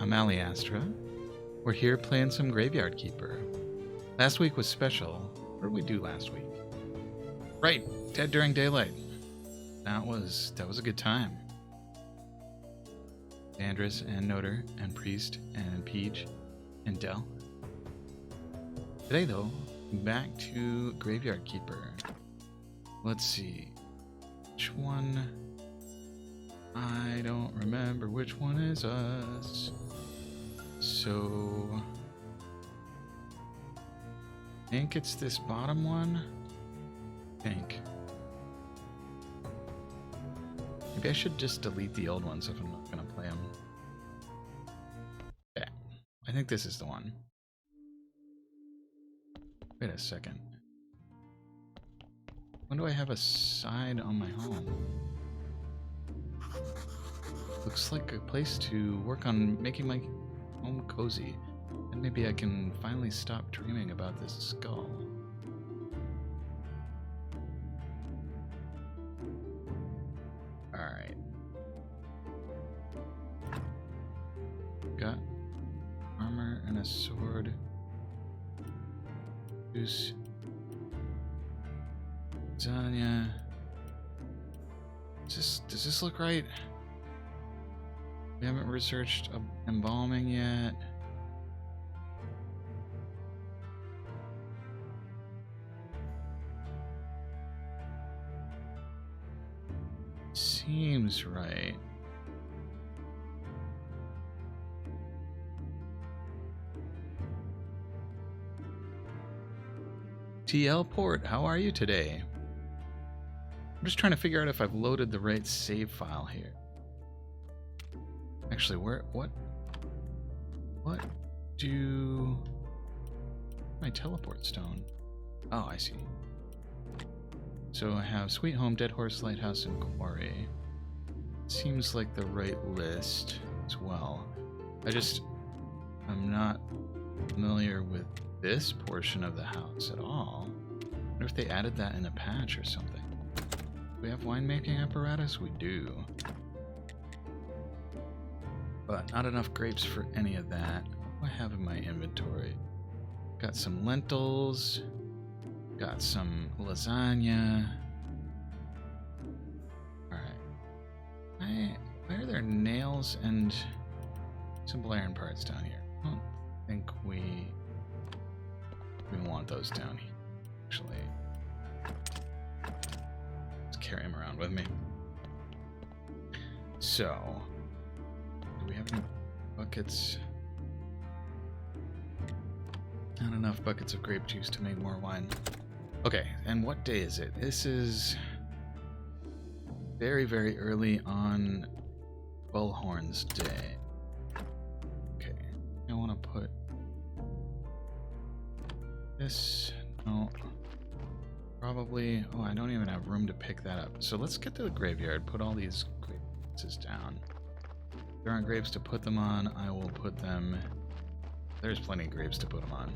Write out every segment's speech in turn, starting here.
I'm Alli. We're here playing some Graveyard Keeper. Last week was special. What did we do last week? Right, Dead During Daylight. That was a good time. Andrus and Noder and Priest and Peach and Dell. Today though, back to Graveyard Keeper. Let's see. Which one? I don't remember which one is us. So I think it's this bottom one. I think. Maybe I should just delete the old ones if I'm not gonna play them. Yeah, I think this is the one. Wait a second. When do I have a side on my home? Looks like a place to work on making my home cozy. And maybe I can finally stop dreaming about this skull. Alright. Got armor and a sword. Juice. Lasagna. Does this look right? We haven't researched embalming yet. Seems right. TL Port, how are you today? I'm just trying to figure out if I've loaded the right save file here. Actually, what do my teleport stone? Oh, I see. So I have Sweet Home, Dead Horse, Lighthouse, and Quarry. Seems like the right list as well. I'm not familiar with this portion of the house at all. I wonder if they added that in a patch or something. Do we have winemaking apparatus? We do. But not enough grapes for any of that. What do I have in my inventory? Got some lentils. Got some lasagna. Alright. Why are there nails and simple iron parts down here? I don't think we want those down here, actually. Let's carry them around with me. So, do we have any buckets? Not enough buckets of grape juice to make more wine. Okay, and what day is it? This is very, very early on Bullhorn's Day. Okay, I want to put this. No, probably. Oh, I don't even have room to pick that up. So let's get to the graveyard. Put all these grapes down. If there aren't grapes to put them on, I will put them. There's plenty of grapes to put them on.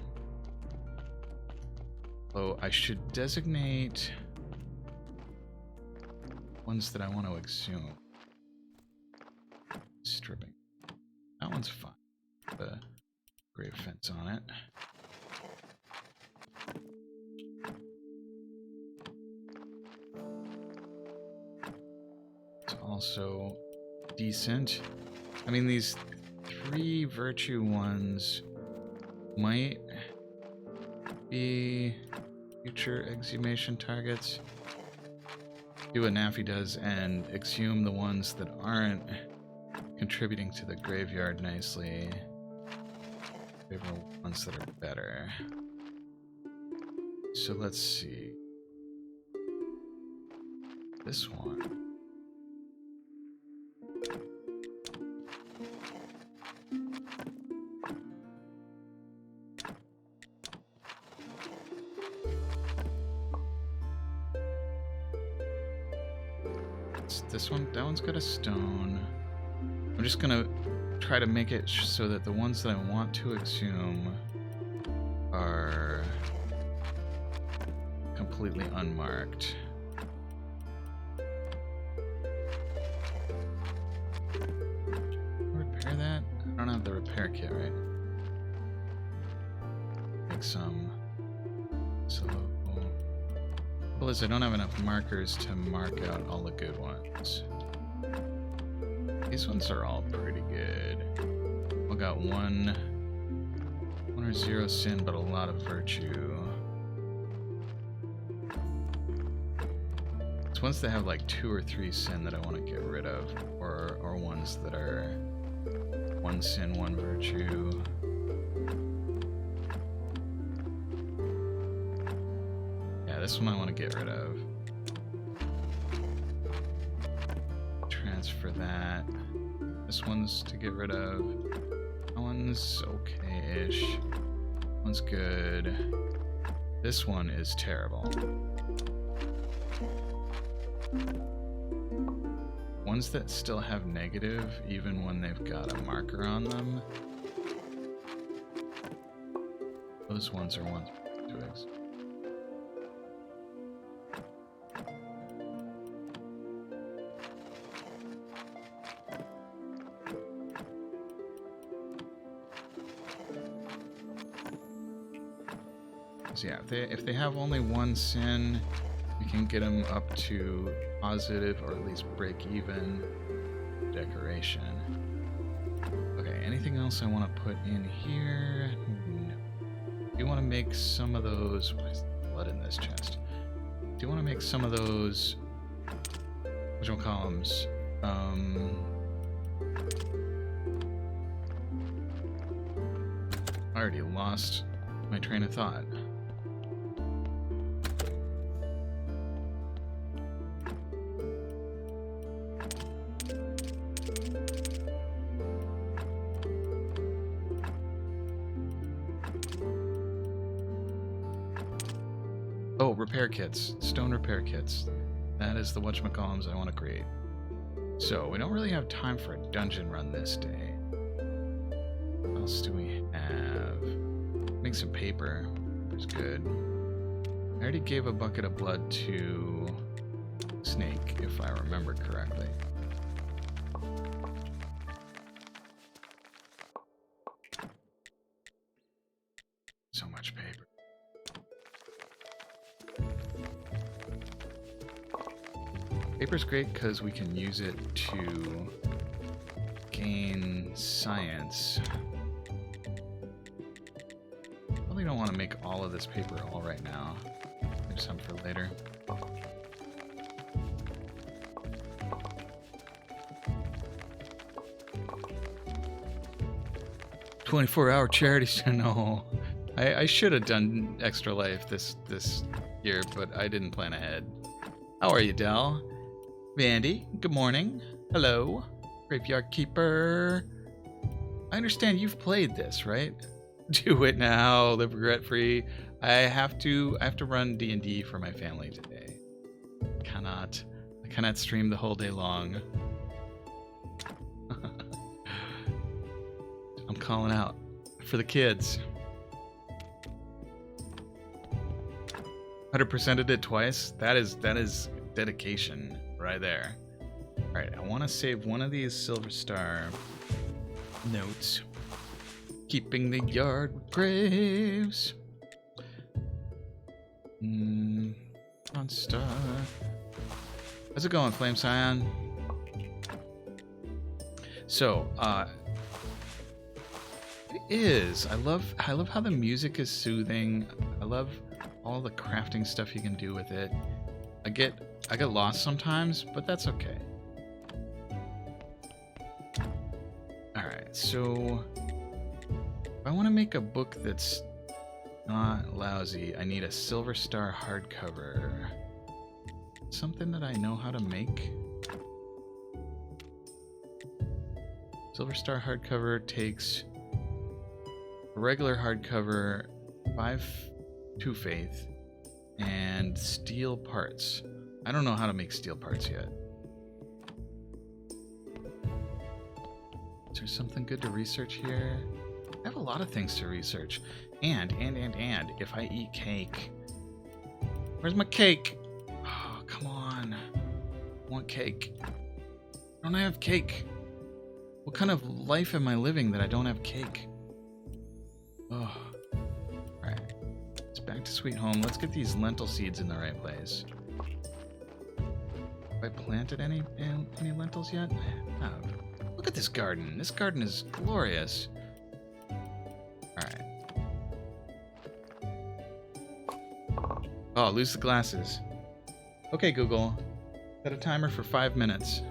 Oh, I should designate ones that I want to exhume. Stripping. That one's fine. The grave fence on it. It's also decent. I mean, these 3 virtue ones might be future exhumation targets. Do what Naffy does and exhume the ones that aren't contributing to the graveyard nicely. Favor ones that are better. So let's see. This one. This one, that one's got a stone. I'm just gonna try to make it so that the ones that I want to exhume are completely unmarked. Repair that? I don't have the repair kit, right? Make some. So trouble is I don't have enough markers to mark out all the good ones. These ones are all pretty good. We got one or zero sin, but a lot of virtue. It's ones that have like 2 or 3 sin that I want to get rid of, or ones that are 1 sin, 1 virtue. Yeah, this one I want to get rid of. Transfer that. This one's to get rid of. That one's okay-ish. One's good. This one is terrible. Ones that still have negative, even when they've got a marker on them. Those ones are ones to X. So yeah, if they have only 1 sin, you can get them up to positive or at least break even decoration. Okay, anything else I want to put in here? No. Do you want to make some of those? Why is there blood in this chest? Do you want to make some of those? Which one columns? I already lost my train of thought. Oh, repair kits. Stone repair kits. That is the whatchamacallums I want to create. So, we don't really have time for a dungeon run this day. What else do we have? Make some paper. It's good. I already gave a bucket of blood to Snake, if I remember correctly. So much paper. Paper's great because we can use it to gain science. Probably don't want to make all of this paper all right now. Maybe some for later. $24-hour charity. No, I should have done Extra Life this year, but I didn't plan ahead. How are you, Del? Vandy, good morning. Hello. Graveyard Keeper. I understand you've played this, right? Do it now, live regret-free. I have to run D&D for my family today. I cannot stream the whole day long. I'm calling out for the kids. 100%ed it twice. That is dedication. Right there. Alright, I want to save one of these Silver Star notes. Keeping the yard with graves. Star. How's it going, Flame Scion? So, it is. I love how the music is soothing. I love all the crafting stuff you can do with it. I get lost sometimes, but that's okay. Alright, so if I want to make a book that's not lousy, I need a Silver Star hardcover. Something that I know how to make. Silver Star hardcover takes a regular hardcover, 5 2 faith, and steel parts. I don't know how to make steel parts yet. Is there something good to research here? I have a lot of things to research. And, if I eat cake... Where's my cake? Oh, come on. I want cake. Don't I have cake? What kind of life am I living that I don't have cake? Oh. Alright. It's back to Sweet Home. Let's get these lentil seeds in the right place. Have I planted any lentils yet? I have. Look at this garden. This garden is glorious. Alright. Oh, lose the glasses. Okay, Google. Set a timer for 5 minutes.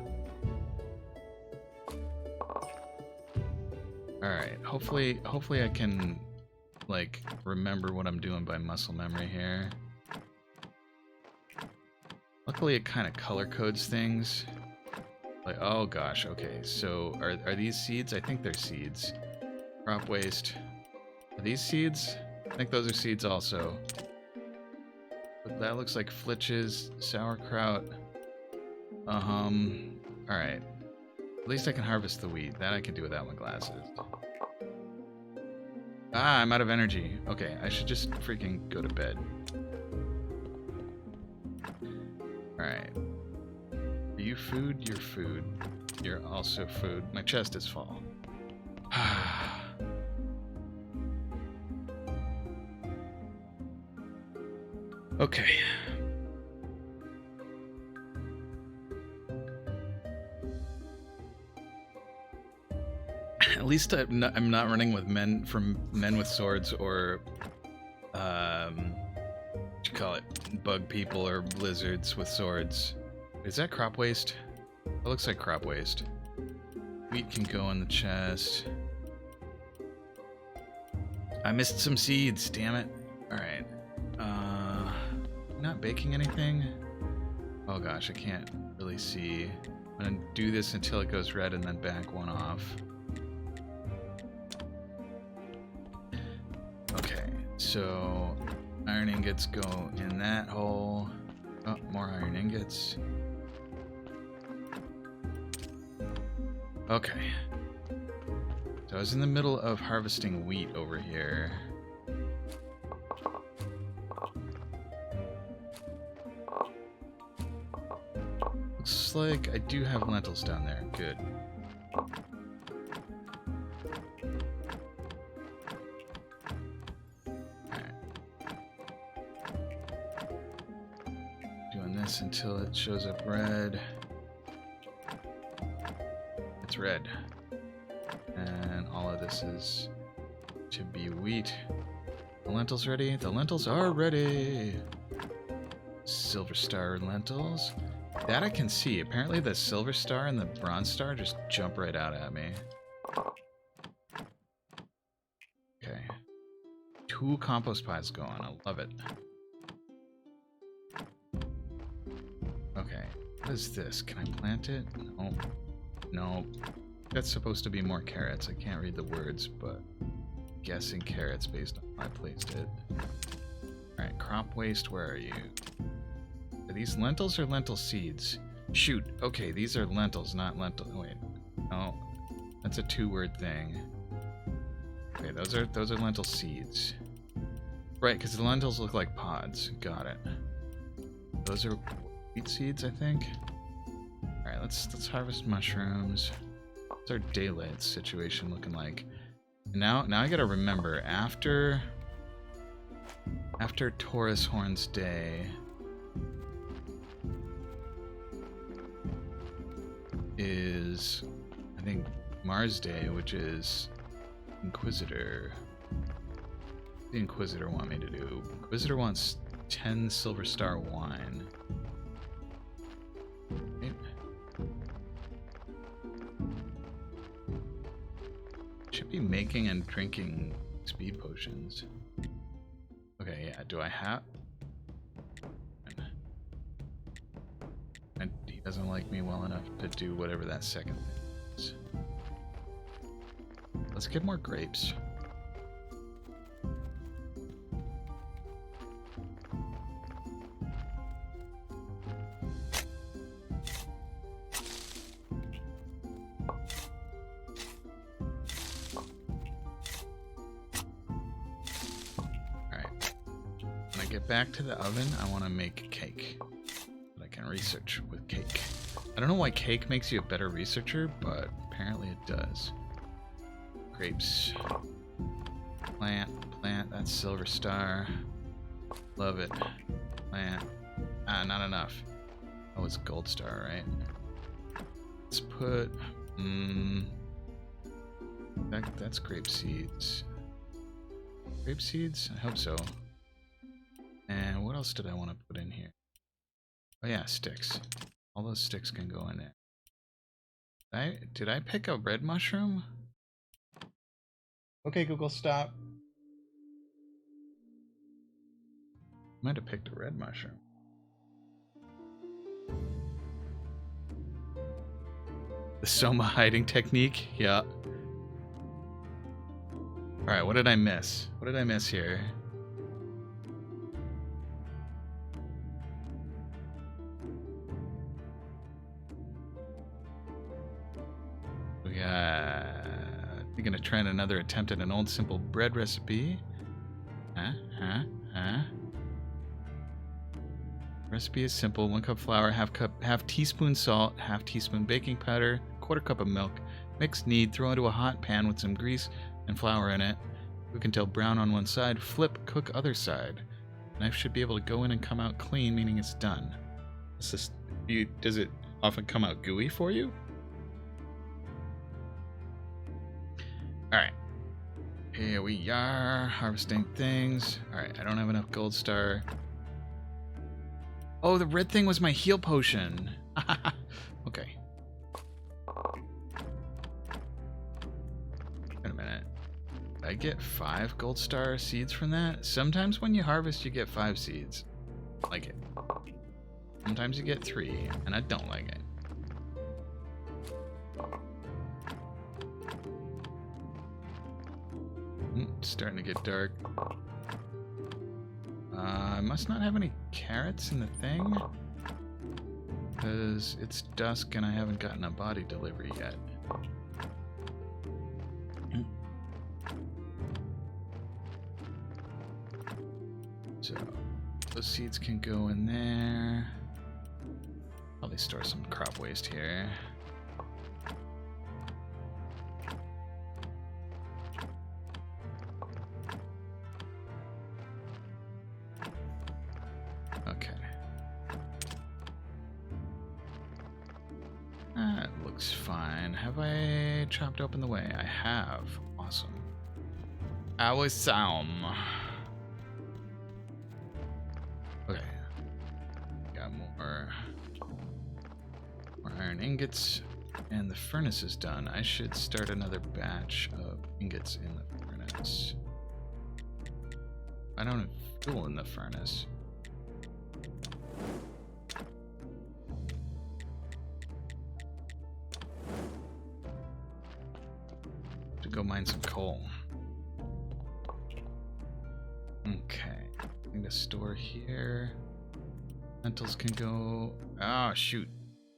Alright, hopefully I can, like, remember what I'm doing by muscle memory here. Luckily it kind of color codes things. Like, oh gosh, okay, so are these seeds? I think they're seeds. Crop waste. Are these seeds? I think those are seeds also. But that looks like flitches, sauerkraut. Alright. At least I can harvest the wheat. That I can do without my glasses. Ah, I'm out of energy. Okay, I should just freaking go to bed. Alright. Are you food? You're food. You're also food. My chest is full. Okay. At least I'm not running with men with swords or what you call it, bug people or lizards with swords. Is that crop waste? It looks like crop waste. Wheat can go in the chest. I missed some seeds, damn it. Alright. Not baking anything? Oh gosh, I can't really see. I'm gonna do this until it goes red and then back one off. Okay, so iron ingots go in that hole. Oh, more iron ingots. Okay. So I was in the middle of harvesting wheat over here. Looks like I do have lentils down there. Good. Alright. Doing this until it shows up red. It's red. And all of this is to be wheat. The lentils ready? The lentils are ready! Silver star lentils. That I can see. Apparently the silver star and the bronze star just jump right out at me. Okay. 2 compost piles going. I love it. Okay. What is this? Can I plant it? No. No. That's supposed to be more carrots. I can't read the words, but I'm guessing carrots based on how I placed it. Alright, crop waste, where are you? Are these lentils or lentil seeds? Shoot, okay, these are lentils, not lentil. Wait, no, that's a 2-word thing. Okay, those are lentil seeds. Right, because the lentils look like pods. Got it. Those are wheat seeds, I think. All right, let's harvest mushrooms. What's our daylight situation looking like? Now I gotta remember after Taurus Horns Day. Is, I think, Mars Day, which is Inquisitor. What does the Inquisitor want me to do? Inquisitor wants 10 Silver Star wine. Right. Should be making and drinking speed potions. Okay, yeah, do I have... And he doesn't like me well enough to do whatever that second thing is. Let's get more grapes. Alright. When I get back to the oven, I want to make cake. Research with cake. I don't know why cake makes you a better researcher, but Apparently it does. Grapes. Plant. That's silver star. Love it. Plant. Ah, not enough. Oh, it's gold star, right? Let's put... that's grape seeds. Grape seeds? I hope so. And what else did I want to put in here? Oh yeah, sticks. All those sticks can go in there. Did I pick a red mushroom? Okay, Google, stop. I might have picked a red mushroom. The Soma hiding technique? Yeah. Alright, what did I miss? What did I miss here? We got... You're gonna try another attempt at an old simple bread recipe. Recipe is simple: 1 cup flour, half teaspoon salt, half teaspoon baking powder, 1/4 cup of milk. Mix, knead, throw into a hot pan with some grease and flour in it. Cook until brown on one side. Flip, cook other side. Knife should be able to go in and come out clean, meaning it's done. Does it often come out gooey for you? Alright. Here we are, harvesting things. Alright, I don't have enough gold star. Oh, the red thing was my heal potion. Okay. Wait a minute. Did I get 5 gold star seeds from that? Sometimes when you harvest, you get 5 seeds. I like it. Sometimes you get 3, and I don't like it. It's starting to get dark. I must not have any carrots in the thing, because it's dusk and I haven't gotten a body delivery yet. So, those seeds can go in there. Probably store some crop waste here. Okay. That looks fine. Have I chopped open the way? I have. Awesome. Awesome. Okay. Got more iron ingots. And the furnace is done. I should start another batch of ingots in the furnace. I don't have fuel in the furnace. To go mine some coal. Okay. Thing to store here. Lentils can go. Oh shoot.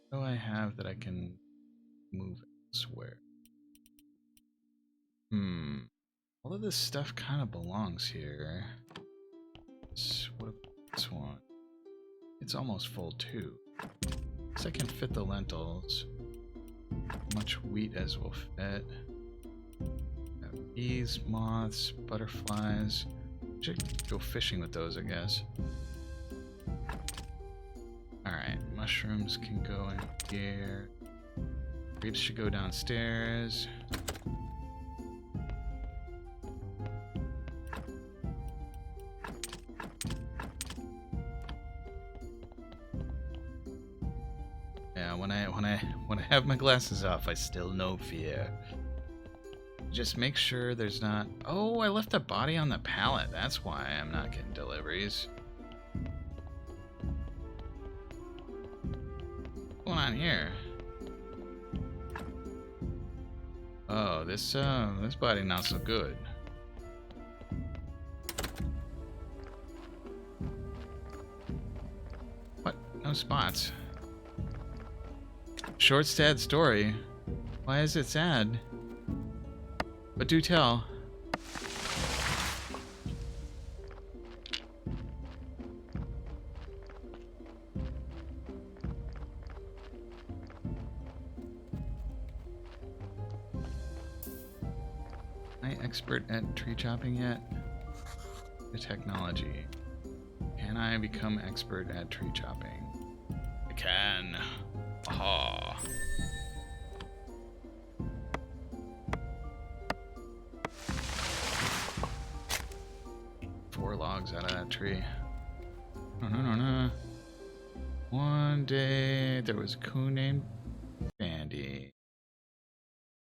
What do I have that I can move elsewhere? All of this stuff kind of belongs here. What about this one? It's almost full too. Guess I can fit the lentils. Much wheat as will fit. Got bees, moths, butterflies. Should go fishing with those, I guess. Alright, mushrooms can go in here. Grapes should go downstairs. Yeah, when I have my glasses off, I still know fear. Just make sure there's not... Oh, I left a body on the pallet. That's why I'm not getting deliveries. What's going on here? Oh, this body not so good. What? No spots. Short, sad story. Why is it sad? But do tell. Am I expert at tree chopping yet? The technology. Can I become expert at tree chopping? I can. Aha. 4 logs out of that tree. No. One day there was a coon named Bandy.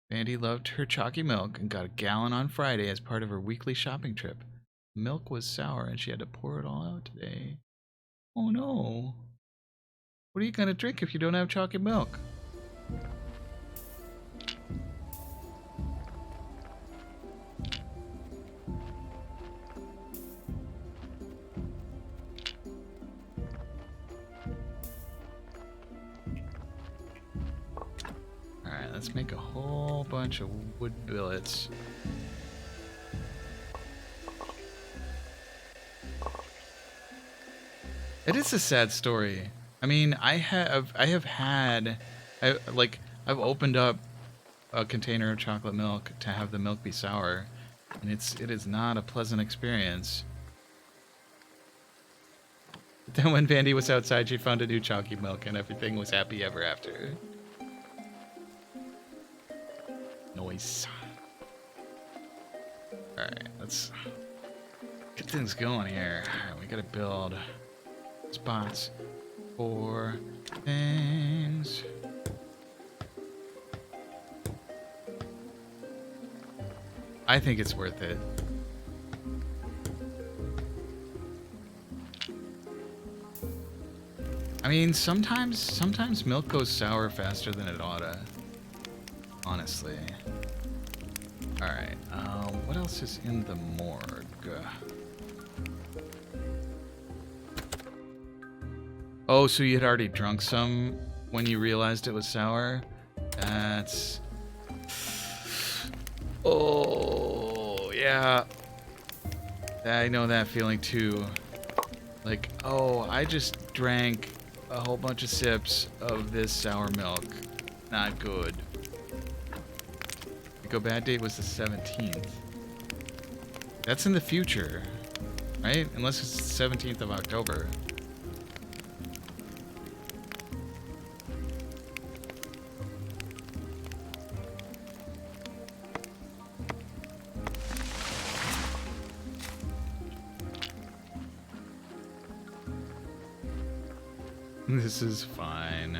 Bandy loved her chalky milk and got a gallon on Friday as part of her weekly shopping trip. Milk was sour and she had to pour it all out today. Oh no. What are you gonna drink if you don't have chalky milk? Alright, let's make a whole bunch of wood billets. It is a sad story. I mean, I've opened up a container of chocolate milk to have the milk be sour, and it is not a pleasant experience. But then when Vandy was outside, she found a new chalky milk, and everything was happy ever after. Noise. All right, let's get things going here. All right, we gotta build spots for things. I think it's worth it. I mean, sometimes milk goes sour faster than it oughta. Honestly. All right. What else is in the morgue? Oh, so you had already drunk some when you realized it was sour? That's... Oh, yeah. I know that feeling too. Like, oh, I just drank a whole bunch of sips of this sour milk. Not good. The go-bad date was the 17th. That's in the future, right? Unless it's the 17th of October. This is fine.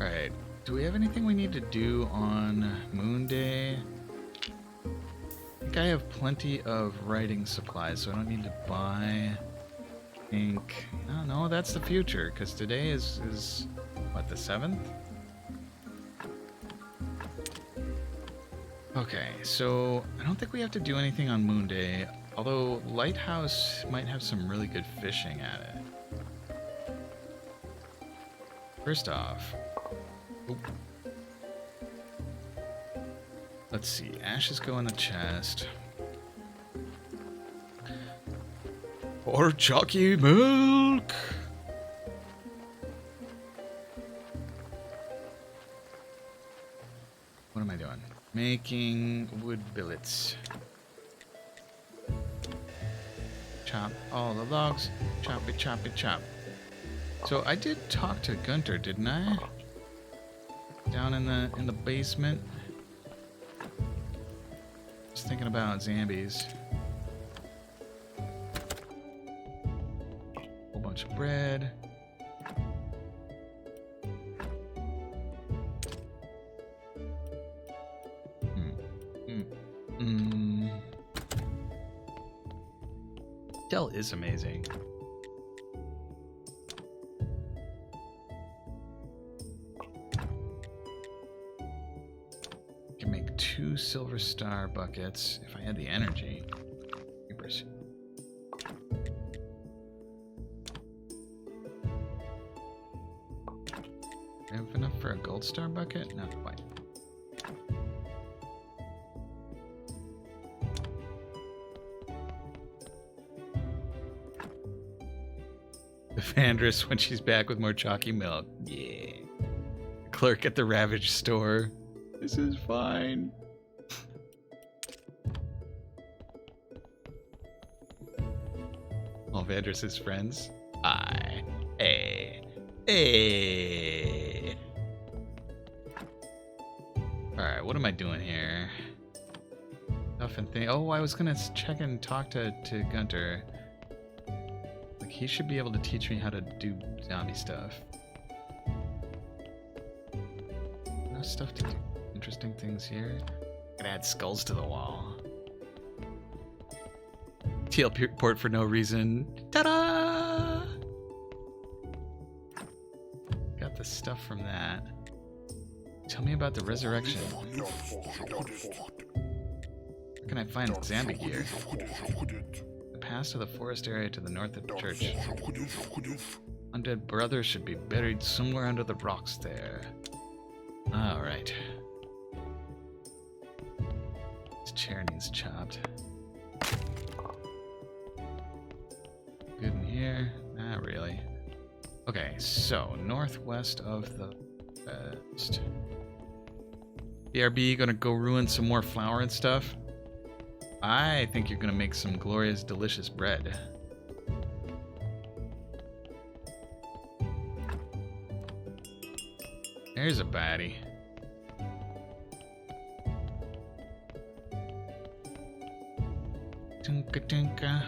Alright. Do we have anything we need to do on Moon Day? I think I have plenty of writing supplies, so I don't need to buy ink. Oh, no, that's the future, because today is what, the 7th? Okay, so I don't think we have to do anything on Moon Day, although Lighthouse might have some really good fishing at it. First off, let's see, ashes go in the chest. Or chalky milk! What am I doing? Making wood billets. Chop all the logs. Chop it, chop it, chop. So I did talk to Gunter, didn't I? Down in the basement. Just thinking about zombies. Whole bunch of bread. Dell is amazing. Can make 2 silver star buckets if I had the energy. Papers. Do I have enough for a gold star bucket? Not quite. The Vandress when she's back with more chalky milk. Yeah. Clerk at the Ravaged store. This is fine. Vandris's friends. Hey. Alright, what am I doing here? Stuff and thing. Oh, I was gonna check and talk to Gunter. Like, he should be able to teach me how to do zombie stuff. No stuff to do. Interesting things here. Gonna add skulls to the wall. Teleport for no reason. Ta-da! Got the stuff from that. Tell me about the resurrection. Where can I find zombie gear? The pass to the forest area to the north of the church. Undead brother should be buried somewhere under the rocks there. Alright. This chair needs chopped. Good in here? Not really. Okay, so northwest of the west. BRB, gonna go ruin some more flour and stuff? I think you're gonna make some glorious, delicious bread. There's a baddie. Tunka tunka.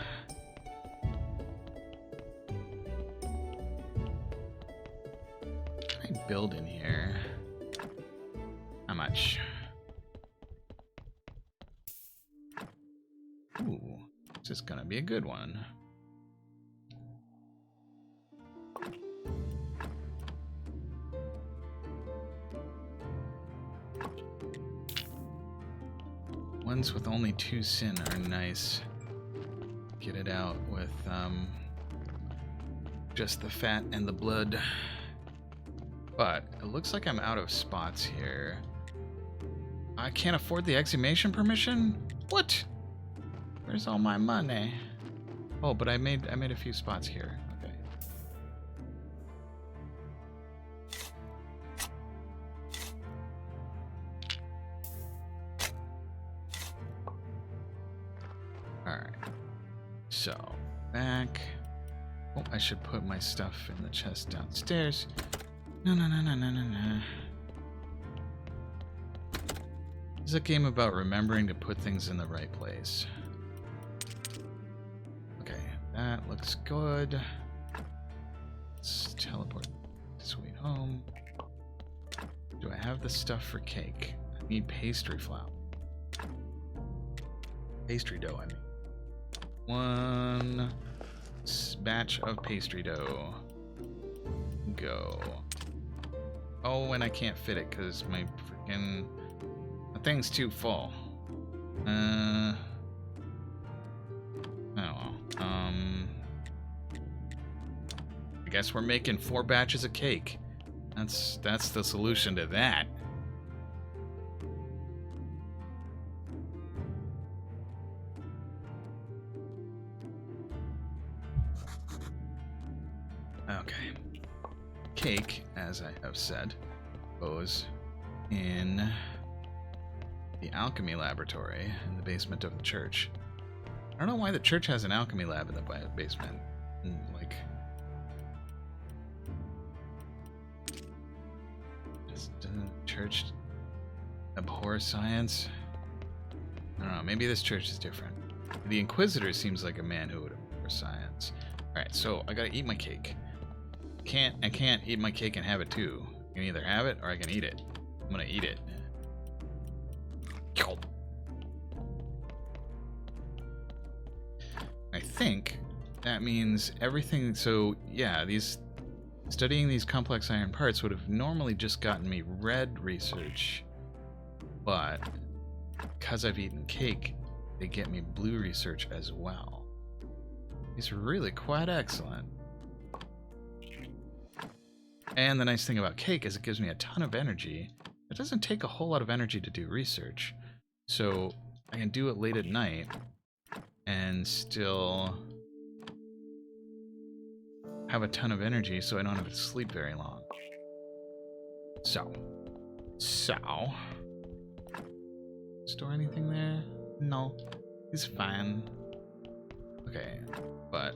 Can I build in here? How much? Ooh, this is gonna be a good one. Ones with only 2 sin are nice. Get it out with just the fat and the blood. But it looks like I'm out of spots here. I can't afford the exhumation permission? What? Where's all my money? Oh, but I made a few spots here. Okay. Alright. So, back. Oh, I should put my stuff in the chest downstairs. No. This is a game about remembering to put things in the right place. Okay, that looks good. Let's teleport to Sweet Home. Do I have the stuff for cake? I need pastry flour. Pastry dough, I mean. One batch of pastry dough. Go. Oh, and I can't fit it because my freaking thing's too full. Oh well. I guess we're making 4 batches of cake. That's the solution to that. Okay. Cake, as I have said, goes in the alchemy laboratory in the basement of the church. I don't know why the church has an alchemy lab in the basement. Like, doesn't the church abhor science? I don't know. Maybe this church is different. The Inquisitor seems like a man who would abhor science. All right, so I gotta eat my cake. I can't eat my cake and have it too. I can either have it or I can eat it. I'm gonna eat it. I think that means everything. So yeah, studying these complex iron parts would have normally just gotten me red research, but because I've eaten cake, they get me blue research as well. These are really quite excellent. And the nice thing about cake is it gives me a ton of energy. It doesn't take a whole lot of energy to do research. So I can do it late at night and still have a ton of energy so I don't have to sleep very long. So. Store anything there? No. It's fine. Okay, but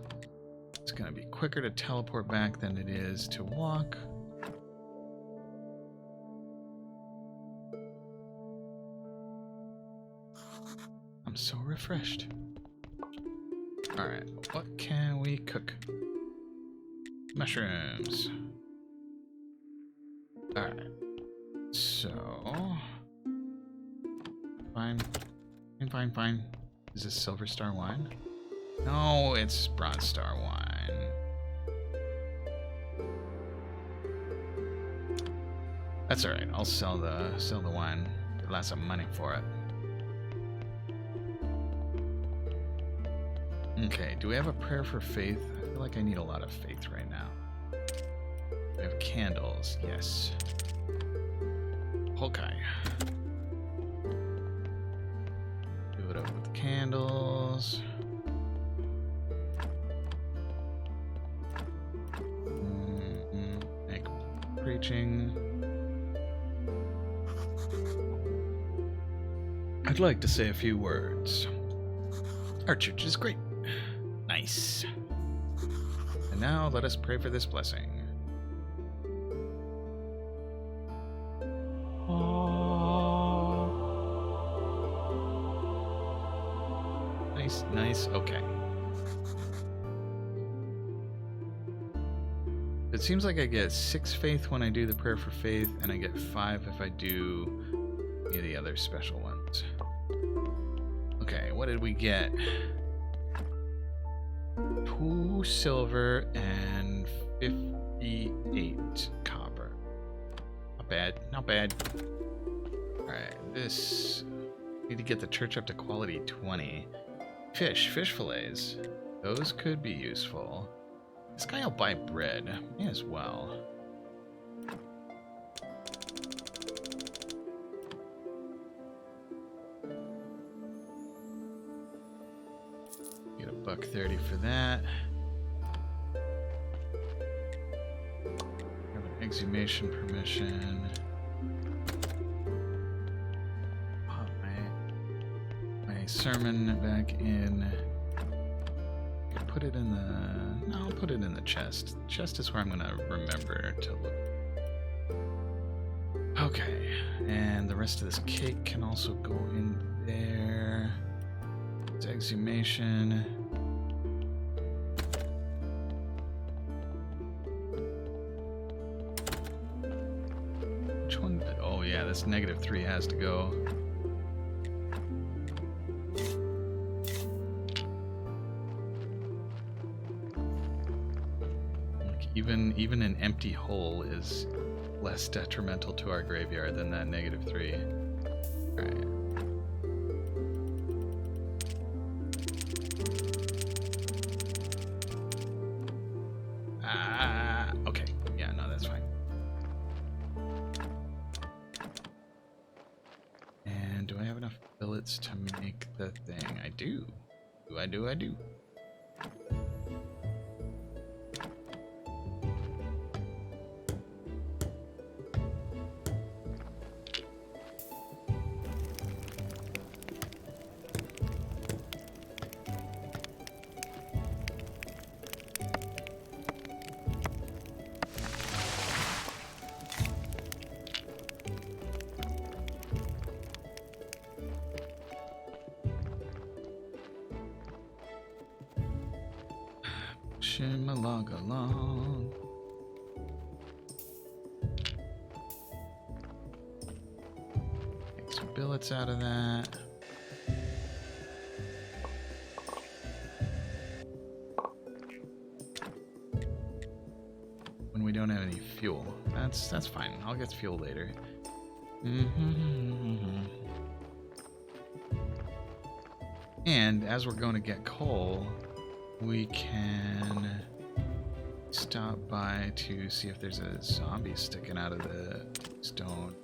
It's gonna be quicker to teleport back than it is to walk. I'm so refreshed. Alright, what can we cook? Mushrooms. Alright. So... Fine. Is this Silver Star wine? No, it's Bronze Star wine. That's alright, I'll sell the wine. Get lots of money for it. Okay, do we have a prayer for faith? I feel like I need a lot of faith right now. We have candles, yes. Okay. Do it up with candles. Make preaching. I'd like to say a few words. Our church is great. Nice. And now let us pray for this blessing. Nice, okay. It seems like I get 6 faith when I do the prayer for faith, and I get 5 if I do any of the other special ones. Okay, what did we get? 2 silver and 58 copper. Not bad. Alright, this... Need to get the church up to quality 20. Fish fillets. Those could be useful. This guy will buy bread. May as well. Get $1.30 for that. Have an exhumation permission. Sermon back in. Put it in the... No, I'll put it in the chest. The chest is where I'm gonna remember to look. Okay, and the rest of this cake can also go in there. It's exhumation. Which one? Oh yeah, this -3 has to go. Even an empty hole is less detrimental to our graveyard than that -3. Alright. Okay. Yeah, no, that's fine. And do I have enough billets to make the thing? I do. I do. Shim-a-log along. Make some billets out of that. When we don't have any fuel. That's fine. I'll get fuel later. And as we're going to get coal, we can stop by to see if there's a zombie sticking out of the stone.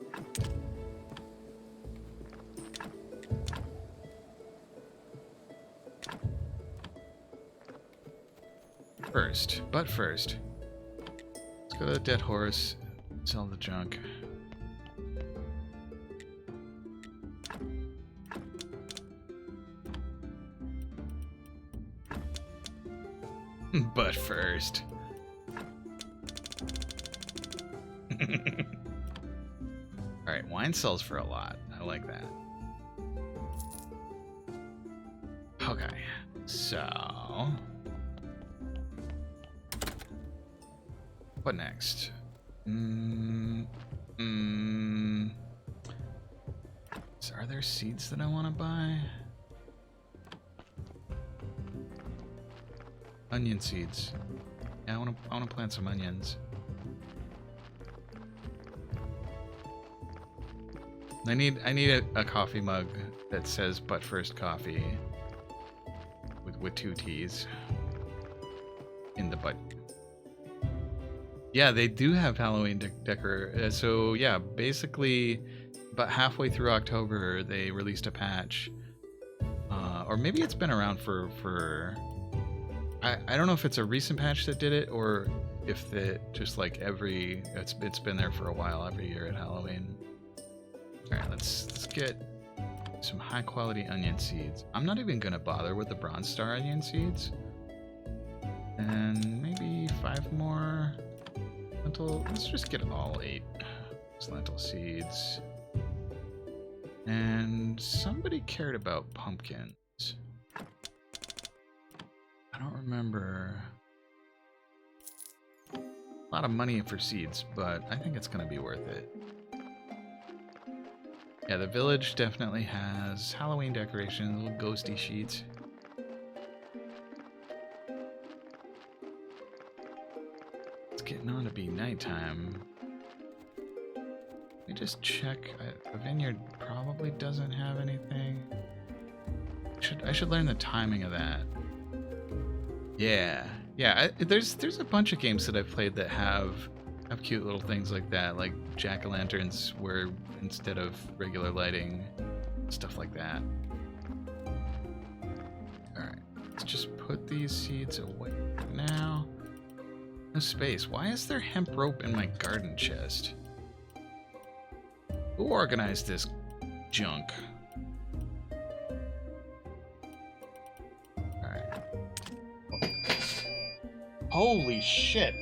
First, let's go to the dead horse, sell the junk. But first. Alright, wine sells for a lot. I like that. Okay, so... what next? Are there seeds that I want to buy? Onion seeds. Yeah, I want to plant some onions. I need a coffee mug that says "But First Coffee" with 2 T's in the butt. Yeah, they do have Halloween decor. So yeah, basically, about halfway through October, they released a patch, or maybe it's been around for. I don't know if it's a recent patch that did it, or if it just like it's been there for a while every year at Halloween. All right, let's get some high quality onion seeds. I'm not even gonna bother with the Bronze Star onion seeds, and maybe 5 more lentil. Let's just get all 8 lentil seeds. And somebody cared about pumpkins. I don't remember. A lot of money for seeds, but I think it's gonna be worth it. Yeah, the village definitely has Halloween decorations, little ghosty sheets. It's getting on to be nighttime. Let me just check. The vineyard probably doesn't have anything. I should learn the timing of that. Yeah, there's a bunch of games that I've played that have cute little things like that, like jack-o'-lanterns where instead of regular lighting, stuff like that. All right, let's just put these seeds away for now. No space. Why is there hemp rope in my garden chest? Who organized this junk? Alright. Holy shit!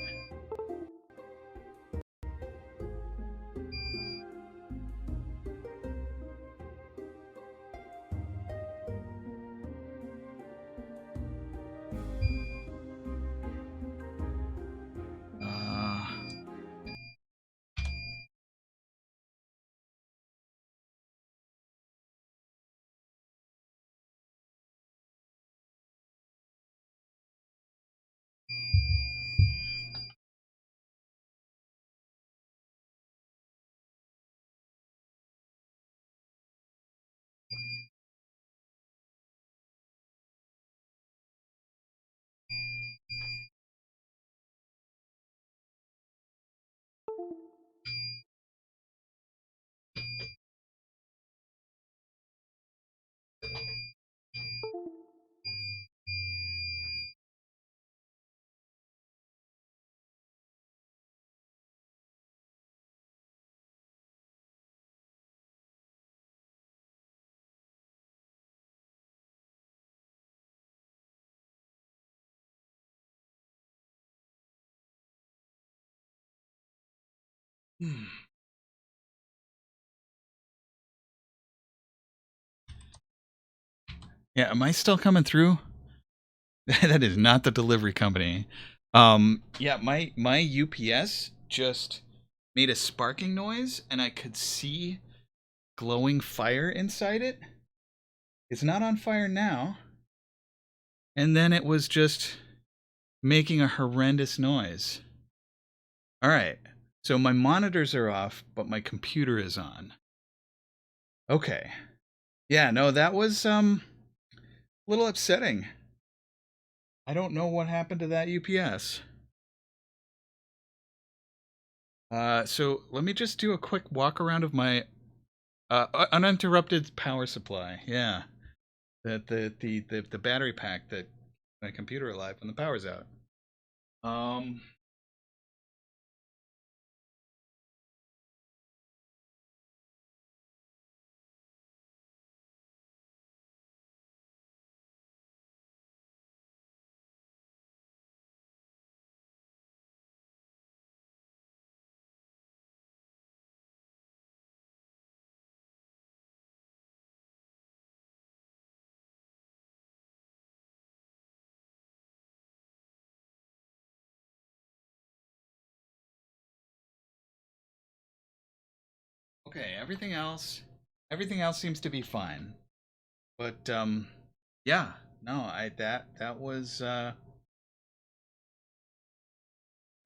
Yeah, am I still coming through? That is not the delivery company. Yeah, my UPS just made a sparking noise, and I could see glowing fire inside it. It's not on fire now. And then it was just making a horrendous noise. All right. So my monitors are off, but my computer is on. Okay. Yeah, no, that was a little upsetting. I don't know what happened to that UPS. So let me just do a quick walk around of my uninterrupted power supply. Yeah. The battery pack that my computer alive when the power's out. Okay, everything else seems to be fine. But yeah, no, that was I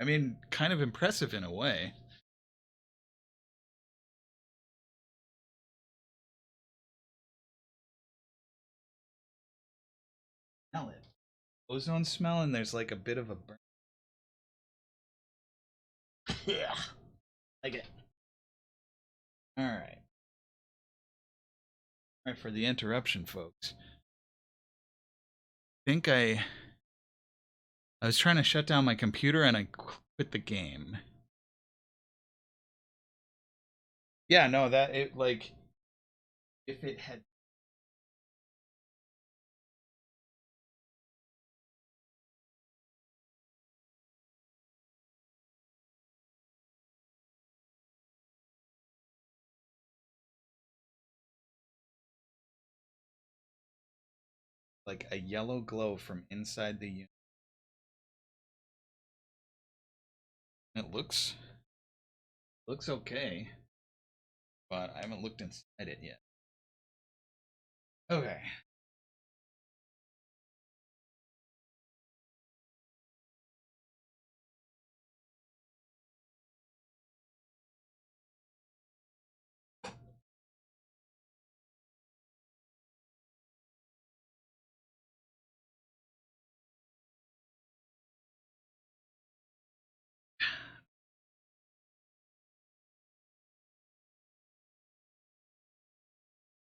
mean, kind of impressive in a way. Smell it. Ozone smell, and there's like a bit of a burn. Yeah, like it. All right. All right, for the interruption, folks. I think I was trying to shut down my computer and I quit the game. Yeah, no, that it like if it had like a yellow glow from inside the unit. It looks okay, but I haven't looked inside it yet. Okay.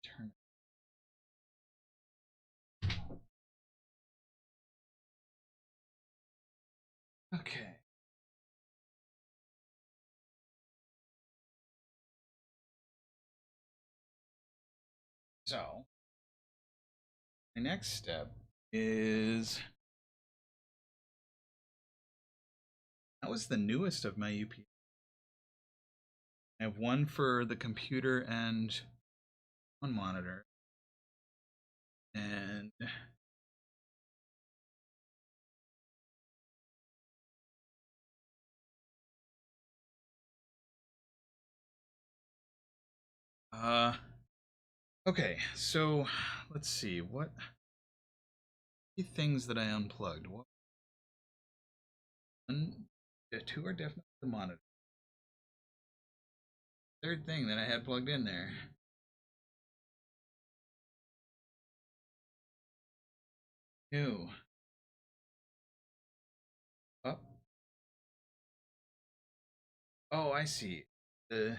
Turn. Okay. So, my next step is that was the newest of my UP. I have one for the computer and one monitor. And uh okay, so let's see what things that I unplugged. What one, the two are definitely the monitor. Third thing that I had plugged in there. New. Up. Oh, I see. The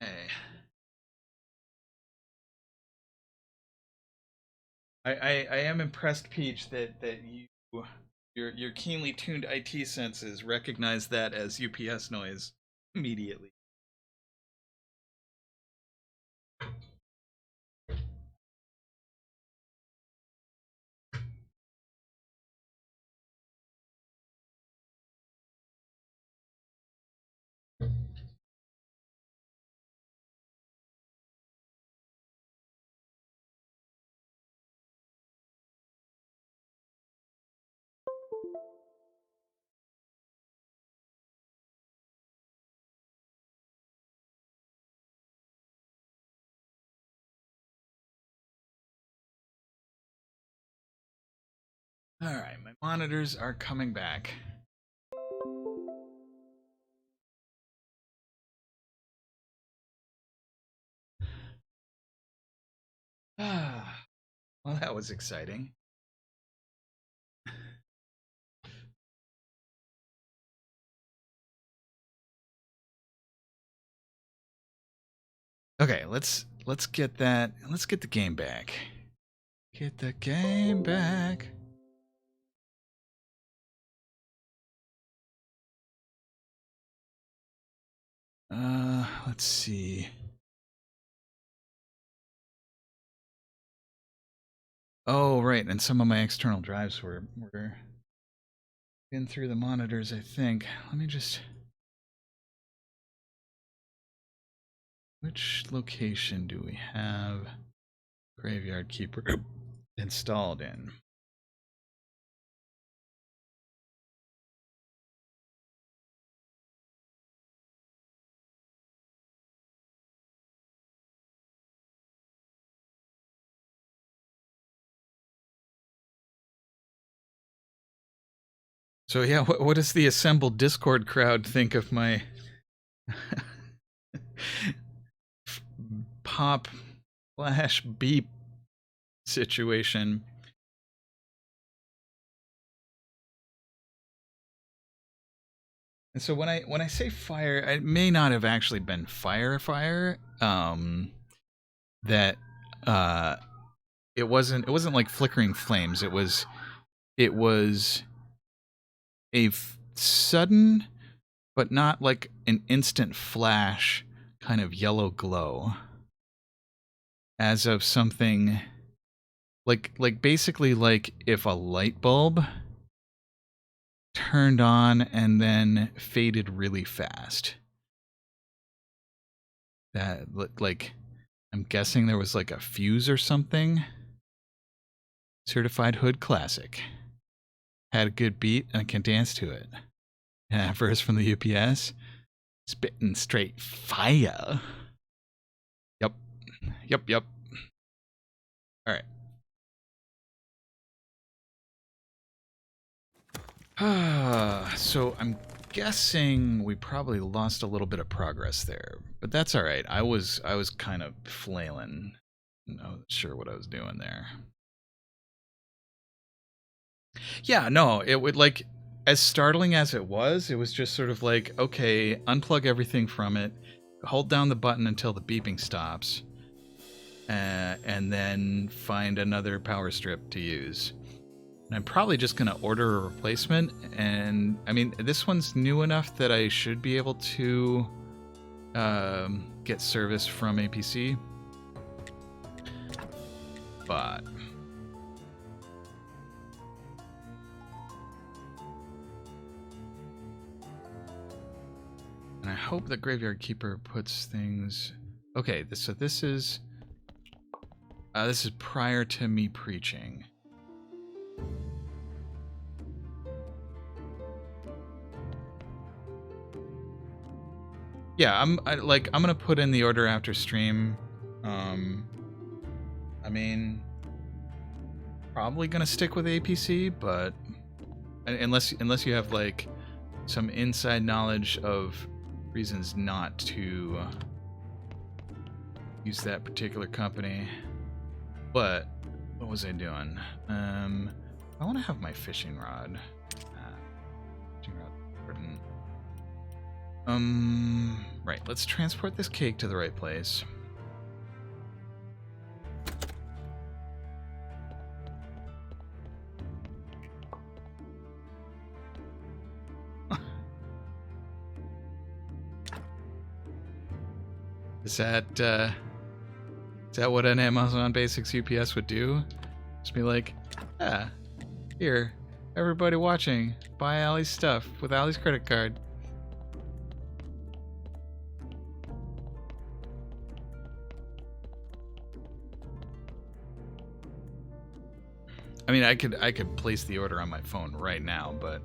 hey. I am impressed, Peach, that your keenly tuned IT senses recognize that as UPS noise immediately. All right, my monitors are coming back. Ah, well, that was exciting. Okay, let's get that. Let's get the game back. Get the game back. Let's see. Oh, right, and some of my external drives were in through the monitors, I think. Let me just... Which location do we have Graveyard Keeper installed in? So yeah, what does the assembled Discord crowd think of my pop flash beep situation? And so when I say fire, it may not have actually been fire. That it wasn't like flickering flames. It was a sudden, but not like an instant flash, kind of yellow glow, as of something like basically like if a light bulb turned on and then faded really fast. That, like, I'm guessing there was like a fuse or something. Certified Hood Classic. Had a good beat and I can dance to it. And that verse from the UPS, spitting straight fire. Yep. All right. So I'm guessing we probably lost a little bit of progress there, but that's all right. I was kind of flailing. Not sure what I was doing there. Yeah, no, it would, like, as startling as it was just sort of like, okay, unplug everything from it, hold down the button until the beeping stops, and then find another power strip to use. And I'm probably just going to order a replacement. And I mean, this one's new enough that I should be able to get service from APC. But and I hope the Graveyard Keeper puts things... Okay, so this is prior to me preaching. Yeah, I'm gonna put in the order after stream. I mean, probably gonna stick with APC, but unless you have like some inside knowledge of reasons not to use that particular company. But what was I doing? I want to have my fishing rod. Right, let's transport this cake to the right place. Is that what an Amazon Basics UPS would do? Just be like, yeah, here, everybody watching, buy Alli's stuff with Alli's credit card. I mean, I could place the order on my phone right now, but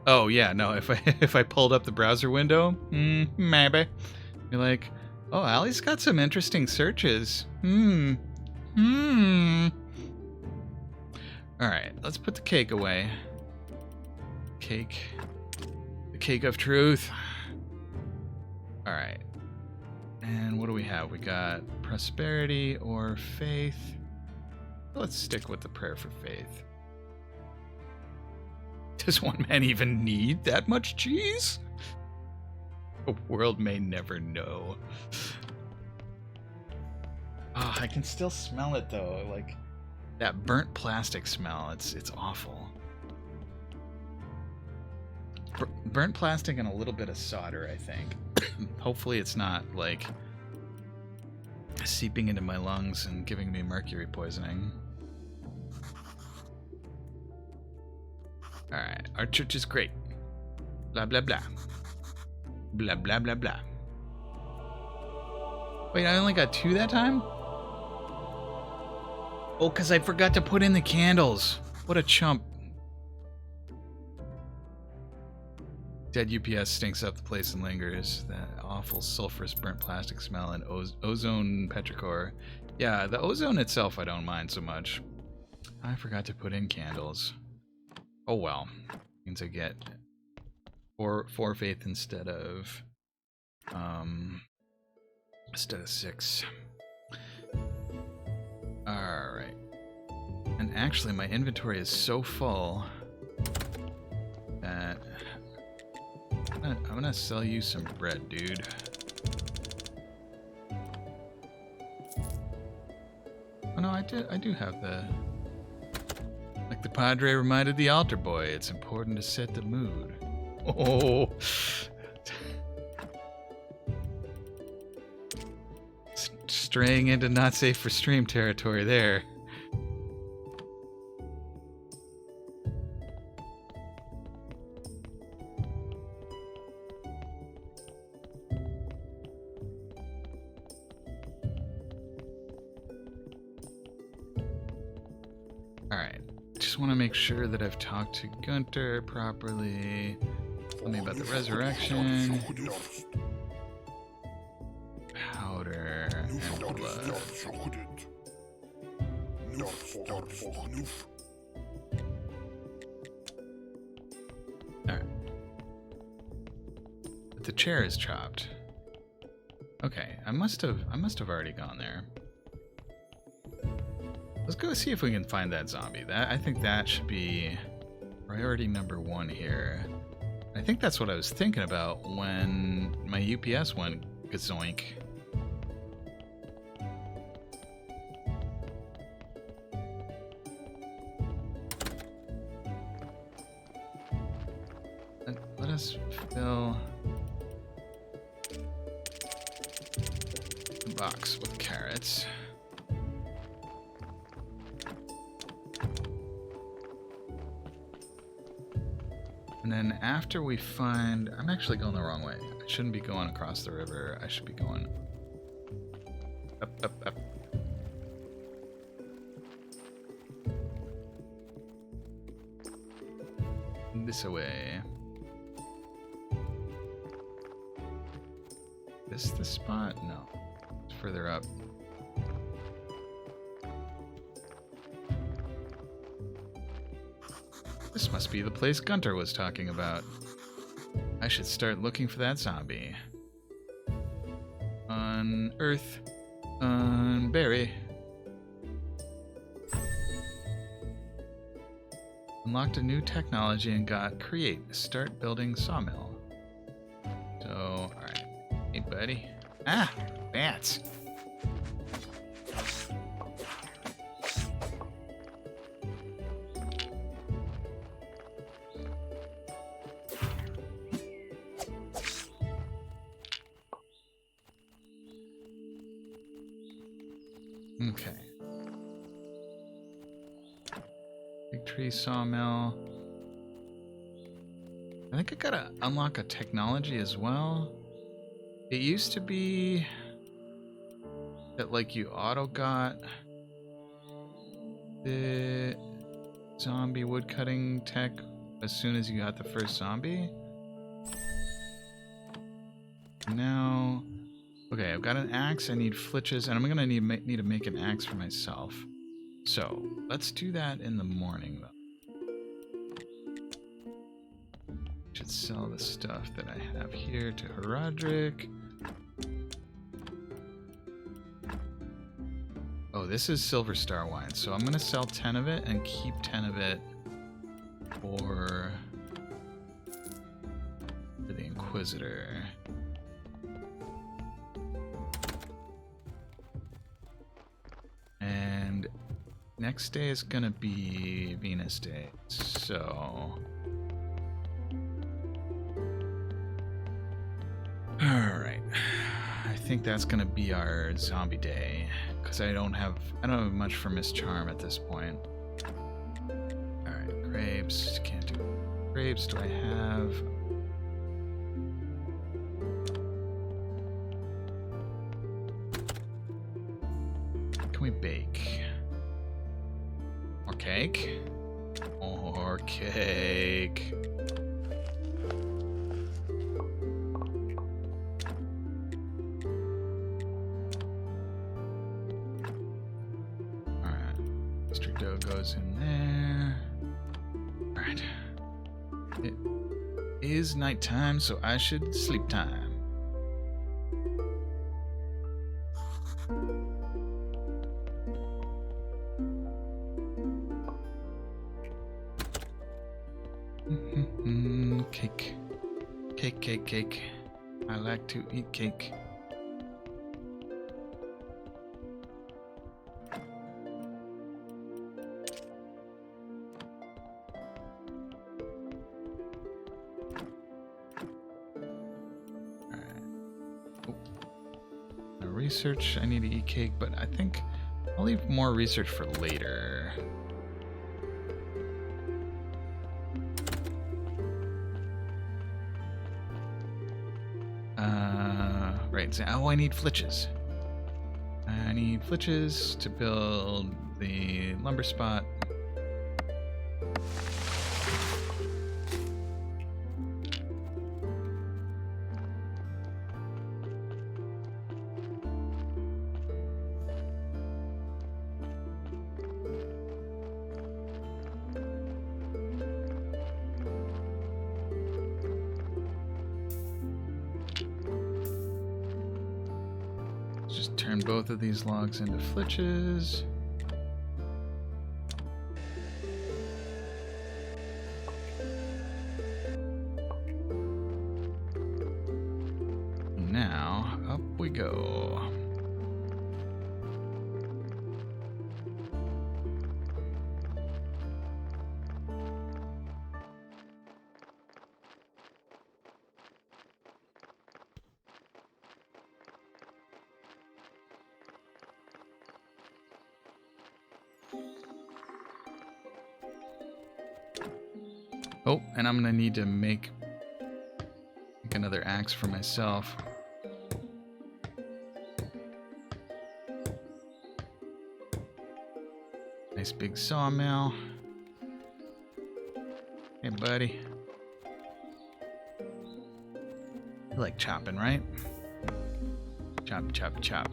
oh yeah, no. If I pulled up the browser window, maybe you're like, oh, Alli's got some interesting searches. All right, let's put the cake away. The cake of truth. All right. And what do we have? We got prosperity or faith. Let's stick with the prayer for faith. Does one man even need that much cheese? The world may never know. Ah, I can still smell it though. Like that burnt plastic smell. It's awful. Burnt plastic and a little bit of solder, I think. Hopefully it's not like seeping into my lungs and giving me mercury poisoning. Alright, our church is great. Blah, blah, blah. Blah, blah, blah, blah. Wait, I only got 2 that time? Oh, because I forgot to put in the candles. What a chump. Dead UPS stinks up the place and lingers. That awful sulfurous burnt plastic smell and ozone petrichor. Yeah, the ozone itself I don't mind so much. I forgot to put in candles. Oh well. Means I get 4 faith instead of 6. Alright. And actually my inventory is so full that I'm gonna sell you some bread, dude. Oh no, I do have the... Like the Padre reminded the altar boy, it's important to set the mood. Oh! Straying into not safe for stream territory there. Want to make sure that I've talked to Gunter properly. Tell me about the resurrection. Powder and blood. Alright. But the chair is chopped. Okay, I must have already gone there. Let's go see if we can find that zombie. I think that should be priority number 1 here. I think that's what I was thinking about when my UPS went gazoink. Let us fill the box with carrots. And then after we find... I'm actually going the wrong way. I shouldn't be going across the river. I should be going up, up, up. This way. This the spot? No. It's further up. This must be the place Gunter was talking about. I should start looking for that zombie. Unearth. Unbury. Unlocked a new technology and got create. Start building sawmill. So, alright. Hey, buddy. Ah! Bats! Okay. Big tree sawmill. I think I gotta unlock a technology as well. It used to be that like you auto got the zombie woodcutting tech as soon as you got the first zombie. Now... Okay, I've got an axe, I need flitches, and I'm gonna need to make an axe for myself. So, let's do that in the morning, though. Should sell the stuff that I have here to Herodric. Oh, this is Silver Star wine, so I'm gonna sell 10 of it and keep 10 of it for the Inquisitor. And next day is gonna be Venus Day, so... Alright. I think that's gonna be our zombie day. Because I don't have much for Miss Charm at this point. Alright, grapes. Can't do grapes. Do I have... Can we bake? More cake? More cake. Goes in there. Alright. It is nighttime, so I should sleep time. Cake. Cake, cake, cake. I like to eat cake. Research. I need to eat cake, but I think I'll leave more research for later. Right. So, oh, I need flitches. I need flitches to build the lumber spot. Just turn both of these logs into flitches. Now, up we go. Oh, and I'm gonna need to make another axe for myself. Nice big sawmill. Hey, buddy. You like chopping, right? Chop, chop, chop.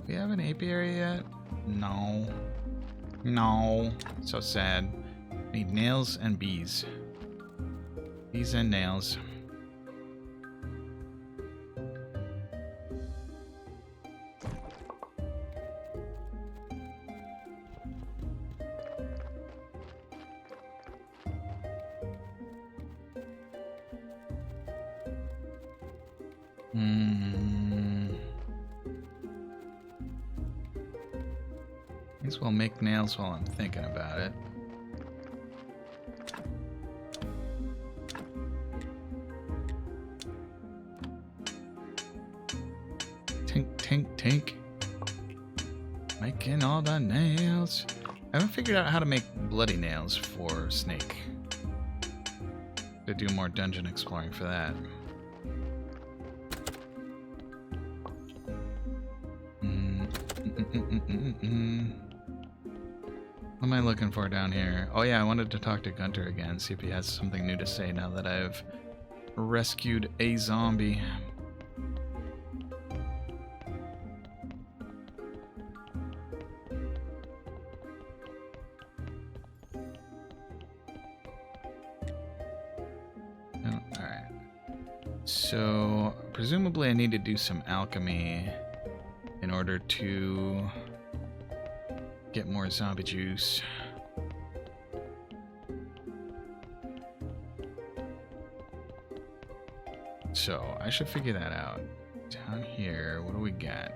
Do we have an apiary yet? No. No. So sad. Need nails and bees. Bees and nails. Might as well make nails while I'm thinking about it. Tink, tink, tink. Making all the nails. I haven't figured out how to make bloody nails for Snake. To do more dungeon exploring for that. What am I looking for down here? Oh yeah, I wanted to talk to Gunter again, see if he has something new to say now that I've rescued a zombie. Oh, alright. So, presumably I need to do some alchemy in order to get more zombie juice. So, I should figure that out. Down here, what do we got?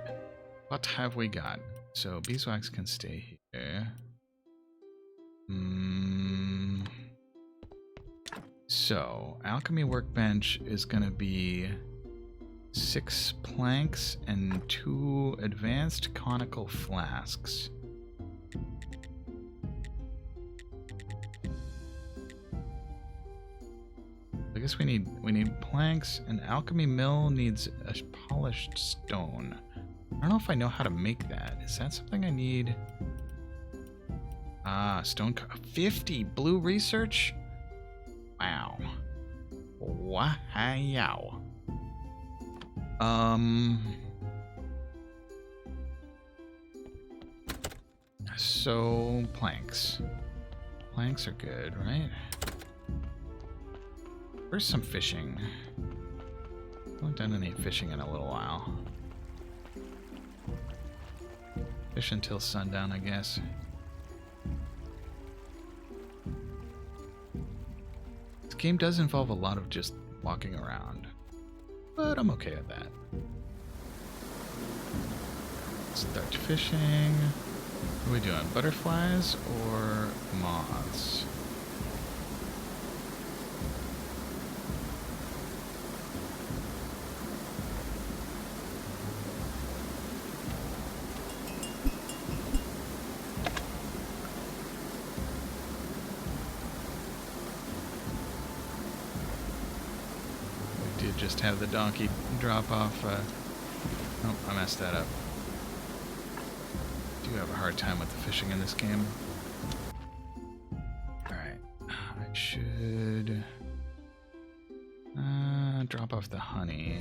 What have we got? So, beeswax can stay here. So, Alchemy Workbench is going to be 6 planks and 2 advanced conical flasks. I guess we need planks, and Alchemy Mill needs a polished stone. I don't know if I know how to make that. Is that something I need? Ah, stone 50 blue research? Wow. Wow. So planks. Planks are good, right? Where's some fishing? I haven't done any fishing in a little while. Fish until sundown, I guess. This game does involve a lot of just walking around, but I'm okay with that. Start fishing. What are we doing? Butterflies or moths? Just have the donkey drop off. Oh, I messed that up. I do have a hard time with the fishing in this game. Alright, I should drop off the honey.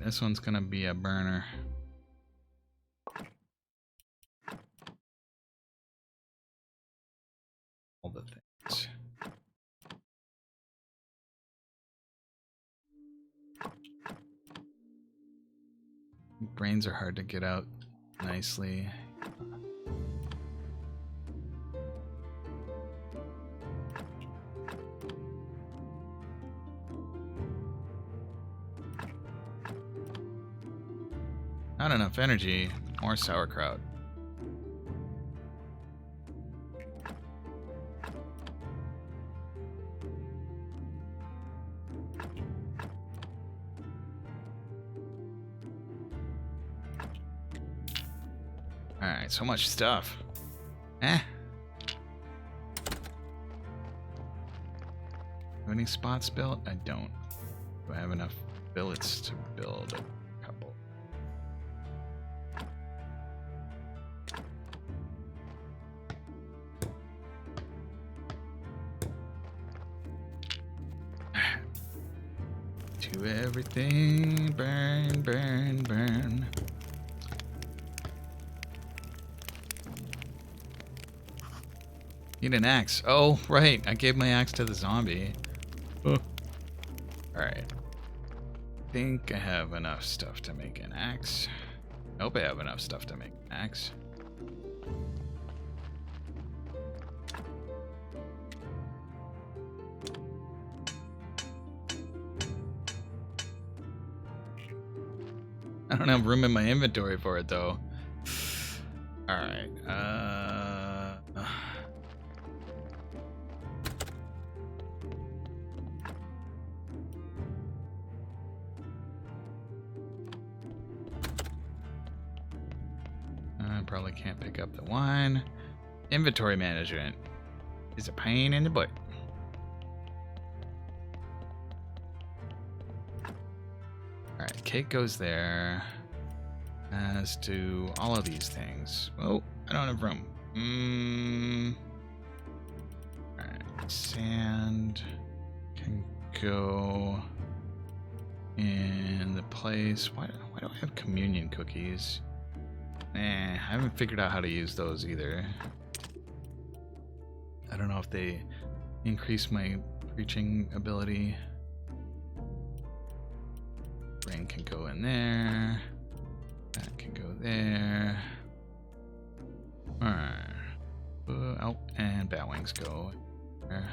This one's gonna be a burner. All the things. Brains are hard to get out nicely. Not enough energy. More sauerkraut. Alright, so much stuff. Have any spots built? I don't. Do I have enough billets to build a couple? To everything, burn, burn, burn. Need an axe. Oh, right. I gave my axe to the zombie. Alright. I think I have enough stuff to make an axe. Nope, I have enough stuff to make an axe. I don't have room in my inventory for it, though. Alright, I probably can't pick up the wine. Inventory management is a pain in the butt. Alright, cake goes there. as do all of these things. Oh, I don't have room. Alright, sand can go in the place. Why do I have communion cookies? I haven't figured out how to use those either. I don't know if they increase my preaching ability. Brain can go in there. That can go there. Alright. Oh, and bat wings go there.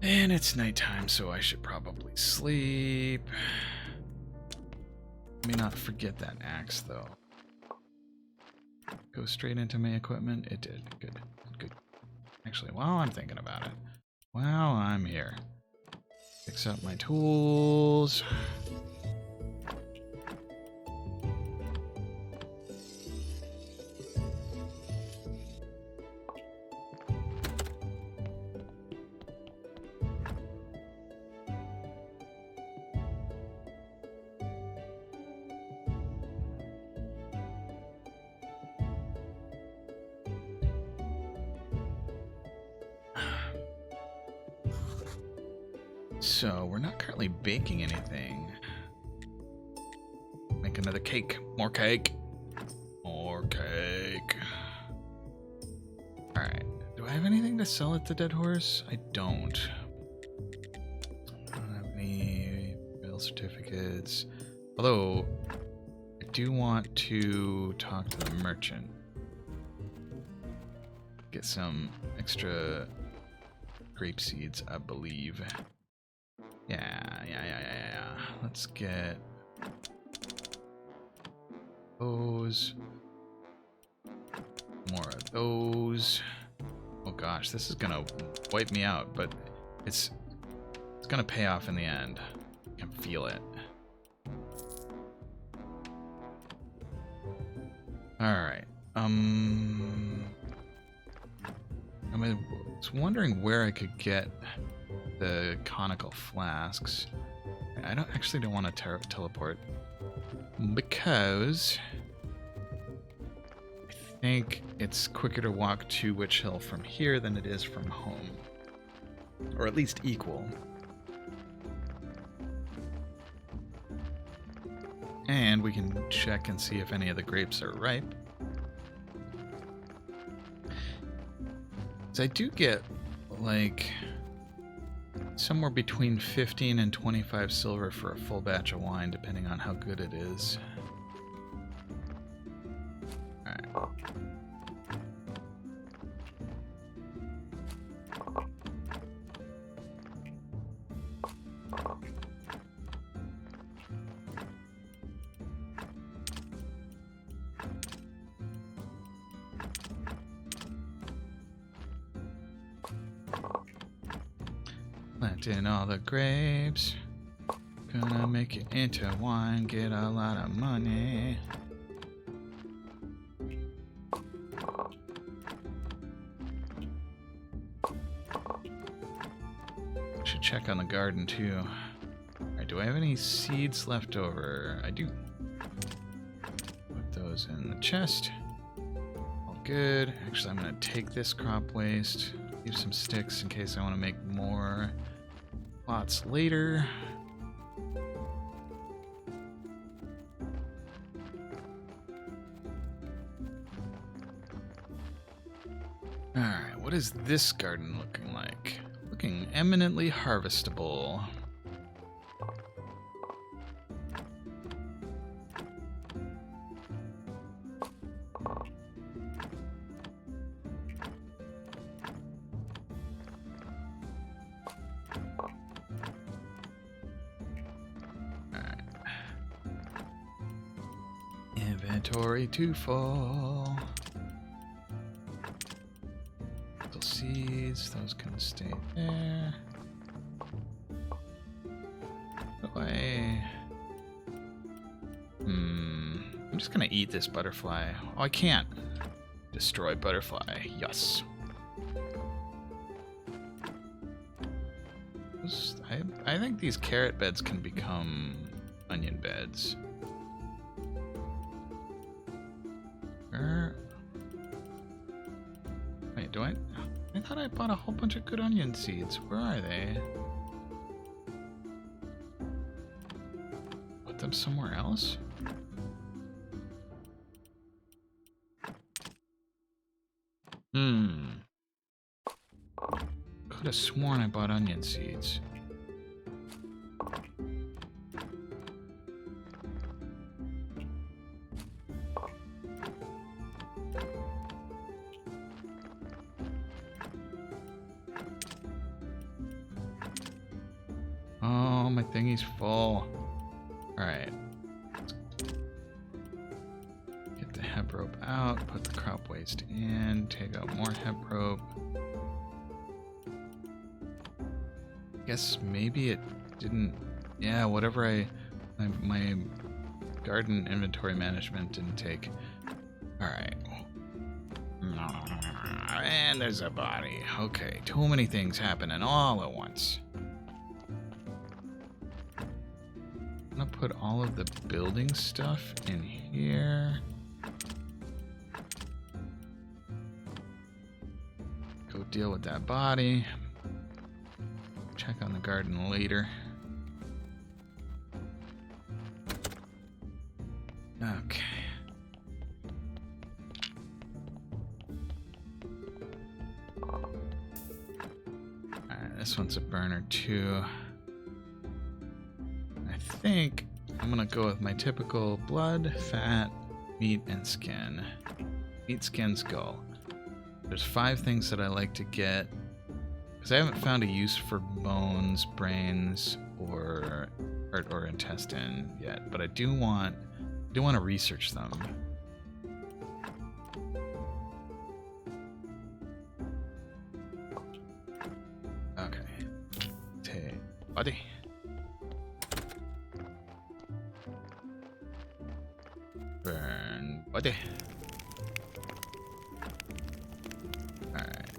And it's nighttime, so I should probably sleep. Let me not forget that axe, though. Go straight into my equipment? It did. Good. Good. Actually, while I'm thinking about it, while I'm here, fix up my tools. So, we're not currently baking anything. Make another cake. More cake. More cake. Alright. Do I have anything to sell at the Dead Horse? I don't. I don't have any bill certificates. Although, I do want to talk to the merchant. Get some extra grape seeds, I believe. Yeah. Let's get those. More of those. Oh gosh, this is gonna wipe me out, but it's gonna pay off in the end. I can feel it. Alright. I was wondering where I could get the conical flasks. I don't want to teleport because I think it's quicker to walk to Witch Hill from here than it is from home, or at least equal. And we can check and see if any of the grapes are ripe. So I do get like somewhere between 15 and 25 silver for a full batch of wine, depending on how good it is. Alright. Planting all the grapes, gonna make it into wine, get a lot of money. Should check on the garden too. Alright, do I have any seeds left over? I do. Put those in the chest. All good. Actually, I'm gonna take this crop waste, leave some sticks in case I want to make more pots later. Alright, what is this garden looking like? Looking eminently harvestable. Inventory to full. Little seeds, those can stay there. Away. I'm just gonna eat this butterfly. Oh, I can't. Destroy butterfly. Yes. I think these carrot beds can become onion beds. Wait, do I thought I bought a whole bunch of good onion seeds. Where are they? Put them somewhere else? Could have sworn I bought onion seeds. Oh, my thingy's full. Alright. Get the hemp rope out, put the crop waste in, take out more hemp rope. Guess maybe it didn't. Yeah, whatever my garden inventory management didn't take. Alright. And there's a body. Okay, too many things happening all at once. I'm gonna put all of the building stuff in here. Go deal with that body. Check on the garden later. Okay. Alright, this one's a burner too. I think I'm gonna go with my typical blood, fat, meat, and skin. Meat, skin, skull. There's 5 things that I like to get. Because I haven't found a use for bones, brains, or heart or intestine yet, but I do want to research them. Okay. Take body. Burn body. Alright.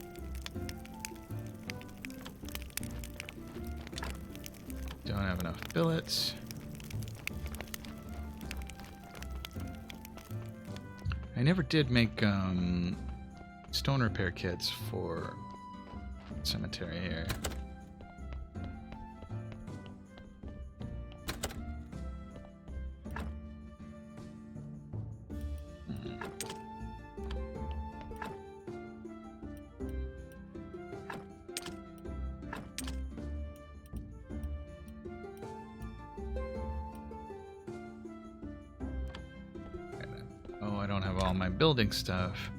Don't have enough billets. I never did make stone repair kits for cemetery here. Oh, I don't have all my building stuff.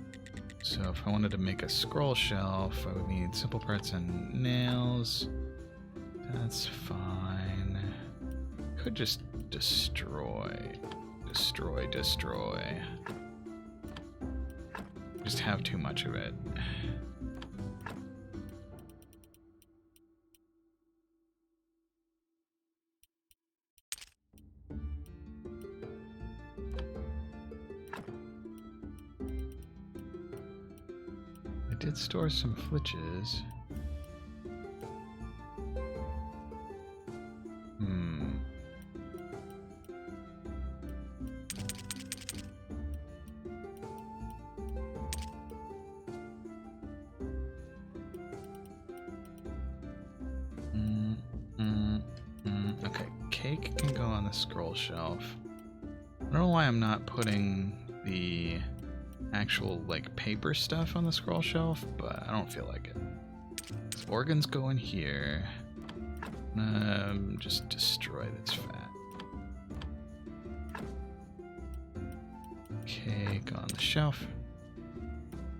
So if I wanted to make a scroll shelf, I would need simple parts and nails. That's fine. Could just destroy. Just have too much of it. I did store some flitches. Okay, cake can go on the scroll shelf. I don't know why I'm not putting the actual like paper stuff on the scroll shelf, but I don't feel like it. So organs go in here. Just destroy this fat. Cake on the shelf.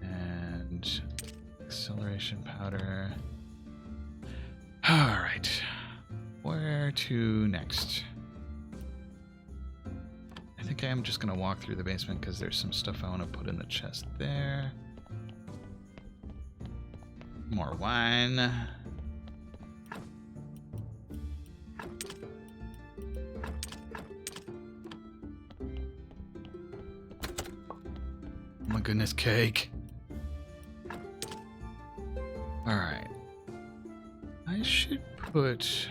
And acceleration powder. Alright. Where to next? I think I am just gonna walk through the basement because there's some stuff I want to put in the chest there. More wine. Oh my goodness, cake. Alright. I should put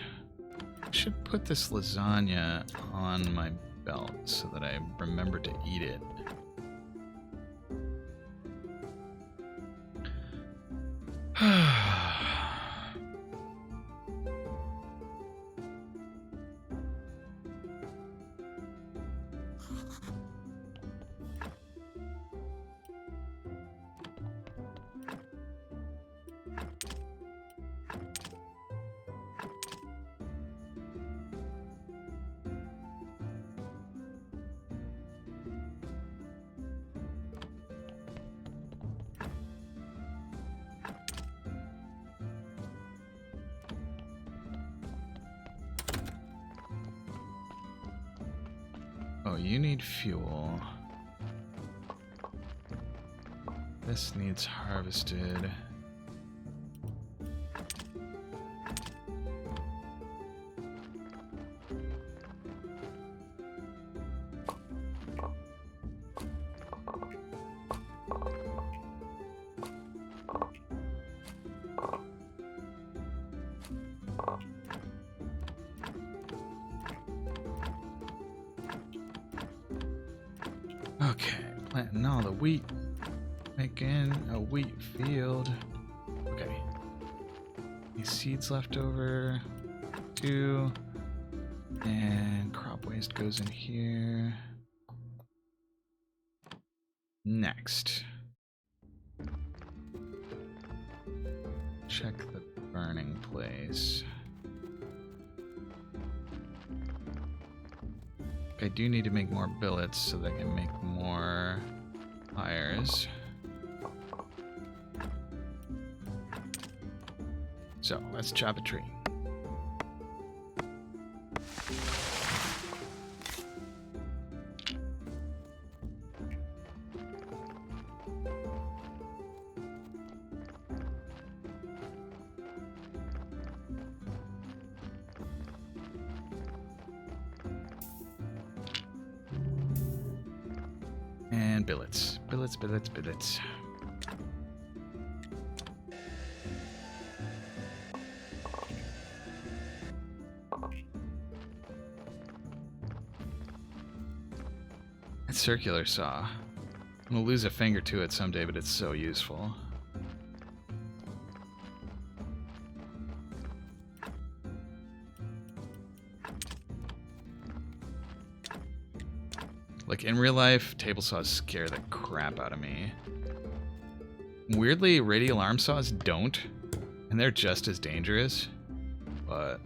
should put this lasagna on my belt so that I remember to eat it. Oh, you need fuel. This needs harvested. Okay, planting all the wheat, making a wheat field. Okay, any seeds left over? 2, and crop waste goes in here. Next, check the burning place. I do need to make more billets so that I can make more fires. So let's chop a tree. And billets. Billets, billets, billets. That circular saw. I'm gonna lose a finger to it someday, but it's so useful. Like, in real life, table saws scare the crap out of me. Weirdly, radial arm saws don't, and they're just as dangerous, but...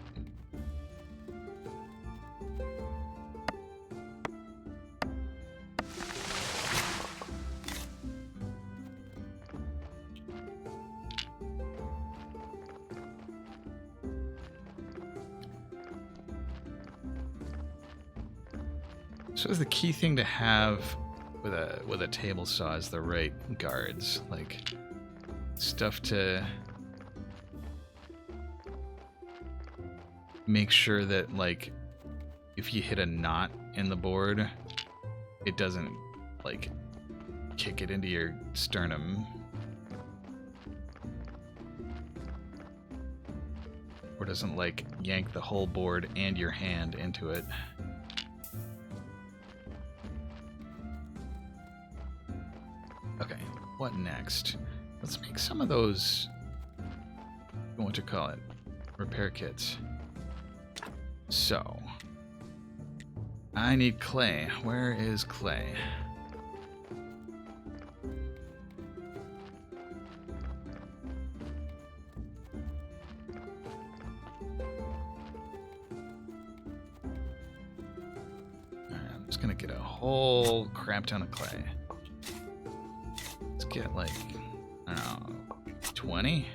So is the key thing to have with a table saw is the right guards, like stuff to make sure that, like, if you hit a knot in the board, it doesn't like kick it into your sternum. Or doesn't like yank the whole board and your hand into it. Okay, what next? Let's make some of those, what you call it, repair kits. So, I need clay. Where is clay? Alright, I'm just gonna get a whole crap ton of clay. Let's get like, I don't know, 20?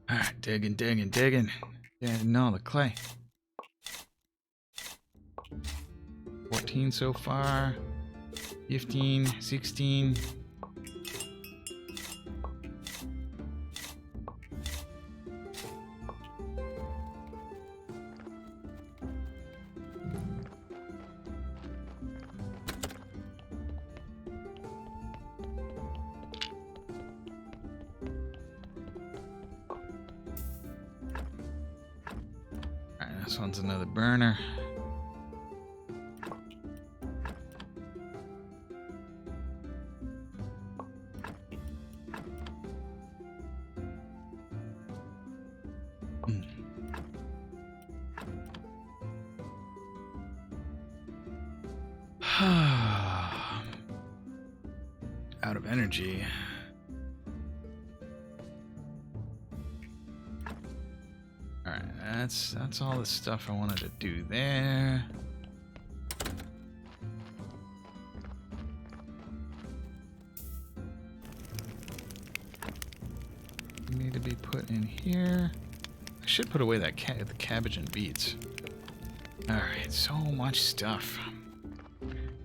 Alright, digging. Getting all the clay. 14 so far. 15, 16. This one's another burner. Out of energy. Alright, that's all the stuff I wanted to do there. Need to be put in here. I should put away that the cabbage and beets. Alright, so much stuff.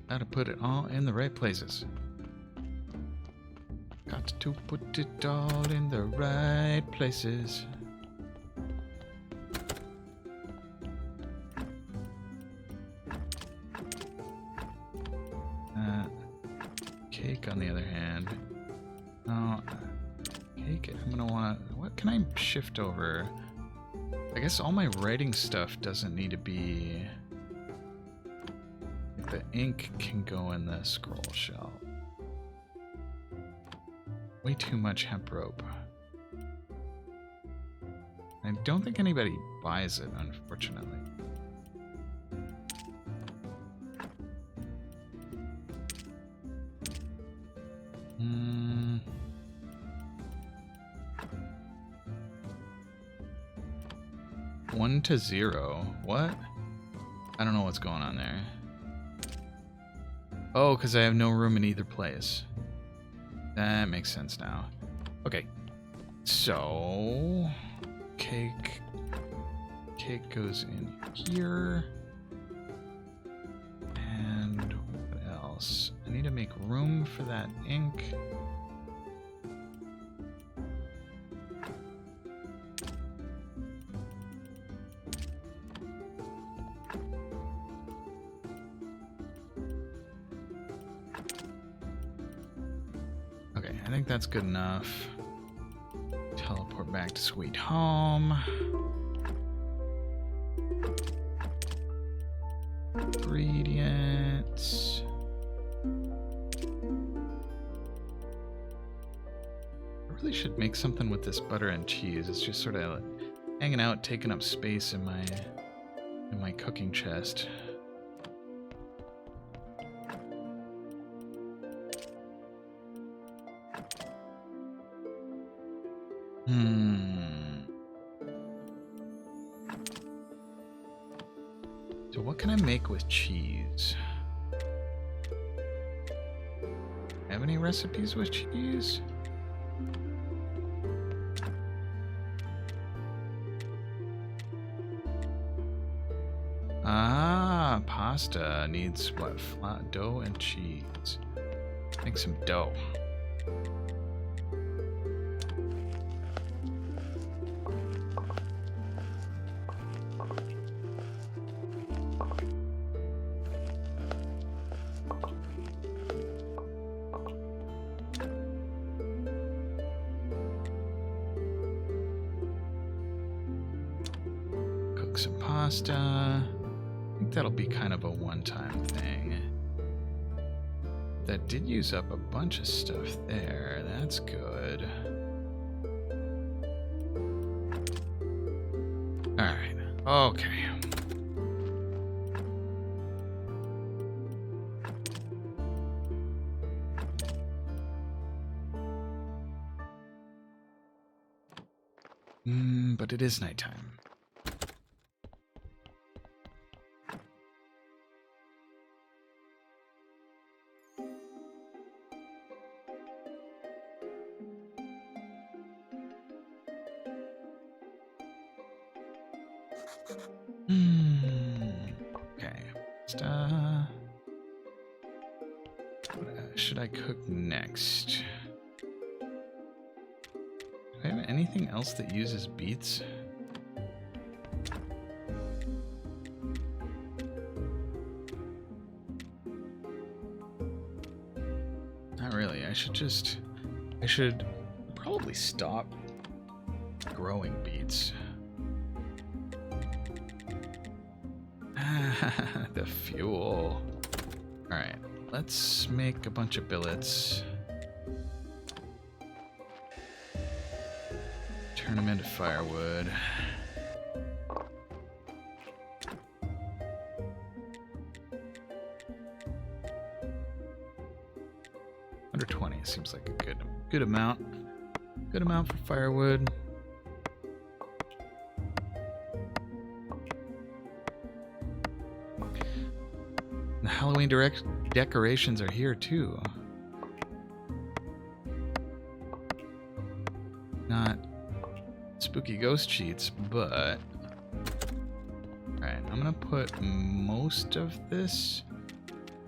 Gotta put it all in the right places. Got to put it all in the right places. Cake, on the other hand. Cake, I'm gonna want. What can I shift over? I guess all my writing stuff doesn't need to be. The ink can go in the scroll shell. Way too much hemp rope. I don't think anybody buys it, unfortunately. One to 0. What? I don't know what's going on there. Oh, because I have no room in either place. That makes sense now. Okay. So... Cake goes in here. And what else? I need to make room for that ink. Okay, I think that's good enough. Teleport back to Sweet Home. Ingredients. I really should make something with this butter and cheese. It's just sort of hanging out, taking up space in my cooking chest. So what can I make with cheese? Have any recipes with cheese? Ah, pasta needs what? Flat dough and cheese. Make some dough. Some pasta. I think that'll be kind of a one-time thing. That did use up a bunch of stuff there. That's good. Alright. Okay. But it is nighttime. Okay. What should I cook next? Do I have anything else that uses beets? Not really. I should probably stop growing beets. The fuel. Alright, let's make a bunch of billets. Turn them into firewood. Under 20 seems like a good amount. Good amount for firewood. The Halloween decorations are here too. Not spooky ghost sheets, but alright, I'm gonna put most of this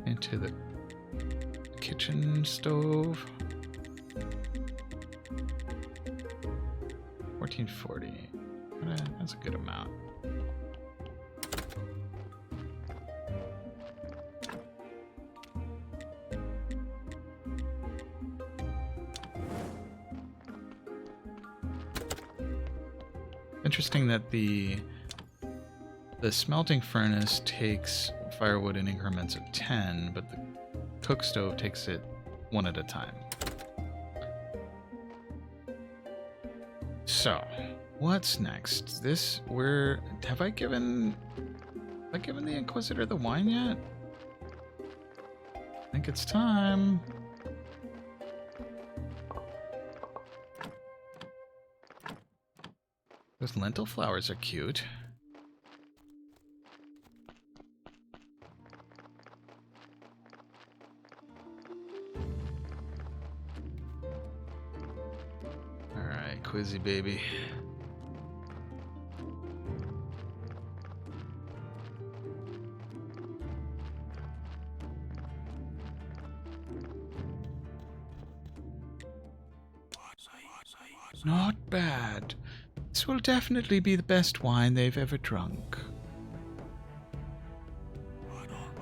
into the kitchen stove. 1440. That's a good amount. Interesting that the smelting furnace takes firewood in increments of 10, but the cook stove takes it one at a time. So, what's next? Have I given the Inquisitor the wine yet? I think it's time. Those lentil flowers are cute. Alright, Quizzy baby. Not bad. This will definitely be the best wine they've ever drunk.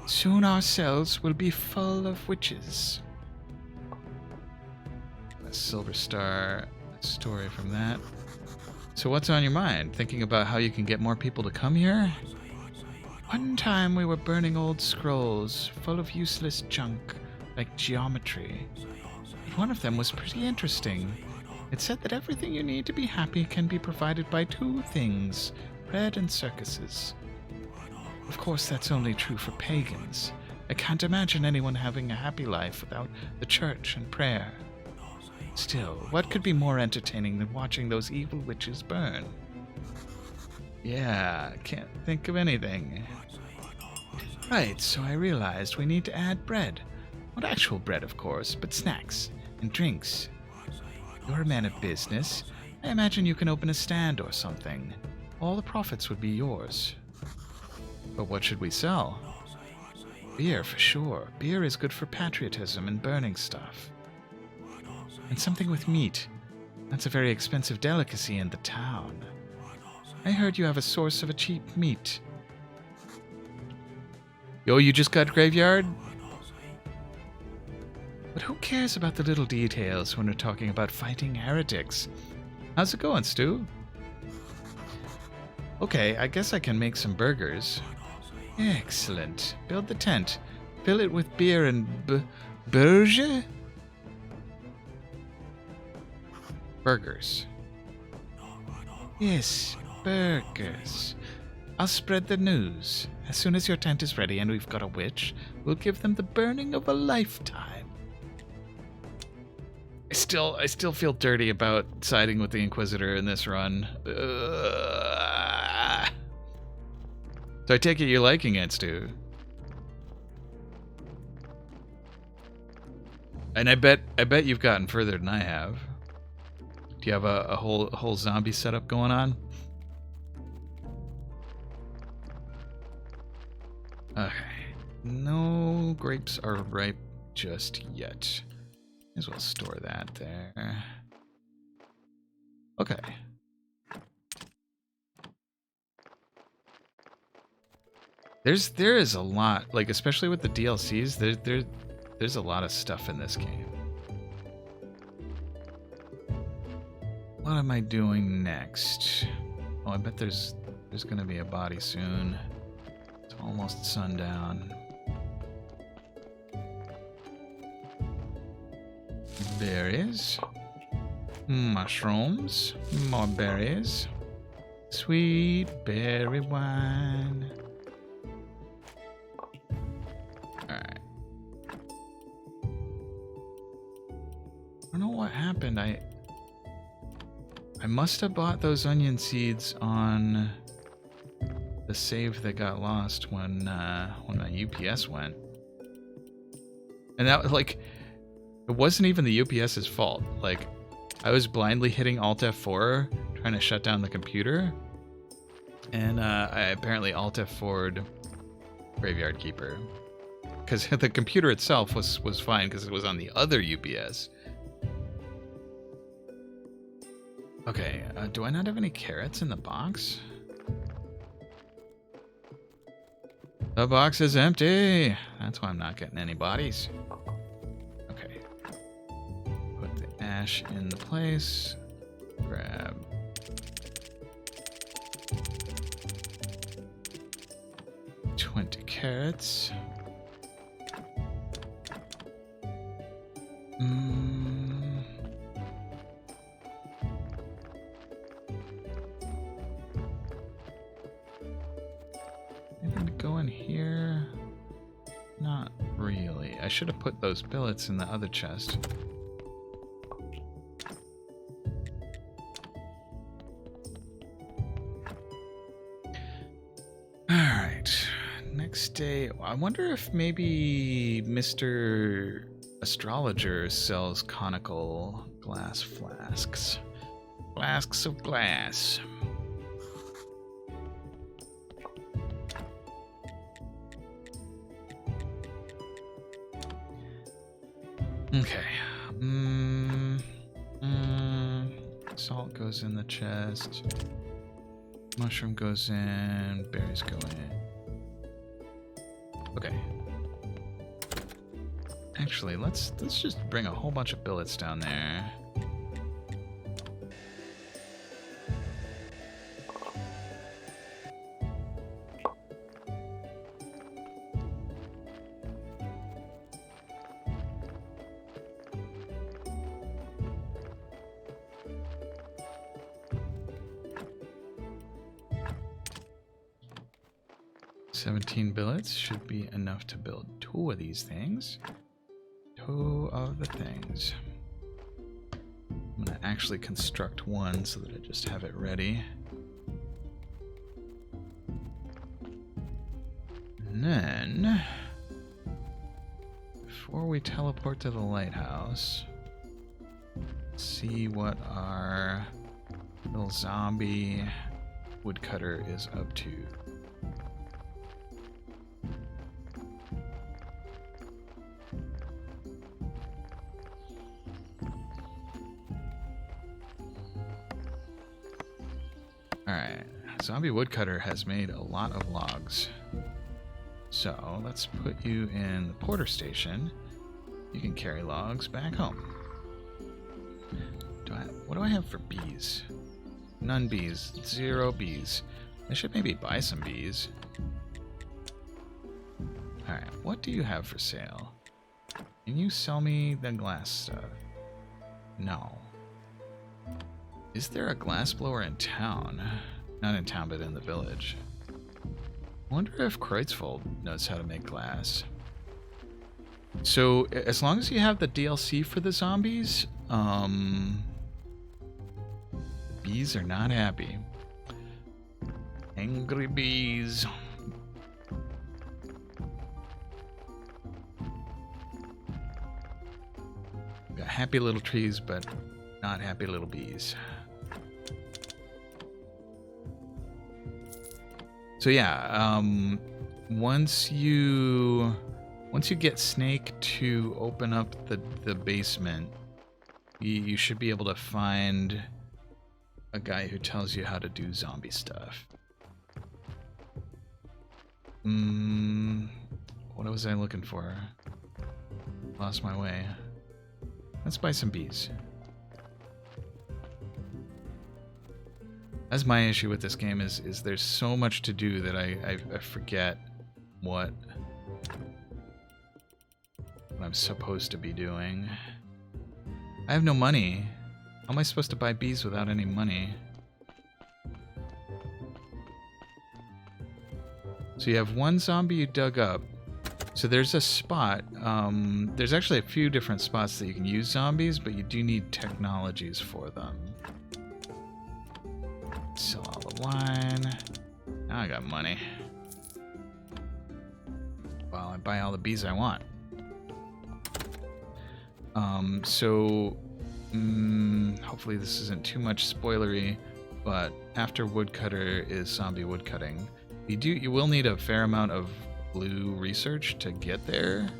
Soon our cells will be full of witches. A Silver Star story from that. So what's on your mind? Thinking about how you can get more people to come here? One time we were burning old scrolls full of useless junk, like geometry. But one of them was pretty interesting. It said that everything you need to be happy can be provided by two things, bread and circuses. Of course, that's only true for pagans. I can't imagine anyone having a happy life without the church and prayer. Still, what could be more entertaining than watching those evil witches burn? Yeah, can't think of anything. Right, so I realized we need to add bread. Not actual bread, of course, but snacks and drinks. You're a man of business. I imagine you can open a stand or something. All the profits would be yours. But what should we sell? Beer, for sure. Beer is good for patriotism and burning stuff. And something with meat. That's a very expensive delicacy in the town. I heard you have a source of a cheap meat. Yo, you just got graveyard? But who cares about the little details when we're talking about fighting heretics? How's it going, Stu? Okay, I guess I can make some burgers. Excellent. Build the tent. Fill it with beer and burger? Burgers. Yes, burgers. I'll spread the news. As soon as your tent is ready and we've got a witch, we'll give them the burning of a lifetime. I still feel dirty about siding with the Inquisitor in this run. So I take it you're liking it, Stu. And I bet you've gotten further than I have. Do you have a whole zombie setup going on? Okay. No grapes are ripe just yet. May as well store that there. Okay. There is a lot, like especially with the DLCs, there's a lot of stuff in this game. What am I doing next? Oh, I bet there's gonna be a body soon. Almost sundown. Berries. Mushrooms. More berries. Sweet berry wine. Alright. I don't know what happened. I must have bought those onion seeds on the save that got lost when my UPS went. And that was like, it wasn't even the UPS's fault. Like, I was blindly hitting Alt F4 trying to shut down the computer, and I apparently Alt F4'd Graveyard Keeper because the computer itself was fine because it was on the other UPS. Okay, do I not have any carrots in the box? The box is empty. That's why I'm not getting any bodies. Okay. Put the ash in the place. Grab. $20 carrots. Anything to go in here? Not really. I should have put those billets in the other chest. Alright. Next day. I wonder if maybe Mr. Astrologer sells conical glass flasks. Flasks of glass. Okay. Salt goes in the chest. Mushroom goes in. Berries go in. Okay. Actually, let's just bring a whole bunch of billets down there. Billets should be enough to build 2 of these things. 2 of the things. I'm gonna actually construct 1 so that I just have it ready. And then, before we teleport to the lighthouse, let's see what our little zombie woodcutter is up to. Alright, Zombie Woodcutter has made a lot of logs. So, let's put you in the porter station. You can carry logs back home. What do I have for bees? None bees. 0 bees. I should maybe buy some bees. Alright, what do you have for sale? Can you sell me the glass stuff? No. Is there a glassblower in town? Not in town, but in the village. I wonder if Kreutzwald knows how to make glass. So, as long as you have the DLC for the zombies, bees are not happy. Angry bees. Got happy little trees, but not happy little bees. So yeah, once you get Snake to open up the basement, you should be able to find a guy who tells you how to do zombie stuff. What was I looking for? Lost my way. Let's buy some bees. That's my issue with this game is there's so much to do that I forget what I'm supposed to be doing. I have no money. How am I supposed to buy bees without any money? So you have one zombie you dug up. So there's a spot. There's actually a few different spots that you can use zombies, but you do need technologies for them. Sell all the wine. Now I got money. Well, I buy all the bees I want. Hopefully this isn't too much spoilery, but after woodcutter is zombie woodcutting. You will need a fair amount of blue research to get there.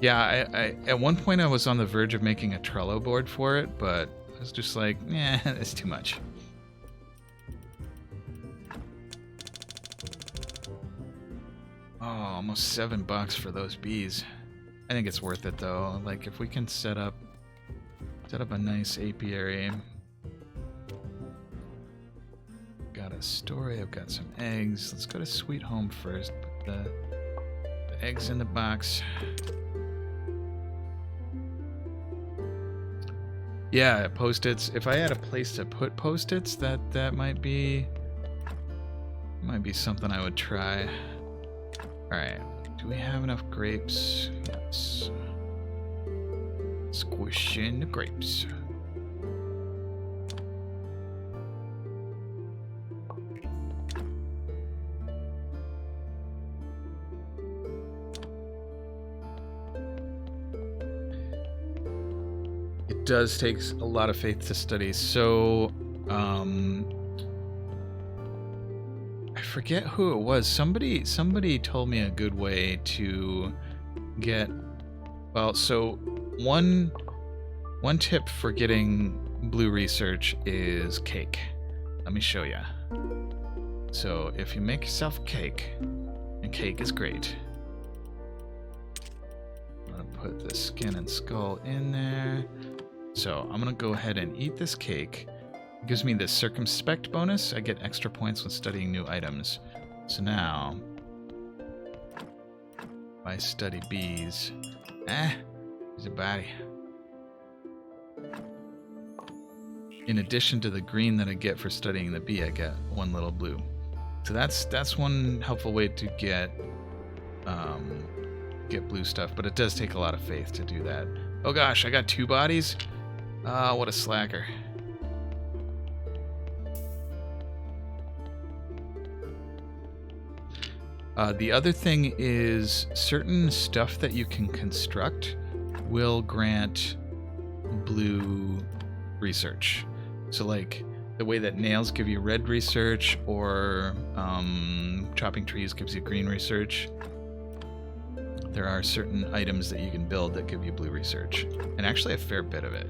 Yeah, I at one point I was on the verge of making a Trello board for it, but I was just like, yeah, that's too much. Oh, almost $7 for those bees. I think it's worth it though. Like if we can set up a nice apiary. Got a story, I've got some eggs. Let's go to Sweet Home first. Put the eggs in the box. Yeah, post-its. If I had a place to put post-its, that might be something I would try. Alright. Do we have enough grapes? Yes. Squish in the grapes. It does take a lot of faith to study. So, I forget who it was. Somebody told me a good way to get. Well, so one tip for getting blue research is cake. Let me show you. So if you make yourself a cake, and cake is great. I'm gonna put the skin and skull in there. So I'm gonna go ahead and eat this cake. It gives me the circumspect bonus. I get extra points when studying new items. So now, if I study bees, there's a body. In addition to the green that I get for studying the bee, I get one little blue. So that's one helpful way to get blue stuff, but it does take a lot of faith to do that. Oh gosh, I got 2 bodies? What a slacker. The other thing is certain stuff that you can construct will grant blue research. So like the way that nails give you red research, or chopping trees gives you green research. There are certain items that you can build that give you blue research, and actually a fair bit of it.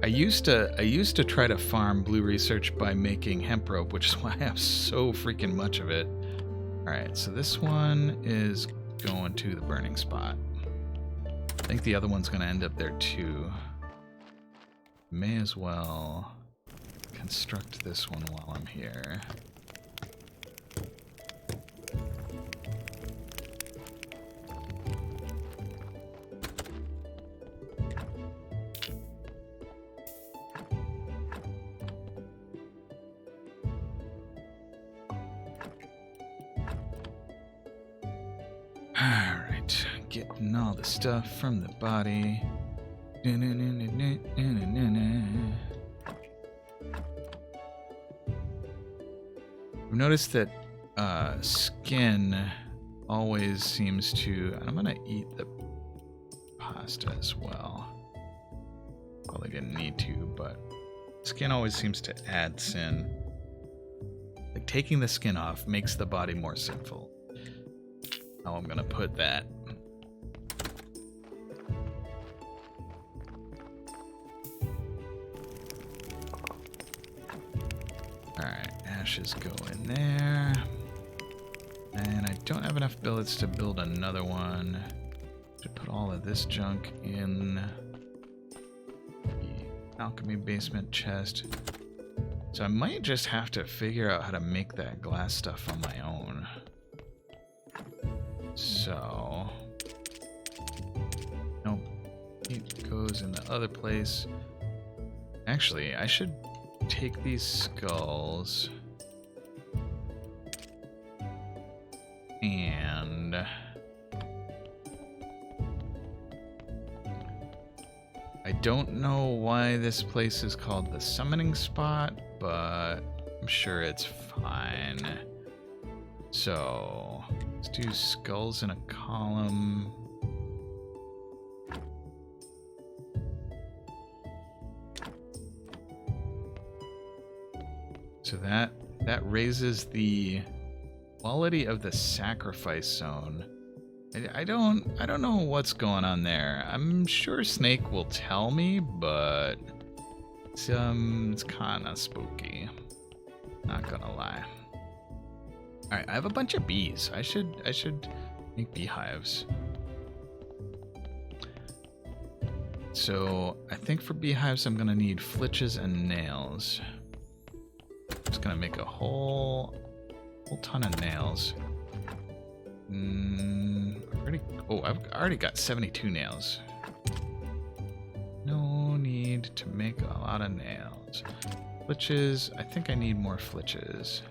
I used to try to farm blue research by making hemp rope, which is why I have so freaking much of it. Alright, so this one is going to the burning spot. I think the other one's going to end up there too. May as well construct this one while I'm here. Alright, getting all the stuff from the body. I've noticed that skin always seems to... I'm gonna eat the pasta as well. Probably didn't need to, but skin always seems to add sin. Like taking the skin off makes the body more sinful. Now I'm gonna put that. Alright, ashes go in there. And I don't have enough billets to build another one. To put all of this junk in the alchemy basement chest. So I might just have to figure out how to make that glass stuff on my own. So... nope. It goes in the other place. Actually, I should take these skulls and I don't know why this place is called the summoning spot, but I'm sure it's fine. So let's do skulls in a column. So that raises the quality of the sacrifice zone. I don't know what's going on there. I'm sure Snake will tell me, but it's kind of spooky. Not gonna lie. All right, I have a bunch of bees. I should make beehives. So I think for beehives I'm gonna need flitches and nails. Just gonna make a whole ton of nails. I've already got 72 nails. No need to make a lot of nails. Flitches, I think I need more flitches.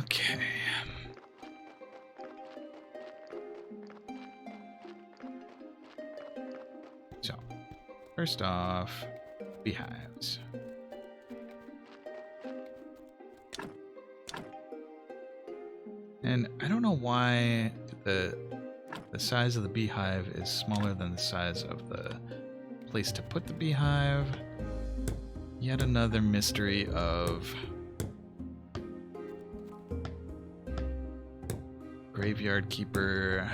Okay. So, first off, beehives. And I don't know why the size of the beehive is smaller than the size of the place to put the beehive. Yet another mystery of Graveyard Keeper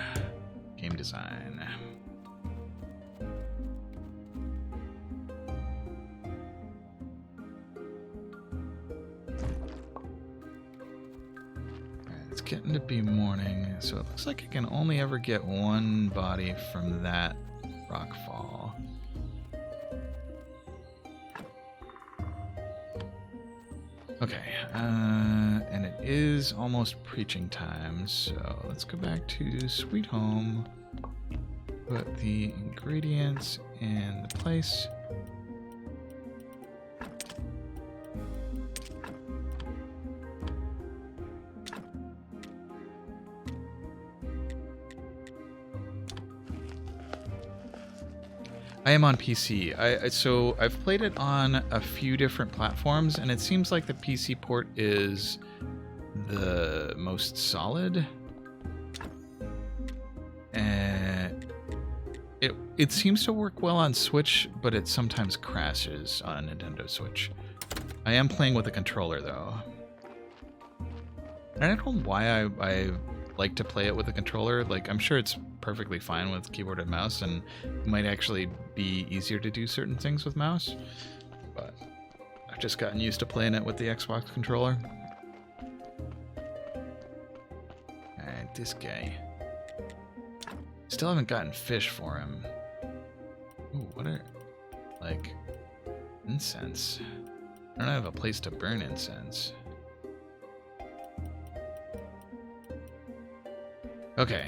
game design. It's getting to be morning, so it looks like I can only ever get one body from that rockfall. Okay, and it is almost preaching time, so let's go back to Sweet Home, put the ingredients in the place. I am on PC. So I've played it on a few different platforms, and it seems like the PC port is the most solid. And it seems to work well on Switch, but it sometimes crashes on Nintendo Switch. I am playing with a controller though. And I don't know why I like to play it with a controller. Like, I'm sure it's perfectly fine with keyboard and mouse, and it might actually be easier to do certain things with mouse, but I've just gotten used to playing it with the Xbox controller. And this guy. Still haven't gotten fish for him. Ooh, what are... like... incense. I don't have a place to burn incense. Okay.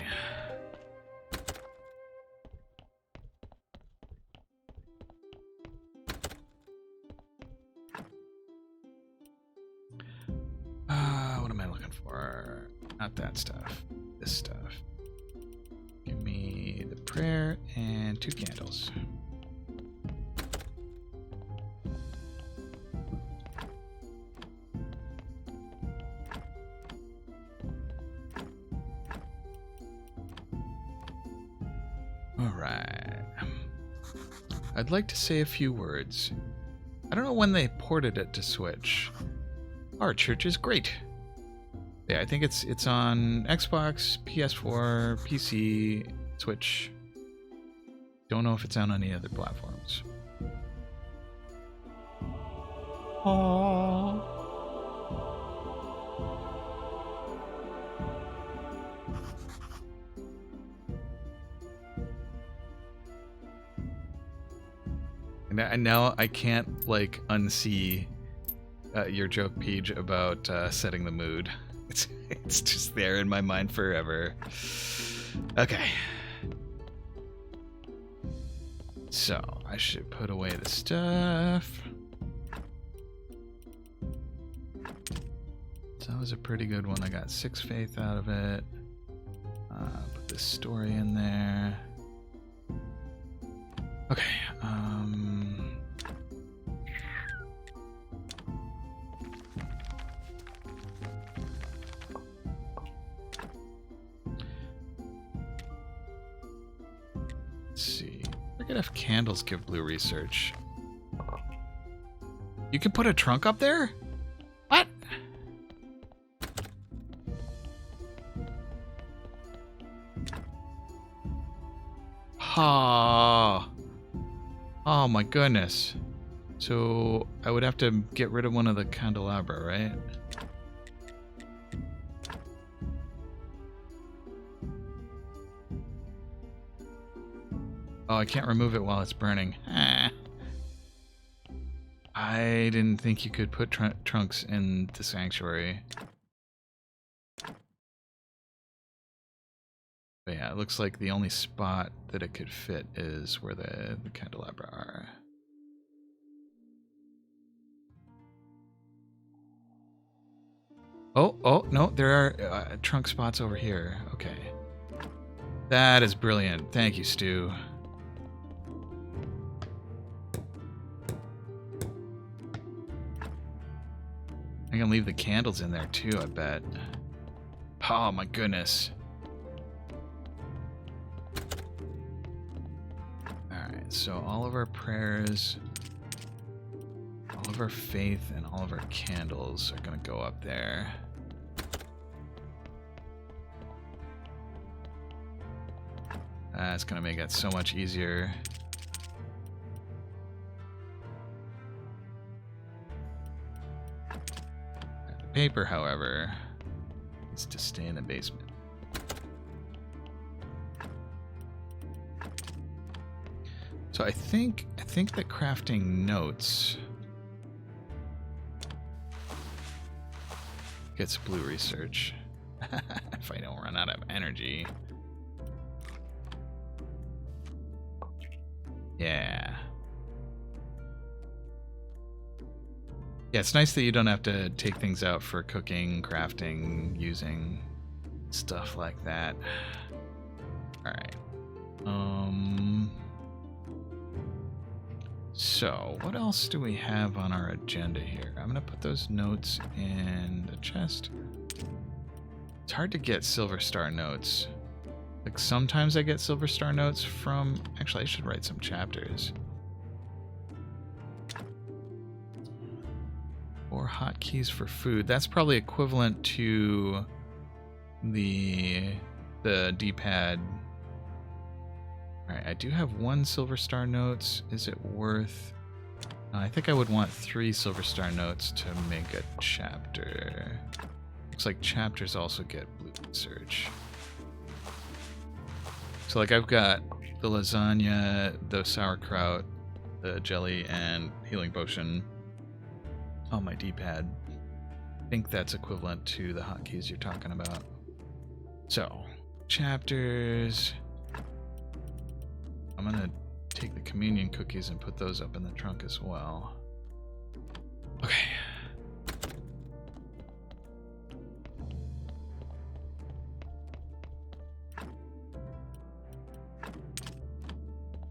What am I looking for? Not that stuff. This stuff. Give me the prayer and 2 candles. Alright. I'd like to say a few words. I don't know when they ported it to Switch, Our church is great. Yeah, I think it's on Xbox, PS4, PC, Switch. Don't know if it's on any other platforms. Aww. And now I can't like unsee your joke, Peach, about setting the mood. It's just there in my mind forever. Okay. So I should put away the stuff. So that was a pretty good one. I got 6 faith out of it. Put this story in there. Okay. Let's see. I forget if candles give blue research. You can put a trunk up there? What? Oh my goodness. So I would have to get rid of one of the candelabra, right? Oh, I can't remove it while it's burning. I didn't think you could put trunks in the sanctuary. But yeah, it looks like the only spot that it could fit is where the candelabra are. Oh, no, there are trunk spots over here. Okay. That is brilliant. Thank you, Stu. I can leave the candles in there too, I bet. Oh my goodness. Alright, so all of our prayers, all of our faith, and all of our candles are going to go up there. That's going to make it so much easier. The paper, however, is to stay in the basement. So I think that crafting notes gets blue research if I don't run out of energy. Yeah. Yeah, it's nice that you don't have to take things out for cooking, crafting, using stuff like that. Alright. So, what else do we have on our agenda here? I'm gonna put those notes in the chest. It's hard to get Silver Star notes. Like, sometimes I get Silver Star notes from... Actually, I should write some chapters. Or hotkeys for food. That's probably equivalent to the D-pad. Alright, I do have 1 Silver Star notes. Is it worth... I think I would want 3 Silver Star notes to make a chapter. Looks like chapters also get blue research. So like I've got the lasagna, the sauerkraut, the jelly, and healing potion on my D-pad. I think that's equivalent to the hotkeys you're talking about. So, chapters. I'm gonna take the communion cookies and put those up in the trunk as well. Okay.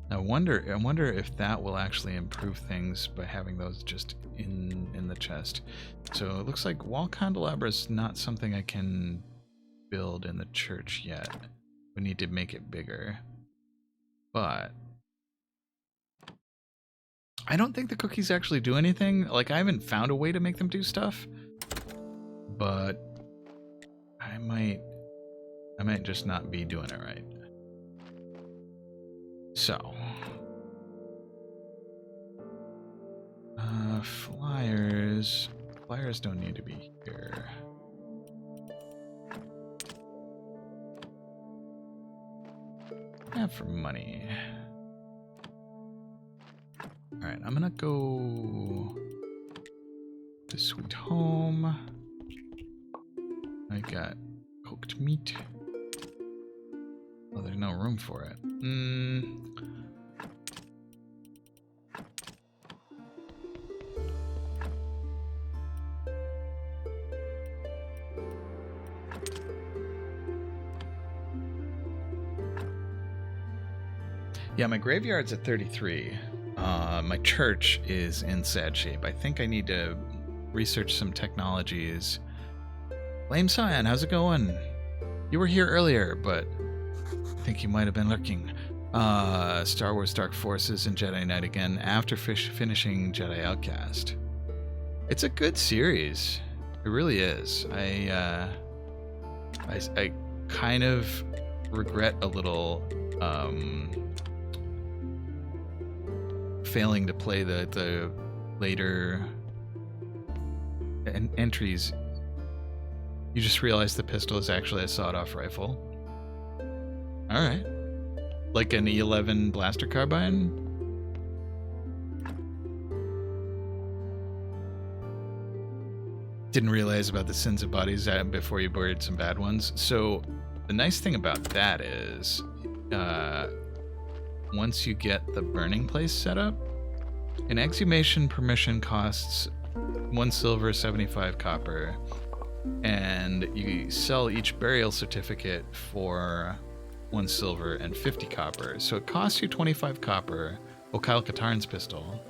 I wonder if that will actually improve things by having those just in the chest. So it looks like wall candelabra is not something I can build in the church yet. We need to make it bigger. But I don't think the cookies actually do anything. Like, I haven't found a way to make them do stuff. but I might just not be doing it right. So, flyers don't need to be here. For money. Alright, I'm gonna go to Sweet Home. I got cooked meat. Oh, there's no room for it. Yeah, my graveyard's at 33. My church is in sad shape. I think I need to research some technologies. Flame Scion, how's it going? You were here earlier, but I think you might have been lurking. Star Wars Dark Forces and Jedi Knight again after finishing Jedi Outcast. It's a good series. It really is. I kind of regret a little failing to play the later entries. You just realize the pistol is actually a sawed-off rifle. Alright. Like an E11 blaster carbine? Didn't realize about the sins of bodies before you buried some bad ones. So the nice thing about that is once you get the burning place set up, an exhumation permission costs 1 silver, 75 copper, and you sell each burial certificate for 1 silver and 50 copper. So it costs you 25 copper. Oh, Kyle Katarn's pistol.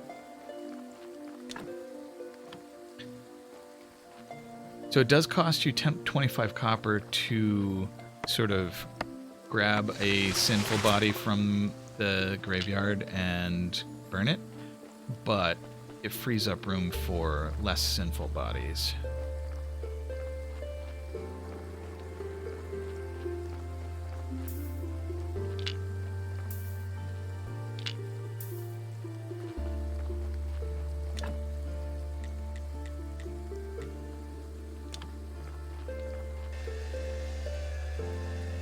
So it does cost you 25 copper to sort of grab a sinful body from the graveyard and burn it, but it frees up room for less sinful bodies.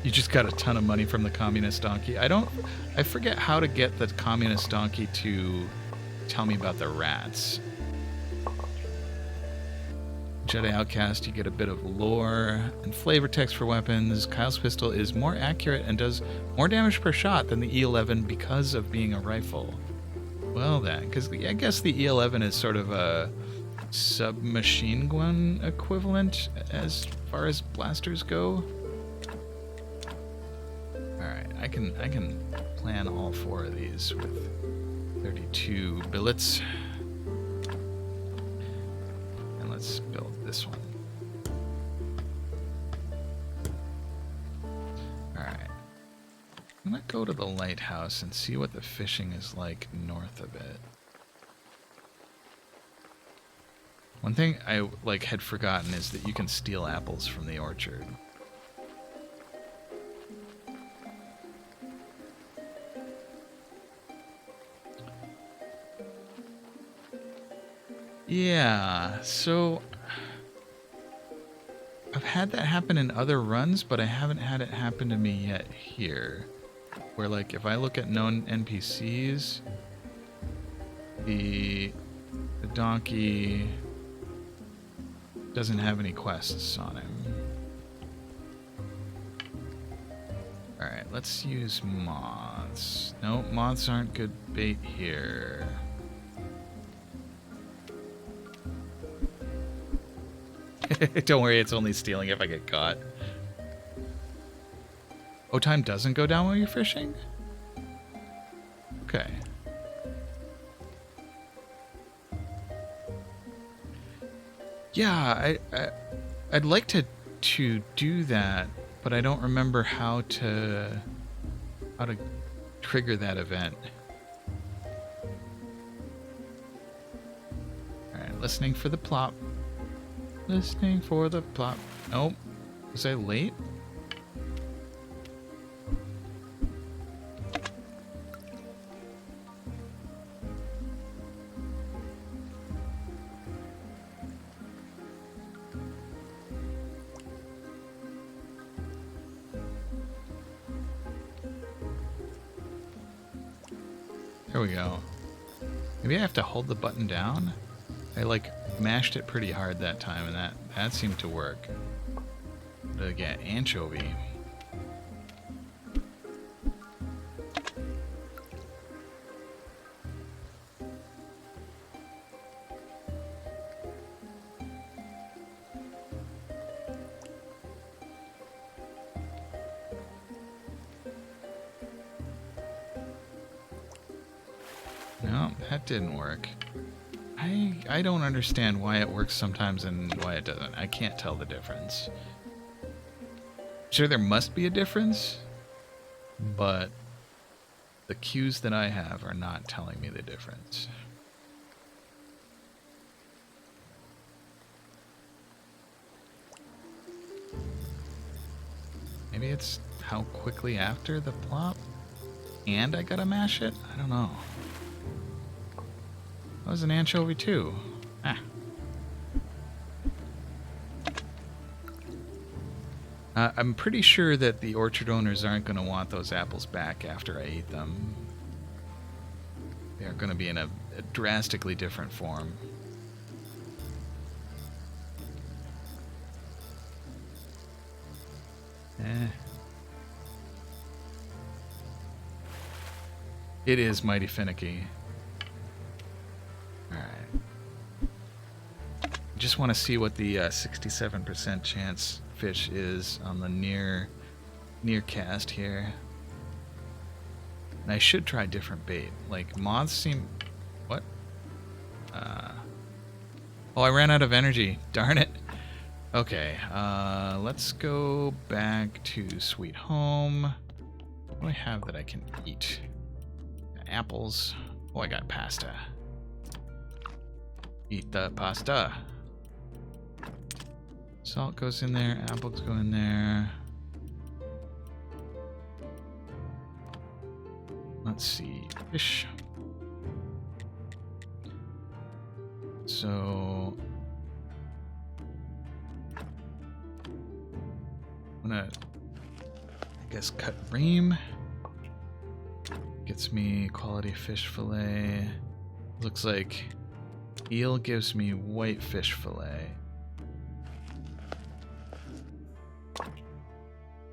You just got a ton of money from the communist donkey. I forget how to get the communist donkey to tell me about the rats. Jedi Outcast, you get a bit of lore and flavor text for weapons. Kyle's pistol is more accurate and does more damage per shot than the E11 because of being a rifle. Well then, because I guess the E11 is sort of a submachine gun equivalent as far as blasters go. Alright, I can plan all 4 of these with 32 billets. And let's build this one. Alright. I'm gonna go to the lighthouse and see what the fishing is like north of it. One thing I had forgotten is that you can steal apples from the orchard. Yeah, so I've had that happen in other runs, but I haven't had it happen to me yet here. Where if I look at known NPCs, the donkey doesn't have any quests on him. Alright, let's use moths. No, moths aren't good bait here. Don't worry, it's only stealing if I get caught. Oh, time doesn't go down while you're fishing? Okay. Yeah, I'd like to do that, but I don't remember how to trigger that event. Alright, listening for the plop. Listening for the plot. Nope. Was I late? There we go. Maybe I have to hold the button down? I like mashed it pretty hard that time and that seemed to work. To get anchovy. No, that didn't work. I don't understand why it works sometimes and why it doesn't. I can't tell the difference. Sure, there must be a difference, but the cues that I have are not telling me the difference. Maybe it's how quickly after the plop and I gotta mash it? I don't know. That was an anchovy too. Ah. I'm pretty sure that the orchard owners aren't going to want those apples back after I eat them. They are going to be in a drastically different form. It is mighty finicky. Just want to see what the 67% chance fish is on the near cast here. And I should try different bait. Like moths seem... What? Oh, I ran out of energy. Darn it. Okay, let's go back to Sweet Home. What do I have that I can eat? Apples. Oh, I got pasta. Eat the pasta. Salt goes in there, apples go in there. Let's see, fish. So I'm gonna, I guess, cut ream. Gets me quality fish fillet. Looks like eel gives me white fish fillet.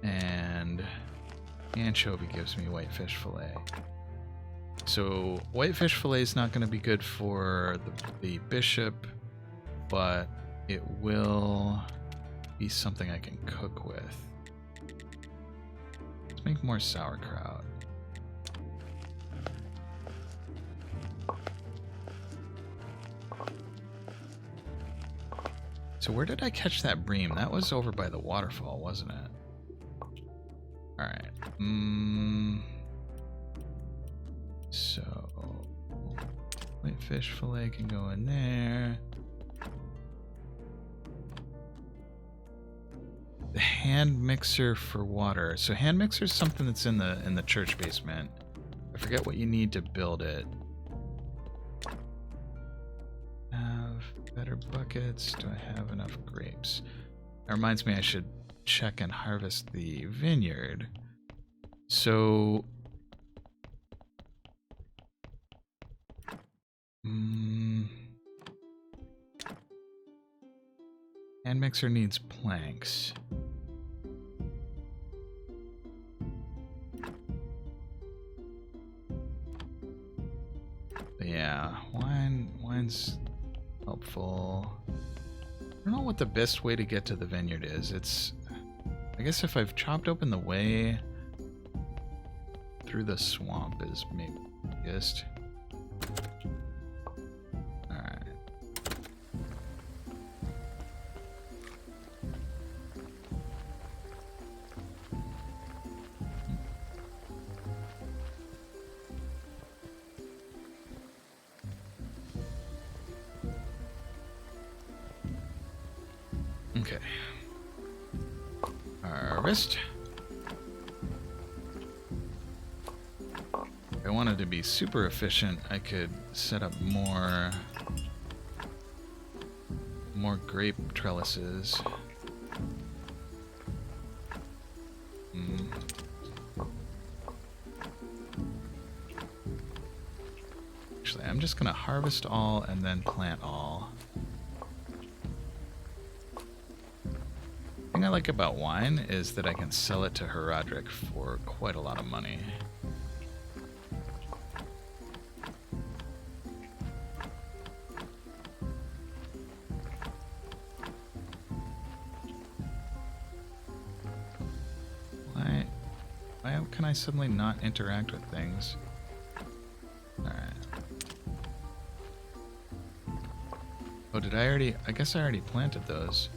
And anchovy gives me white fish fillet. So white fish fillet is not going to be good for the bishop, but it will be something I can cook with. Let's make more sauerkraut. So where did I catch that bream? That was over by the waterfall, wasn't it? Alright. So white fish fillet can go in there. The hand mixer for water. So hand mixer is something that's in the church basement. I forget what you need to build it. Have better buckets. Do I have enough grapes? That reminds me I should check and harvest the vineyard. So hand mixer needs planks. But yeah, wine's helpful. I don't know what the best way to get to the vineyard is. I guess if I've chopped open the way through the swamp is maybe easiest. Alright. Okay. Harvest. If I wanted to be super efficient, I could set up more grape trellises. Actually, I'm just gonna harvest all and then plant all. The thing I like about wine is that I can sell it to Herodric for quite a lot of money. Why can I suddenly not interact with things? Alright. Oh, did I already... I guess I already planted those.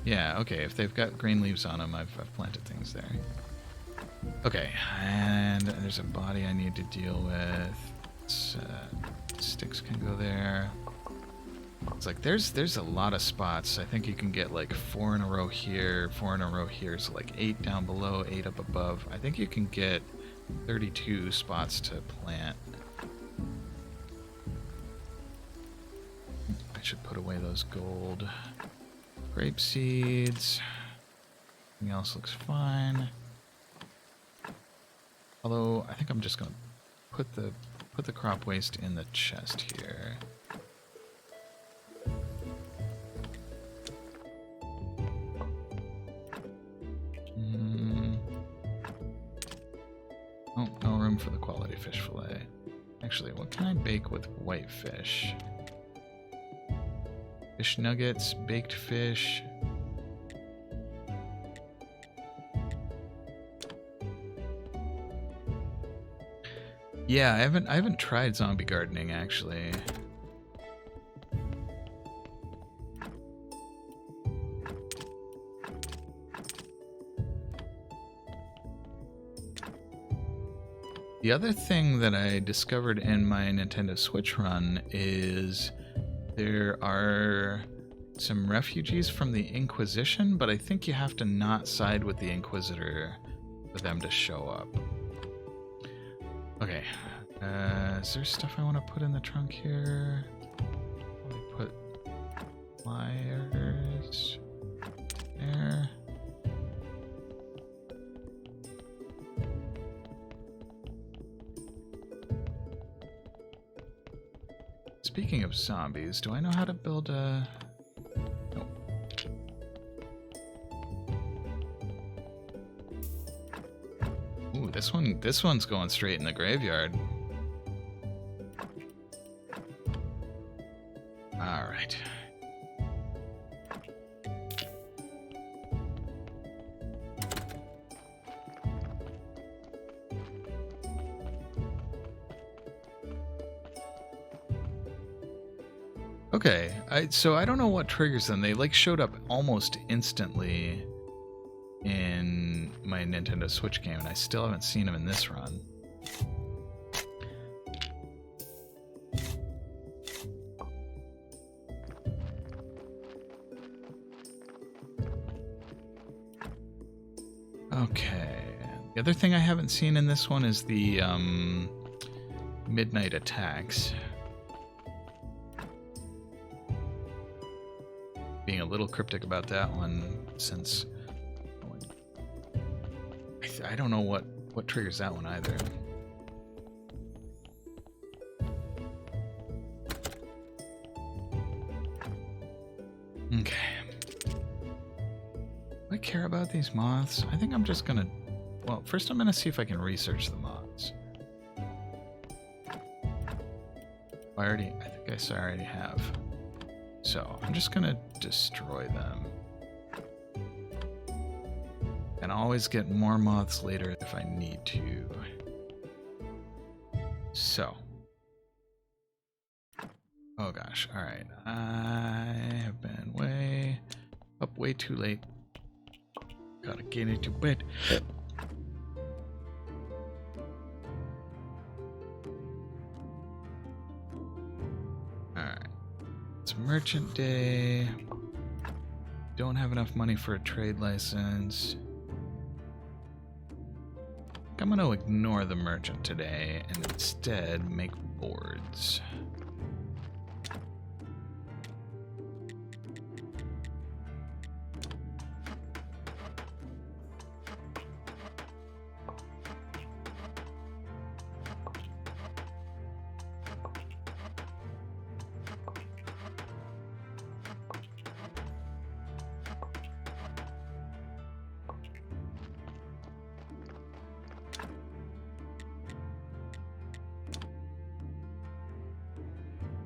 Yeah, okay, if they've got green leaves on them, I've planted things there. Okay, and there's a body I need to deal with. Sticks can go there. It's like there's a lot of spots. I think you can get like 4 in a row here, 4 in a row here, so like 8 down below, 8 up above. I think you can get 32 spots to plant. I should put away those gold grape seeds. Everything else looks fine. Although I think I'm just gonna put the crop waste in the chest here. Oh, no room for the quality fish fillet. Actually, what can I bake with white fish? Fish nuggets, baked fish. Yeah, I haven't tried zombie gardening actually. The other thing that I discovered in my Nintendo Switch run is there are some refugees from the Inquisition, but I think you have to not side with the Inquisitor for them to show up. Okay, is there stuff I want to put in the trunk here? Let me put pliers there. Speaking of zombies, do I know how to build a... Nope. Ooh, this one's going straight in the graveyard. All right. Okay, so I don't know what triggers them. They like showed up almost instantly in my Nintendo Switch game, and I still haven't seen them in this run. Okay, the other thing I haven't seen in this one is the midnight attacks. Being a little cryptic about that one, since I don't know what triggers that one either. Okay. Do I care about these moths? I think I'm just gonna... Well, first I'm gonna see if I can research the moths. I think I already have. So I'm just gonna destroy them. And always get more moths later if I need to. So. Oh gosh, alright. I have been way too late. Gotta get into bed. Alright. It's Merchant Day. don't have enough money for a trade license. I'm going to ignore the merchant today and instead make boards.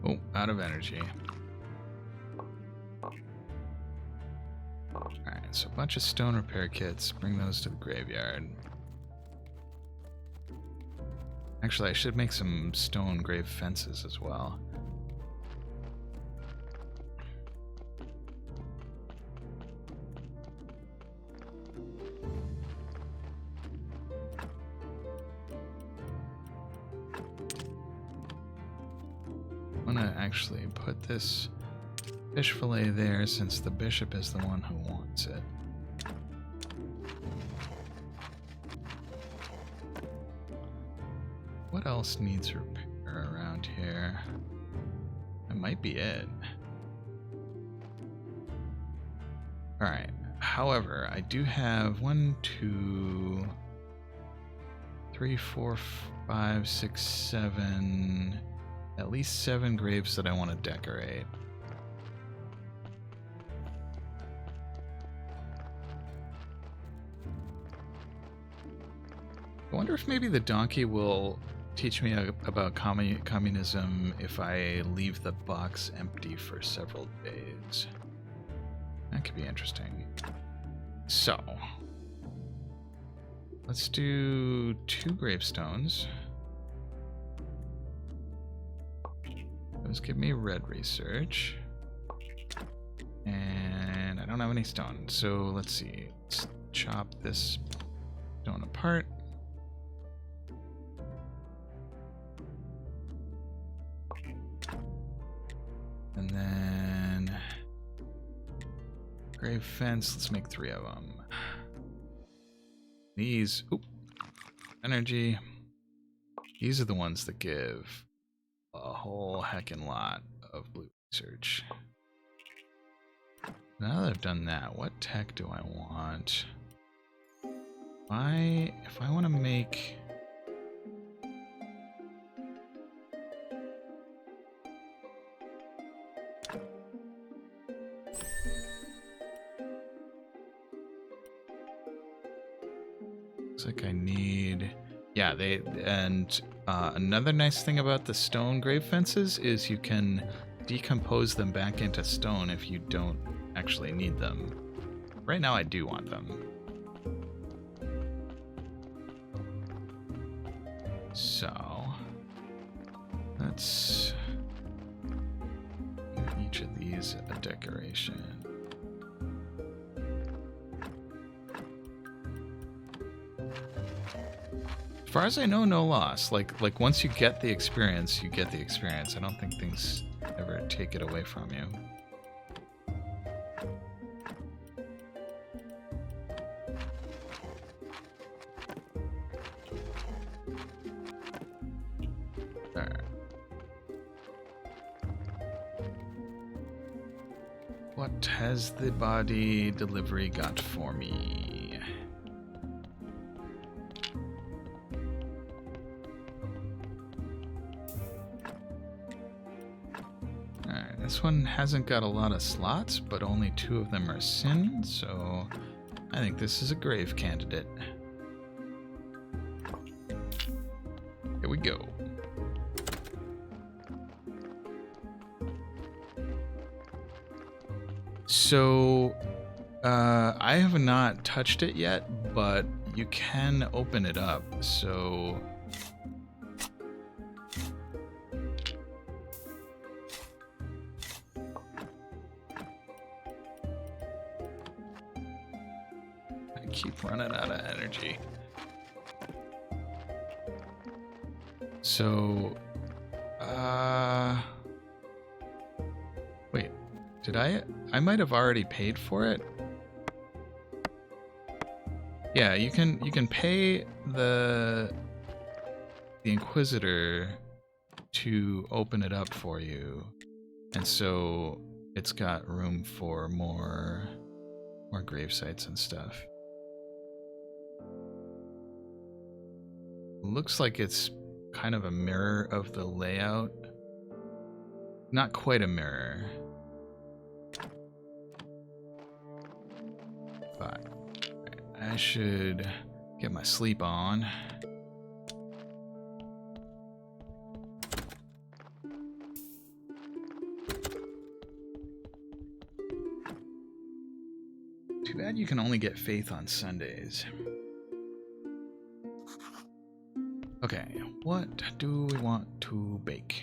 Oh, out of energy. Alright, so a bunch of stone repair kits. Bring those to the graveyard. Actually, I should make some stone grave fences as well. I'm gonna actually put this fish fillet there since the bishop is the one who wants it. What else needs repair around here? That might be it. Alright. However, I do have 1, 2, 3, 4, 5, 6, 7, at least 7 graves that I want to decorate. I wonder if maybe the donkey will teach me about communism if I leave the box empty for several days. That could be interesting. So, let's do 2 gravestones. Those give me red research. And I don't have any stone, so let's see. Let's chop this stone apart. And then grave fence, let's make 3 of them. These, oop, energy. These are the ones that give a whole heckin' lot of blue research. Now that I've done that, what tech do I want? If I want to make... Looks like I need... Yeah, another nice thing about the stone grave fences is you can decompose them back into stone if you don't actually need them. Right now I do want them. So, let's give each of these a decoration. As far as I know, no loss. Like once you get the experience, you get the experience. I don't think things ever take it away from you. There. What has the body delivery got for me? This one hasn't got a lot of slots, but only 2 of them are sin, so I think this is a grave candidate. Here we go. So, I have not touched it yet, but you can open it up, so... Keep running out of energy. So, wait, Did I? I might have already paid for it. Yeah, you can pay the Inquisitor to open it up for you, and so it's got room for more grave sites and stuff. Looks like it's kind of a mirror of the layout. Not quite a mirror. But I should get my sleep on. Too bad you can only get faith on Sundays. Okay, what do we want to bake?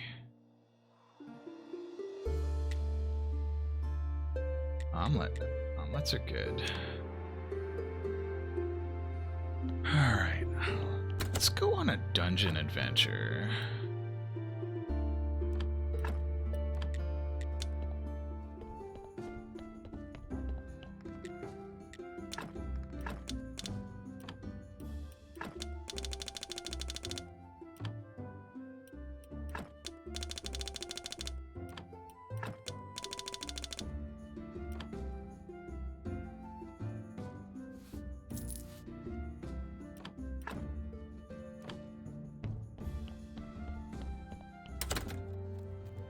Omelet. Omelets are good. Alright, let's go on a dungeon adventure.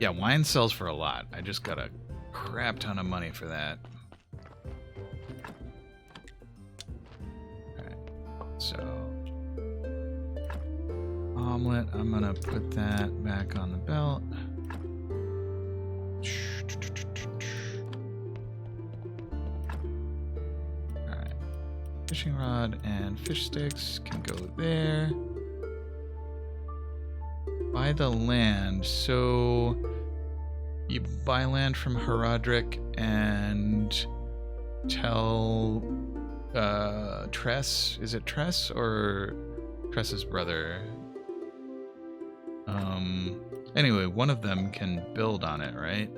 Yeah, wine sells for a lot. I just got a crap ton of money for that. Alright, so omelet, I'm gonna put that back on the belt. Alright, fishing rod and fish sticks can go there. Buy the land. So you buy land from Herodric and tell Tress. Is it Tress or Tress's brother? Anyway, one of them can build on it, right?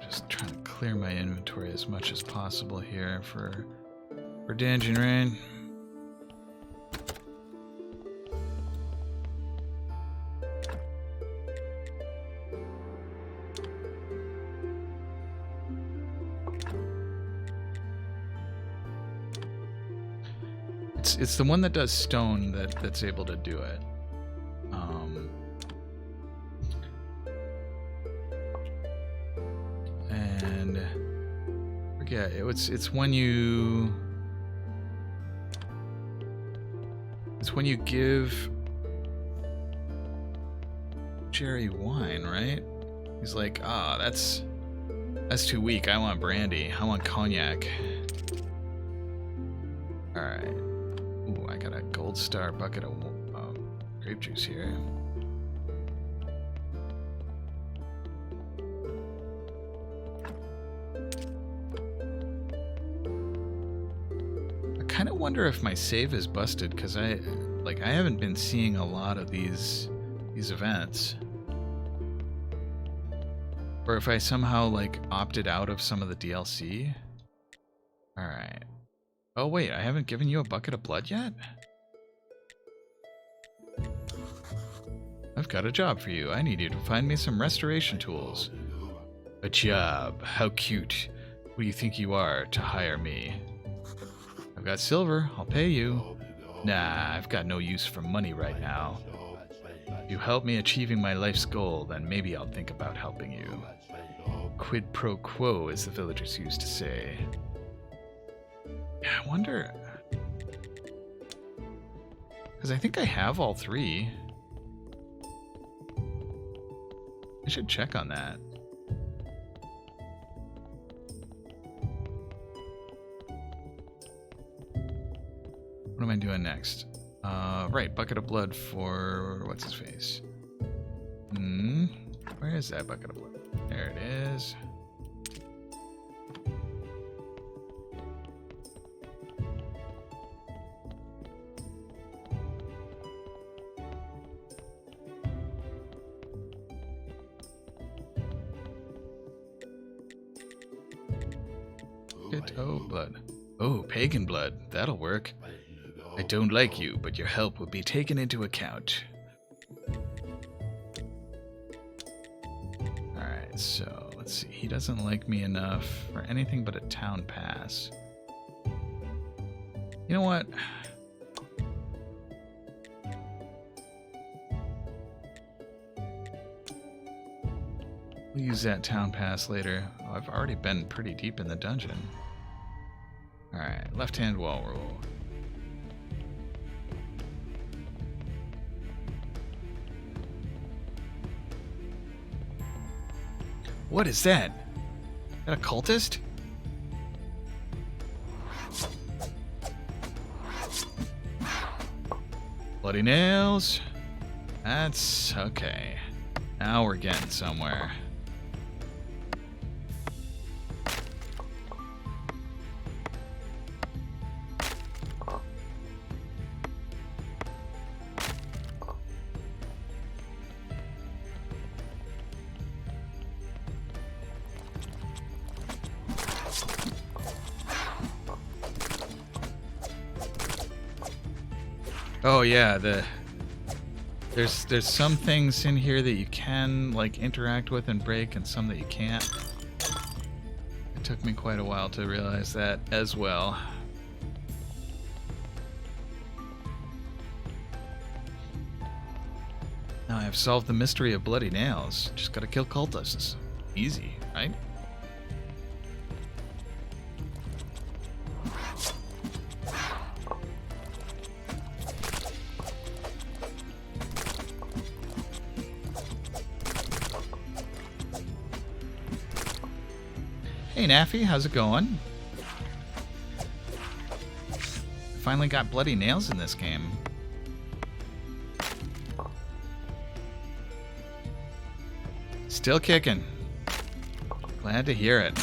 Just trying to clear my inventory as much as possible here for Dungeon Rain. It's the one that does stone that's able to do it. And forget it's when you give Jerry wine, right? He's like, that's too weak. I want brandy. I want cognac. All right. Ooh, I got a gold star bucket of grape juice here. I kind of wonder if my save is busted because I haven't been seeing a lot of these events, or if I somehow opted out of some of the DLC. All right. Oh wait, I haven't given you a bucket of blood yet? I've got a job for you. I need you to find me some restoration tools. A job? How cute. Who do you think you are to hire me? I've got silver. I'll pay you. Nah, I've got no use for money right now. If you help me achieving my life's goal, then maybe I'll think about helping you. Quid pro quo, as the villagers used to say. I wonder, because I think I have all three. I should check on that. What am I doing next? Right, bucket of blood for what's his face? Where is that bucket of blood? There it is. Oh, blood. Oh, pagan blood. That'll work. I don't like you, but your help will be taken into account. Alright, so let's see. He doesn't like me enough for anything but a town pass. You know what? We'll use that town pass later. Oh, I've already been pretty deep in the dungeon. Alright, left-hand wall rule. What is that? Is that a cultist? Bloody nails. That's okay. Now we're getting somewhere. Oh yeah, there's some things in here that you can like interact with and break, and some that you can't. It took me quite a while to realize that as well. Now I've solved the mystery of bloody nails. Just gotta kill cultists. Easy, right? Hey Naffy, how's it going? Finally got bloody nails in this game. Still kicking. Glad to hear it.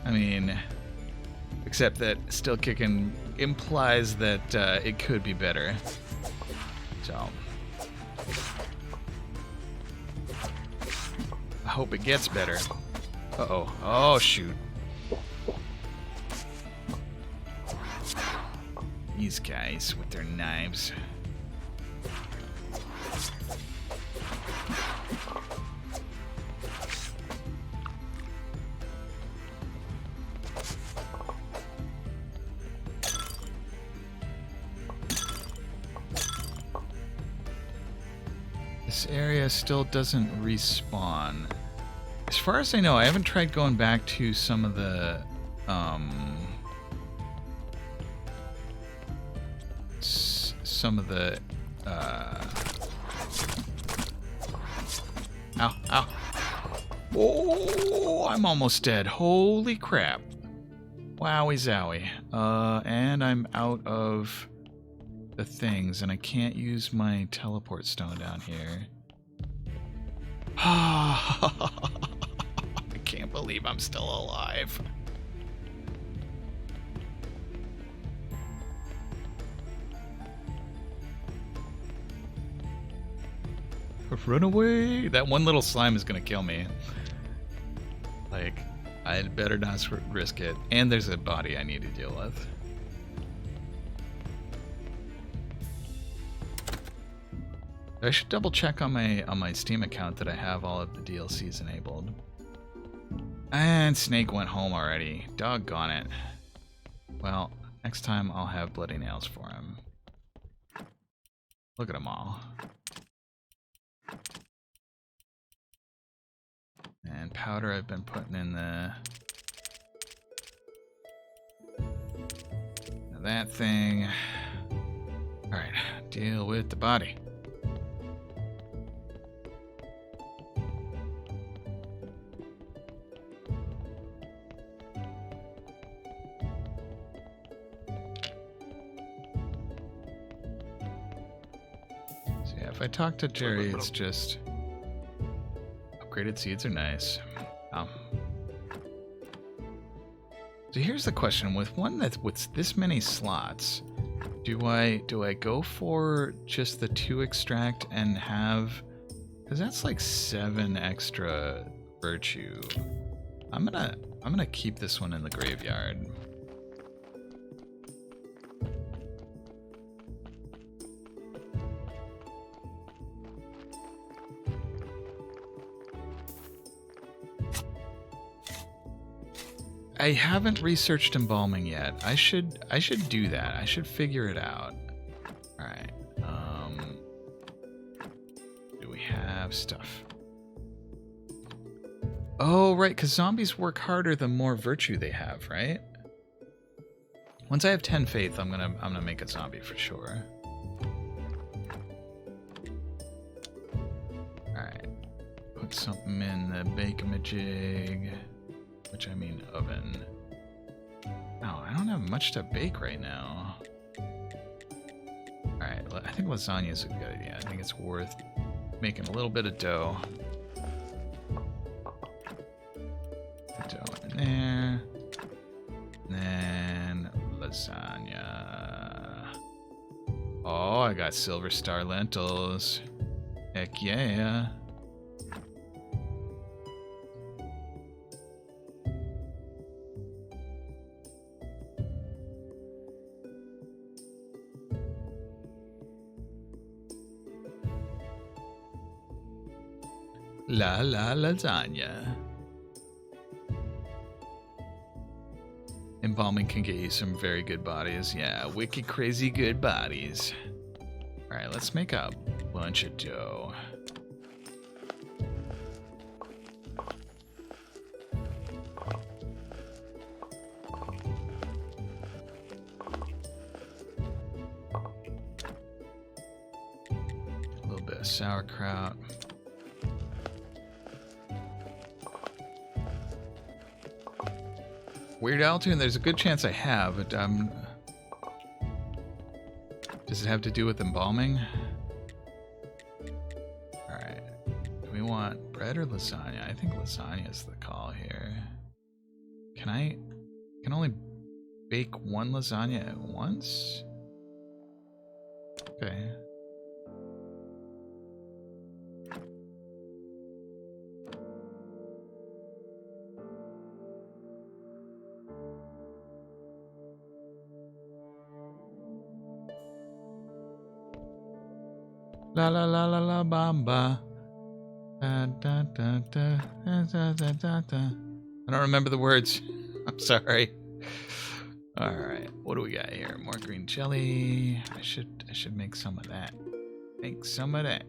I mean, except that still kicking implies that it could be better. So I hope it gets better. Uh-oh. Oh, shoot. These guys with their knives. This area still doesn't respawn. As far as I know, I haven't tried going back to some of the ow, ow. Oh, I'm almost dead. Holy crap. Wowie zowie. And I'm out of the things, and I can't use my teleport stone down here. I can't believe I'm still alive. Run away! That one little slime is gonna kill me. Like, I'd better not risk it. And there's a body I need to deal with. I should double check on my Steam account that I have all of the DLCs enabled. And Snake went home already. Doggone it. Well, next time I'll have bloody nails for him. Look at them all. And powder I've been putting in the... that thing. Alright, deal with the body. So yeah, if I talk to Jerry, it's just... upgraded seeds are nice. So here's the question: with one that's with this many slots, do I go for just the 2 extract and have, because that's like 7 extra virtue. I'm gonna keep this one in the graveyard. I haven't researched embalming yet. I should do that. I should figure it out. All right. Do we have stuff? Oh, right, because zombies work harder the more virtue they have, right? Once I have 10 faith, I'm gonna make a zombie for sure. All right. Put something in the bake-a-majig. Which I mean oven. Oh, I don't have much to bake right now. Alright, I think lasagna is a good idea. I think it's worth making a little bit of dough. Dough in there. And then lasagna. Oh, I got silver star lentils. Heck yeah. La lasagna. Embalming can get you some very good bodies. Yeah, wicked crazy good bodies. Alright, let's make a bunch of dough. A little bit of sauerkraut. Weird Al tune, there's a good chance I have, but does it have to do with embalming? Alright. Do we want bread or lasagna? I think lasagna is the call here. Can I only bake one lasagna at once? Okay. La la la la la bamba. Da, da, da, da, da, da, da, da. I don't remember the words. I'm sorry. All right, what do we got here? More green jelly. I should make some of that. Make some of that.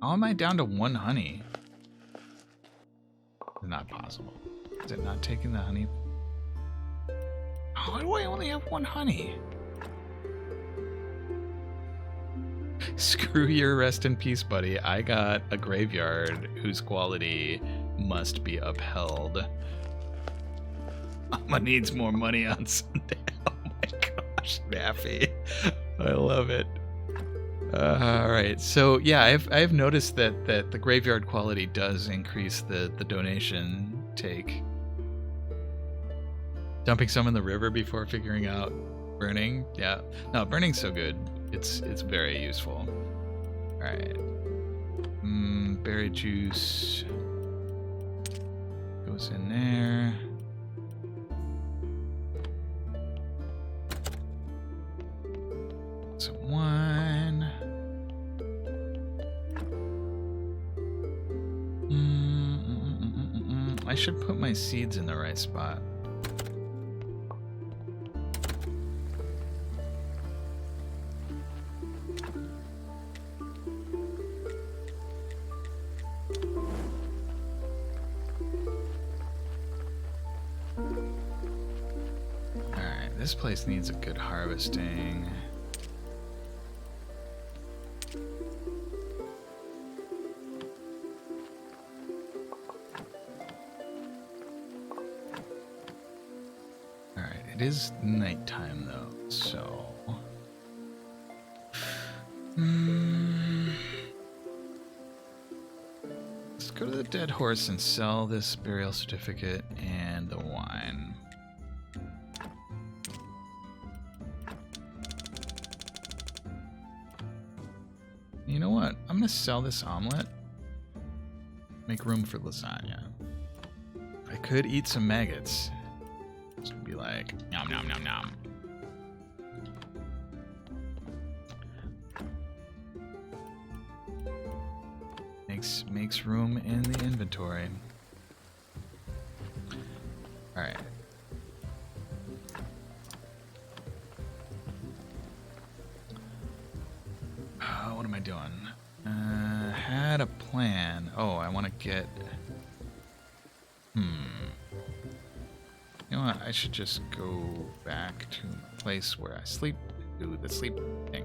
How am I down to 1 honey? It's not possible. Is it not taking the honey? How do I only have 1 honey? Screw your rest in peace, buddy. I got a graveyard whose quality must be upheld. Mama needs more money on Sunday. Oh my gosh, Maffy. I love it. Alright, so yeah, I've noticed that the graveyard quality does increase the donation take. Dumping some in the river before figuring out burning. Yeah. No, burning's so good. It's very useful. Alright. Berry juice goes in there. Some wine. I should put my seeds in the right spot. This place needs a good harvesting. Alright, it is nighttime though, so... Let's go to the Dead Horse and sell this burial certificate and the wine. You know what? I'm gonna sell this omelet. Make room for lasagna. I could eat some maggots. Just be like, nom nom nom nom. Makes room in the inventory. All right. What am I doing? Had a plan. Oh, I want to get. You know what? I should just go back to the place where I sleep. Do the sleep thing.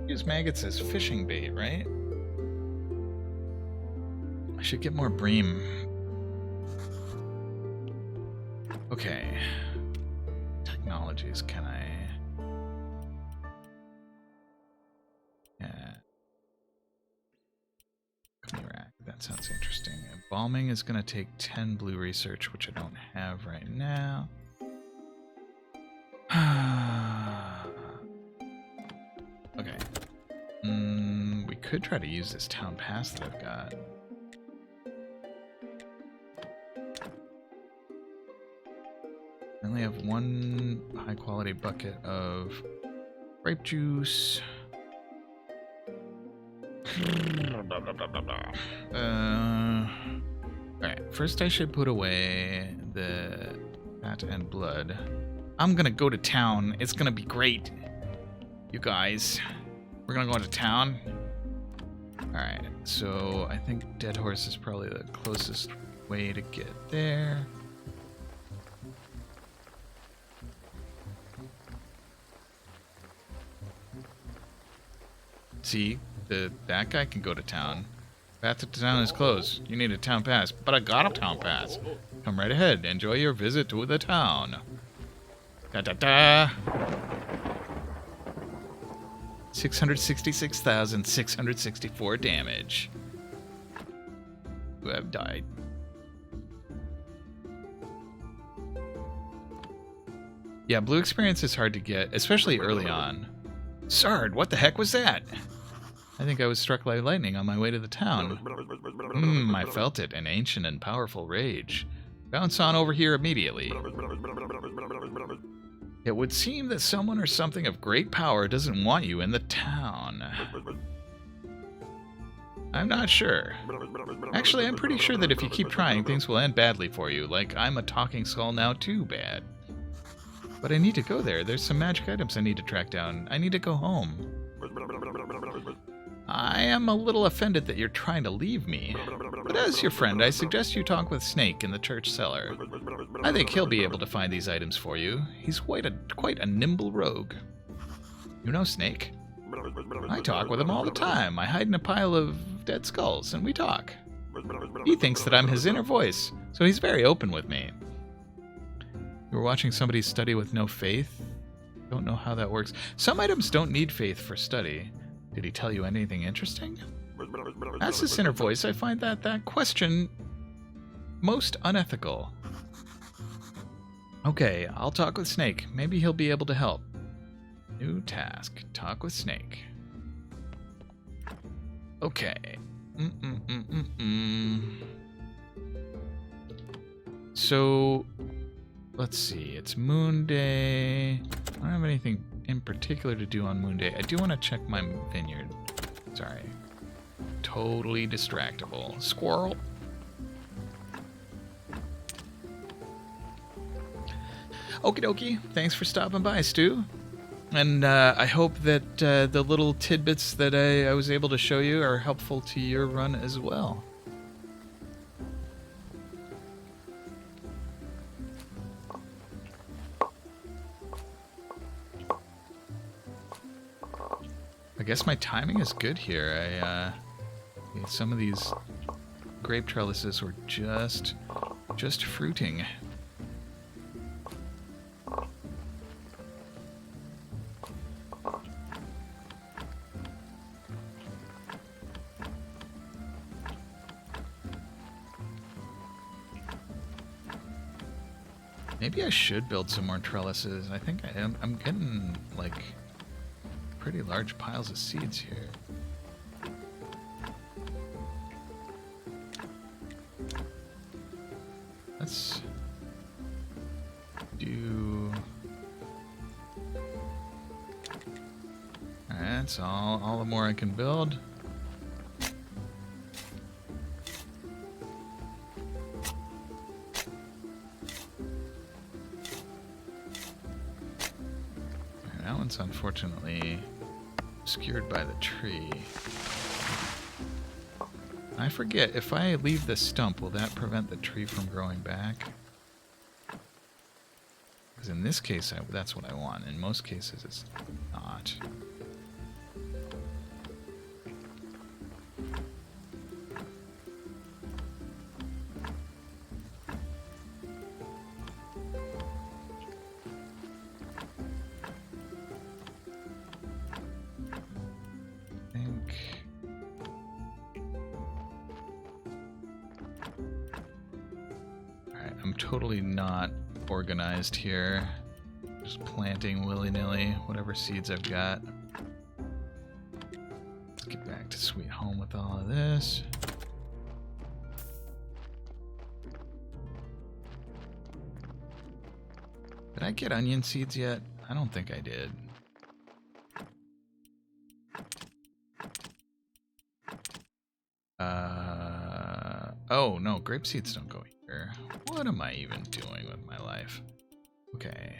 Use maggots as fishing bait, right? I should get more bream. Okay. Technologies, can I... Yeah. Rack, that sounds interesting. Embalming is going to take 10 blue research, which I don't have right now. Okay. We could try to use this town pass that I've got. I only have one high quality bucket of grape juice. Alright, first I should put away the fat and blood. I'm gonna go to town. It's gonna be great. You guys. We're gonna go into town. Alright, so I think Dead Horse is probably the closest way to get there. See, that guy can go to town. Path to town is closed. You need a town pass. But I got a town pass. Come right ahead. Enjoy your visit to the town. Da-da-da! 666,664 damage. Who have died. Yeah, blue experience is hard to get, especially early on. Sard, what the heck was that? I think I was struck by lightning on my way to the town. I felt it, an ancient and powerful rage. Bounce on over here immediately. It would seem that someone or something of great power doesn't want you in the town. I'm not sure. Actually, I'm pretty sure that if you keep trying, things will end badly for you, like I'm a talking skull now too bad. But I need to go there. There's some magic items I need to track down. I need to go home. I am a little offended that you're trying to leave me. But as your friend, I suggest you talk with Snake in the church cellar. I think he'll be able to find these items for you. He's quite a nimble rogue. You know Snake? I talk with him all the time. I hide in a pile of dead skulls, and we talk. He thinks that I'm his inner voice, so he's very open with me. You were watching somebody study with no faith? Don't know how that works. Some items don't need faith for study. Did he tell you anything interesting? As his inner voice, I find that question most unethical. Okay, I'll talk with Snake. Maybe he'll be able to help. New task. Talk with Snake. Okay. So, let's see. It's Moon Day. I don't have anything in particular to do on Moon Day. I do want to check my vineyard. Sorry. Totally distractible. Squirrel. Okie dokie. Thanks for stopping by, Stu. And I hope that the little tidbits that I was able to show you are helpful to your run as well. I guess my timing is good here. Some of these grape trellises were just fruiting. Maybe I should build some more trellises. I think I am. I'm getting like pretty large piles of seeds here. let's do... Alright, that's all the more I can build. That one's unfortunately obscured by the tree. I forget, if I leave the stump, will that prevent the tree from growing back? Because in this case, that's what I want. In most cases, it's not. Totally not organized here. Just planting willy-nilly whatever seeds I've got. Let's get back to Sweet Home with all of this. Did I get onion seeds yet? I don't think I did. Oh no, grape seeds don't go here. What am I even doing with my life? Okay.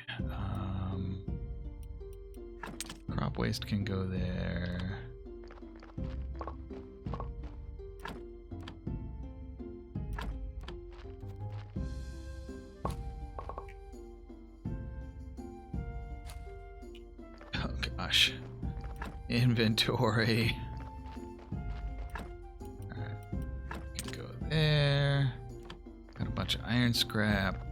Crop waste can go there. Oh gosh. Inventory. Alright. Can go there. Got a bunch of iron scrap.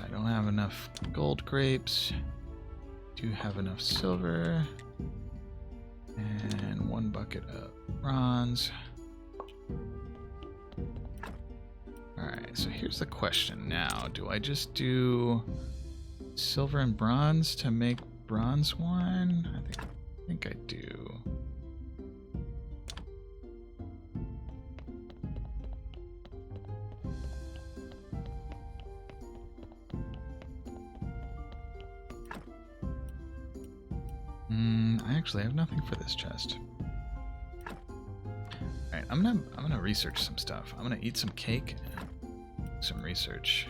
I don't have enough gold grapes. Do have enough silver. And 1 bucket of bronze. Alright, so here's the question now. Do I just do silver and bronze to make bronze wine? I think I do. I have nothing for this chest. Alright, I'm gonna research some stuff. I'm gonna eat some cake and do some research.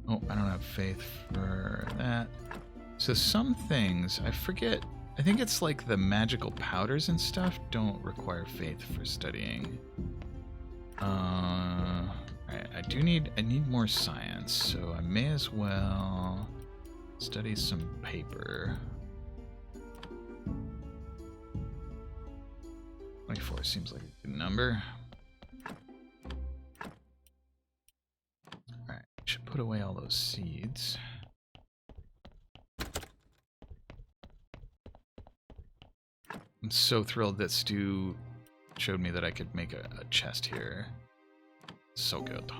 Oh, I don't have faith for that. So some things, I forget, I think it's like the magical powders and stuff don't require faith for studying. Alright, I need more science, so I may as well study some paper. 24 seems like a good number. Alright, should put away all those seeds. I'm so thrilled that Stu showed me that I could make a chest here. So good.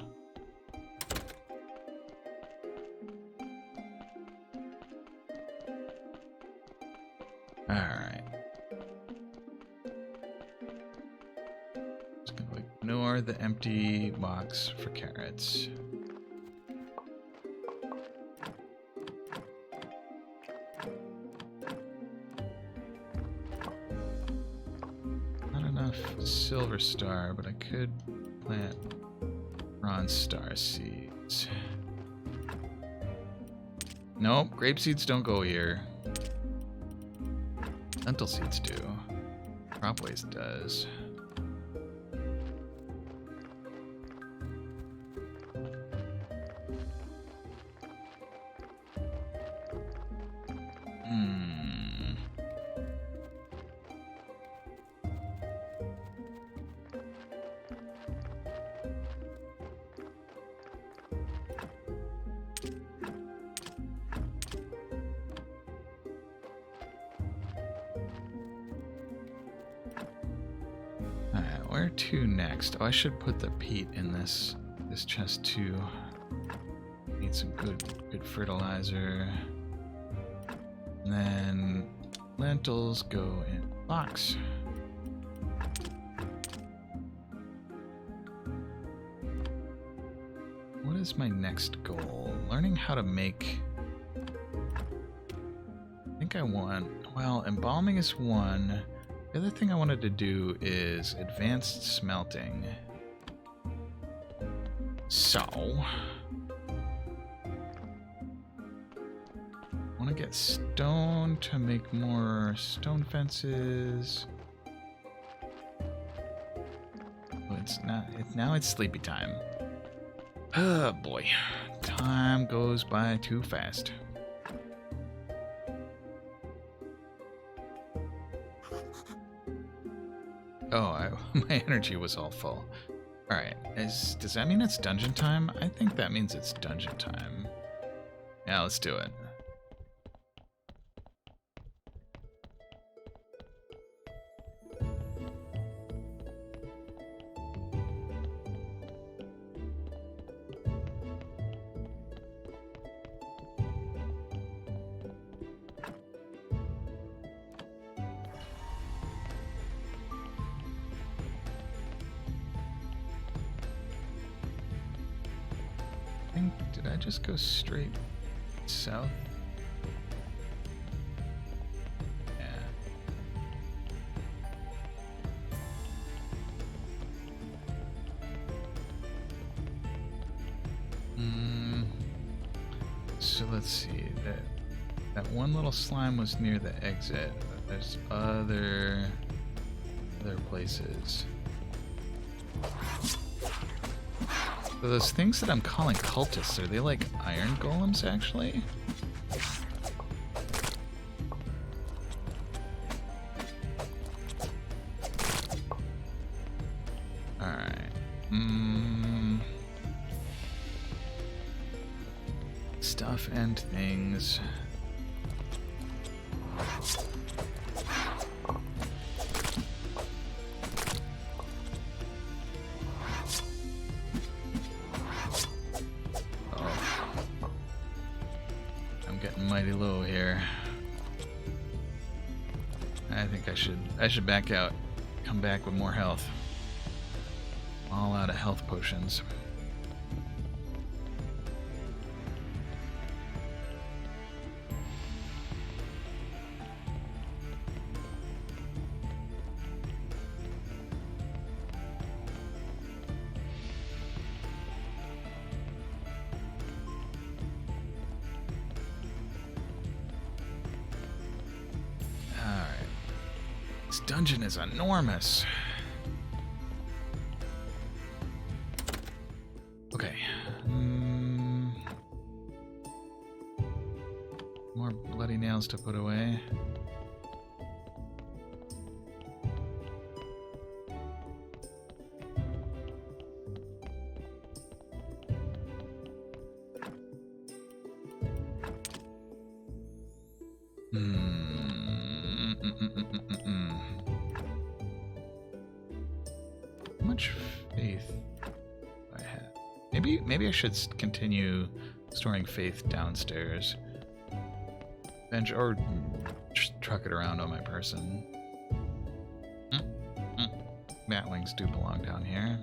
Alright. Just gonna ignore the empty box for carrots. Silver star, but I could plant bronze star seeds. Nope, grape seeds don't go here. Lentil seeds do. Crop waste does. to next? Oh, I should put the peat in this chest too. Need some good fertilizer. And then lentils go in box. What is my next goal? Learning how to make... I think I want... Well, embalming is one. The other thing I wanted to do is advanced smelting. So... I want to get stone to make more stone fences. Oh, now it's sleepy time. Oh boy, time goes by too fast. Oh, my energy was all full. Alright, does that mean it's dungeon time? I think that means it's dungeon time. Yeah, let's do it. Did I just go straight south? Yeah. So let's see. That one little slime was near the exit, but there's other places. So those things that I'm calling cultists, are they like iron golems, actually? Alright. Stuff and things. Mighty low here. I think I should back out. Come back with more health. All out of health potions. This dungeon is enormous. Okay. More bloody nails to put away. How much faith do I have? Maybe I should continue storing faith downstairs. Or just truck it around on my person. Batlings do belong down here.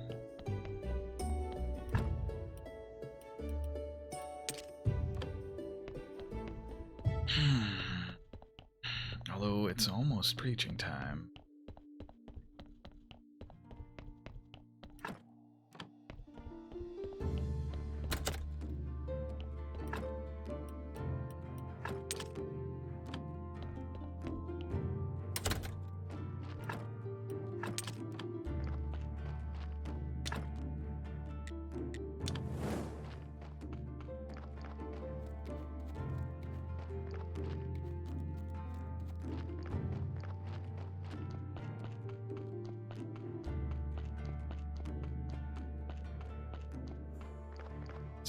Although it's almost preaching time.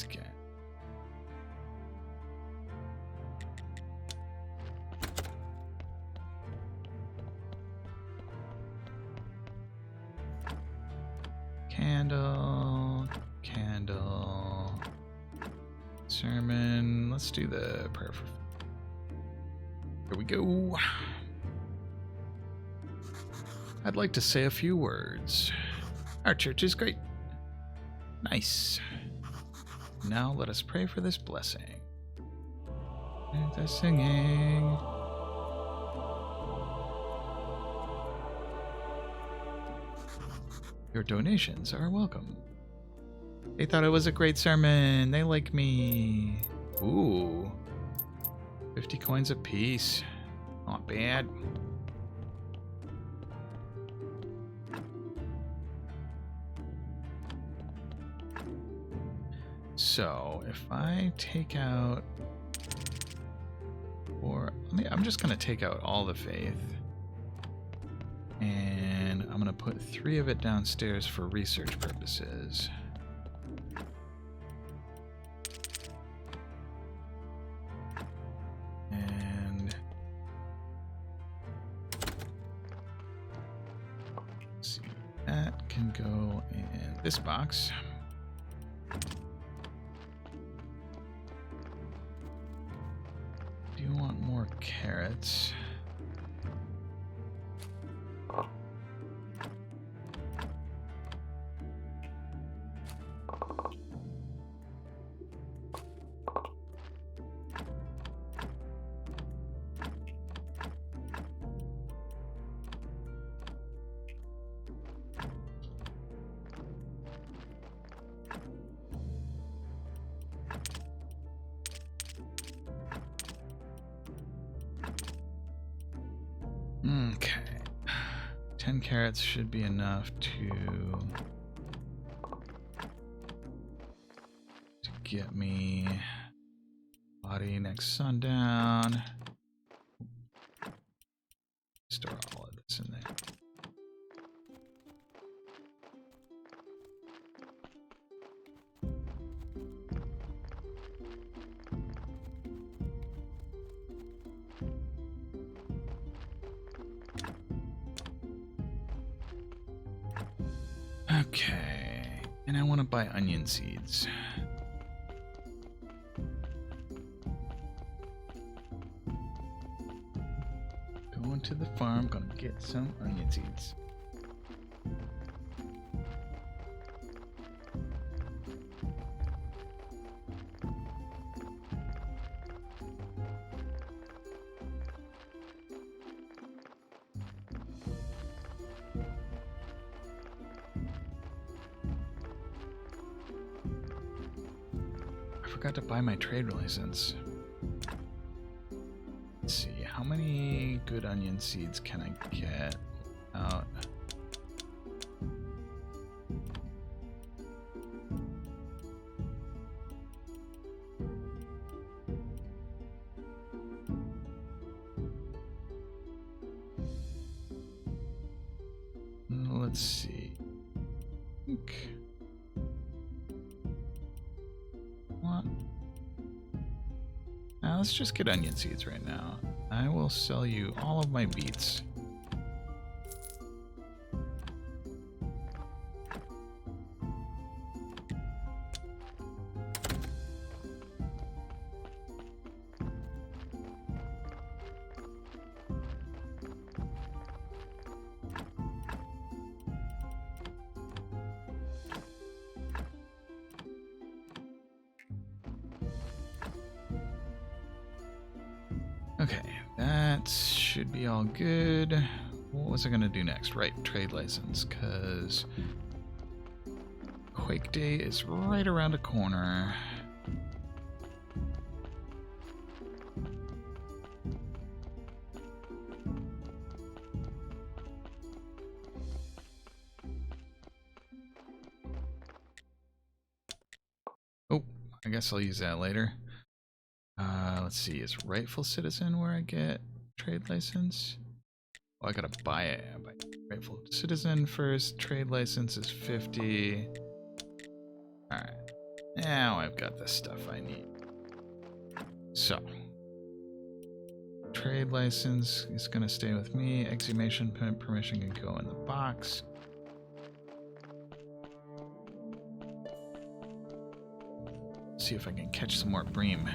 Okay. Candle, candle, sermon. Let's do the prayer. Here we go. I'd like to say a few words. Our church is great. Nice. Now let us pray for this blessing. And the singing. Your donations are welcome. They thought it was a great sermon. They like me. Ooh. 50 coins apiece. Not bad. So if I take out, I'm just going to take out all the faith. And I'm going to put 3 of it downstairs for research purposes. And let's see, that can go in this box. Do you want more carrots? Okay. 10 carrots should be enough to get me body next sundown. Store all of this in there. Okay, and I want to buy onion seeds. Going to the farm, gonna get some onion seeds. I forgot to buy my trade license. Let's see, how many good onion seeds can I get out? Let's see. What? Now let's just get onion seeds right now. I will sell you all of my beets. Okay, that should be all good. What was I gonna do next? Right, trade license, because Quake Day is right around the corner. Oh, I guess I'll use that later. Let's see, is rightful citizen where I get trade license? Oh, I gotta buy it. I buy rightful citizen first. Trade license is 50. Alright. Now I've got the stuff I need. So. Trade license is gonna stay with me. Exhumation permission can go in the box. see if I can catch some more bream.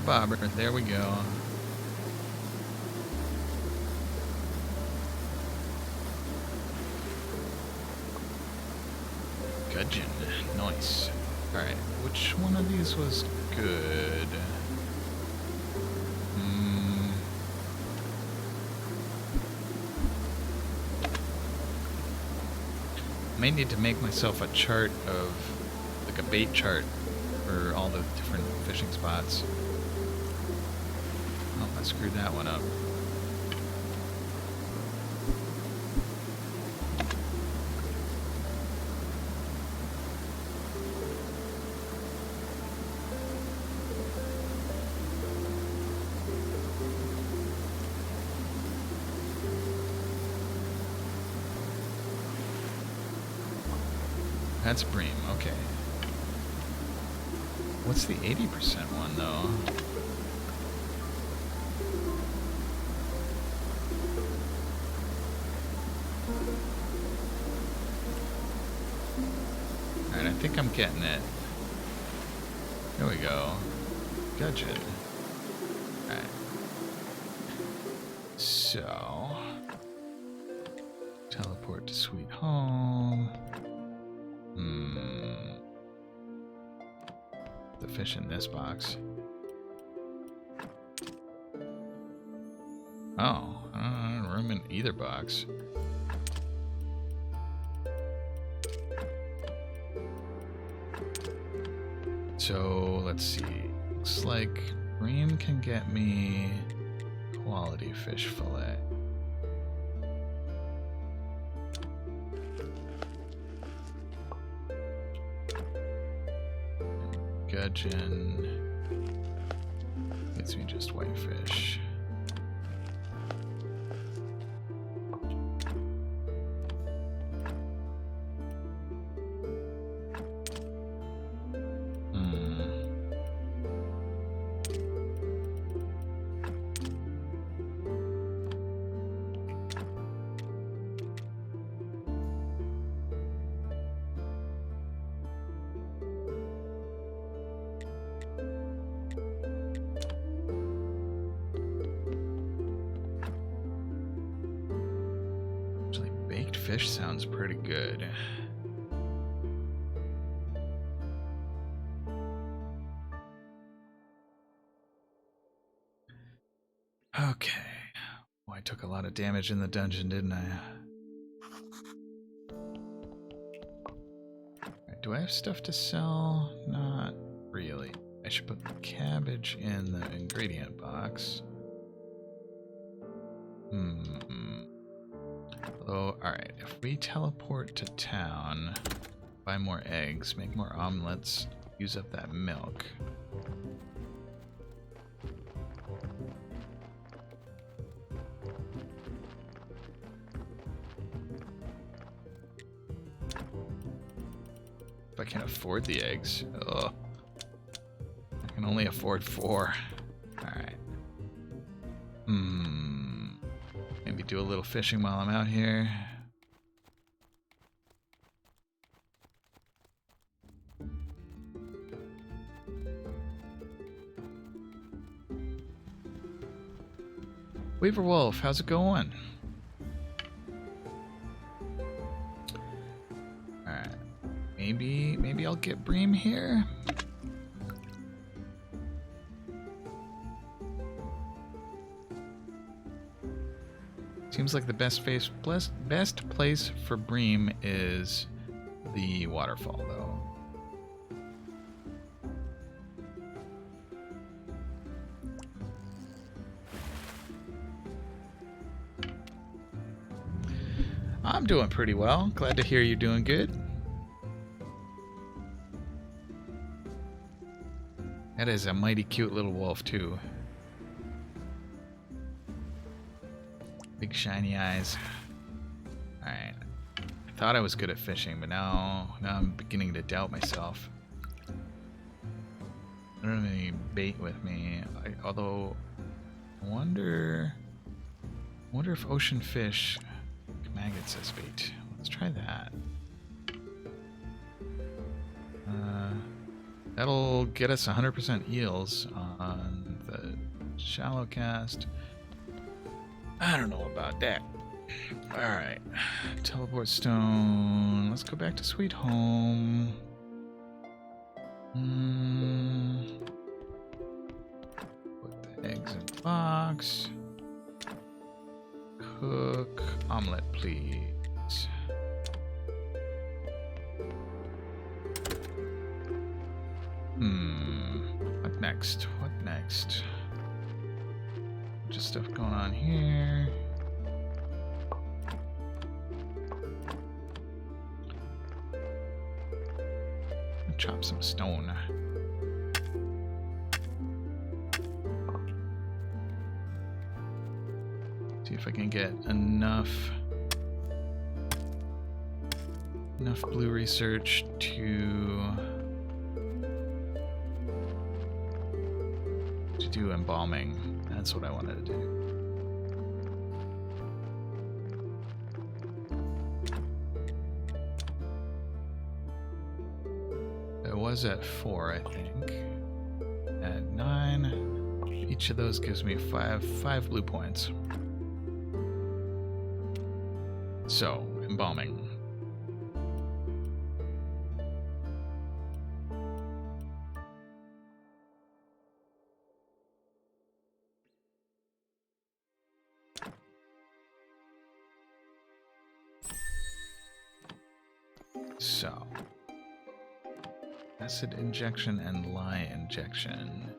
Bobber, there we go. Gudgeon, nice. Alright, which one of these was good? May need to make myself a chart of, like a bait chart for all the different fishing spots. Oh, I screwed that one up. That's bream, okay. What's the 80% one, though? Alright, I think I'm getting it. There we go. Gudgeon. Alright. So... teleport to Sweet Home. The fish in this box. Oh, room in either box. So let's see. Looks like bream can get me quality fish fillet. Gudgeon gets me just whitefish. Fish sounds pretty good. Okay. Oh, I took a lot of damage in the dungeon, didn't I? Right, do I have stuff to sell? Not really. I should put the cabbage in the ingredient box. Oh, alright, if we teleport to town, buy more eggs, make more omelets, use up that milk. If I can't afford the eggs, ugh. I can only afford 4. Alright. Maybe do a little fishing while I'm out here. Weaver Wolf, how's it going? Alright. Maybe I'll get bream here. Seems like the best place for bream is the waterfall, though. I'm doing pretty well. Glad to hear you're doing good. That is a mighty cute little wolf, too. Big shiny eyes. Alright. I thought I was good at fishing, but now I'm beginning to doubt myself. I don't have any bait with me. Although, I wonder if ocean fish maggots as bait. Let's try that. That'll get us 100% eels on the shallow cast. I don't know about that. Alright. Teleport stone. Let's go back to Sweet Home. Put the eggs in the box. Cook. Omelet, please. What next? What next? Just stuff going on here. Chop some stone. See if I can get enough blue research to do embalming. That's what I wanted to do. It was at 4, I think. At 9. Each of those gives me 5 blue points. So, embalming. So, acid injection and lye injection.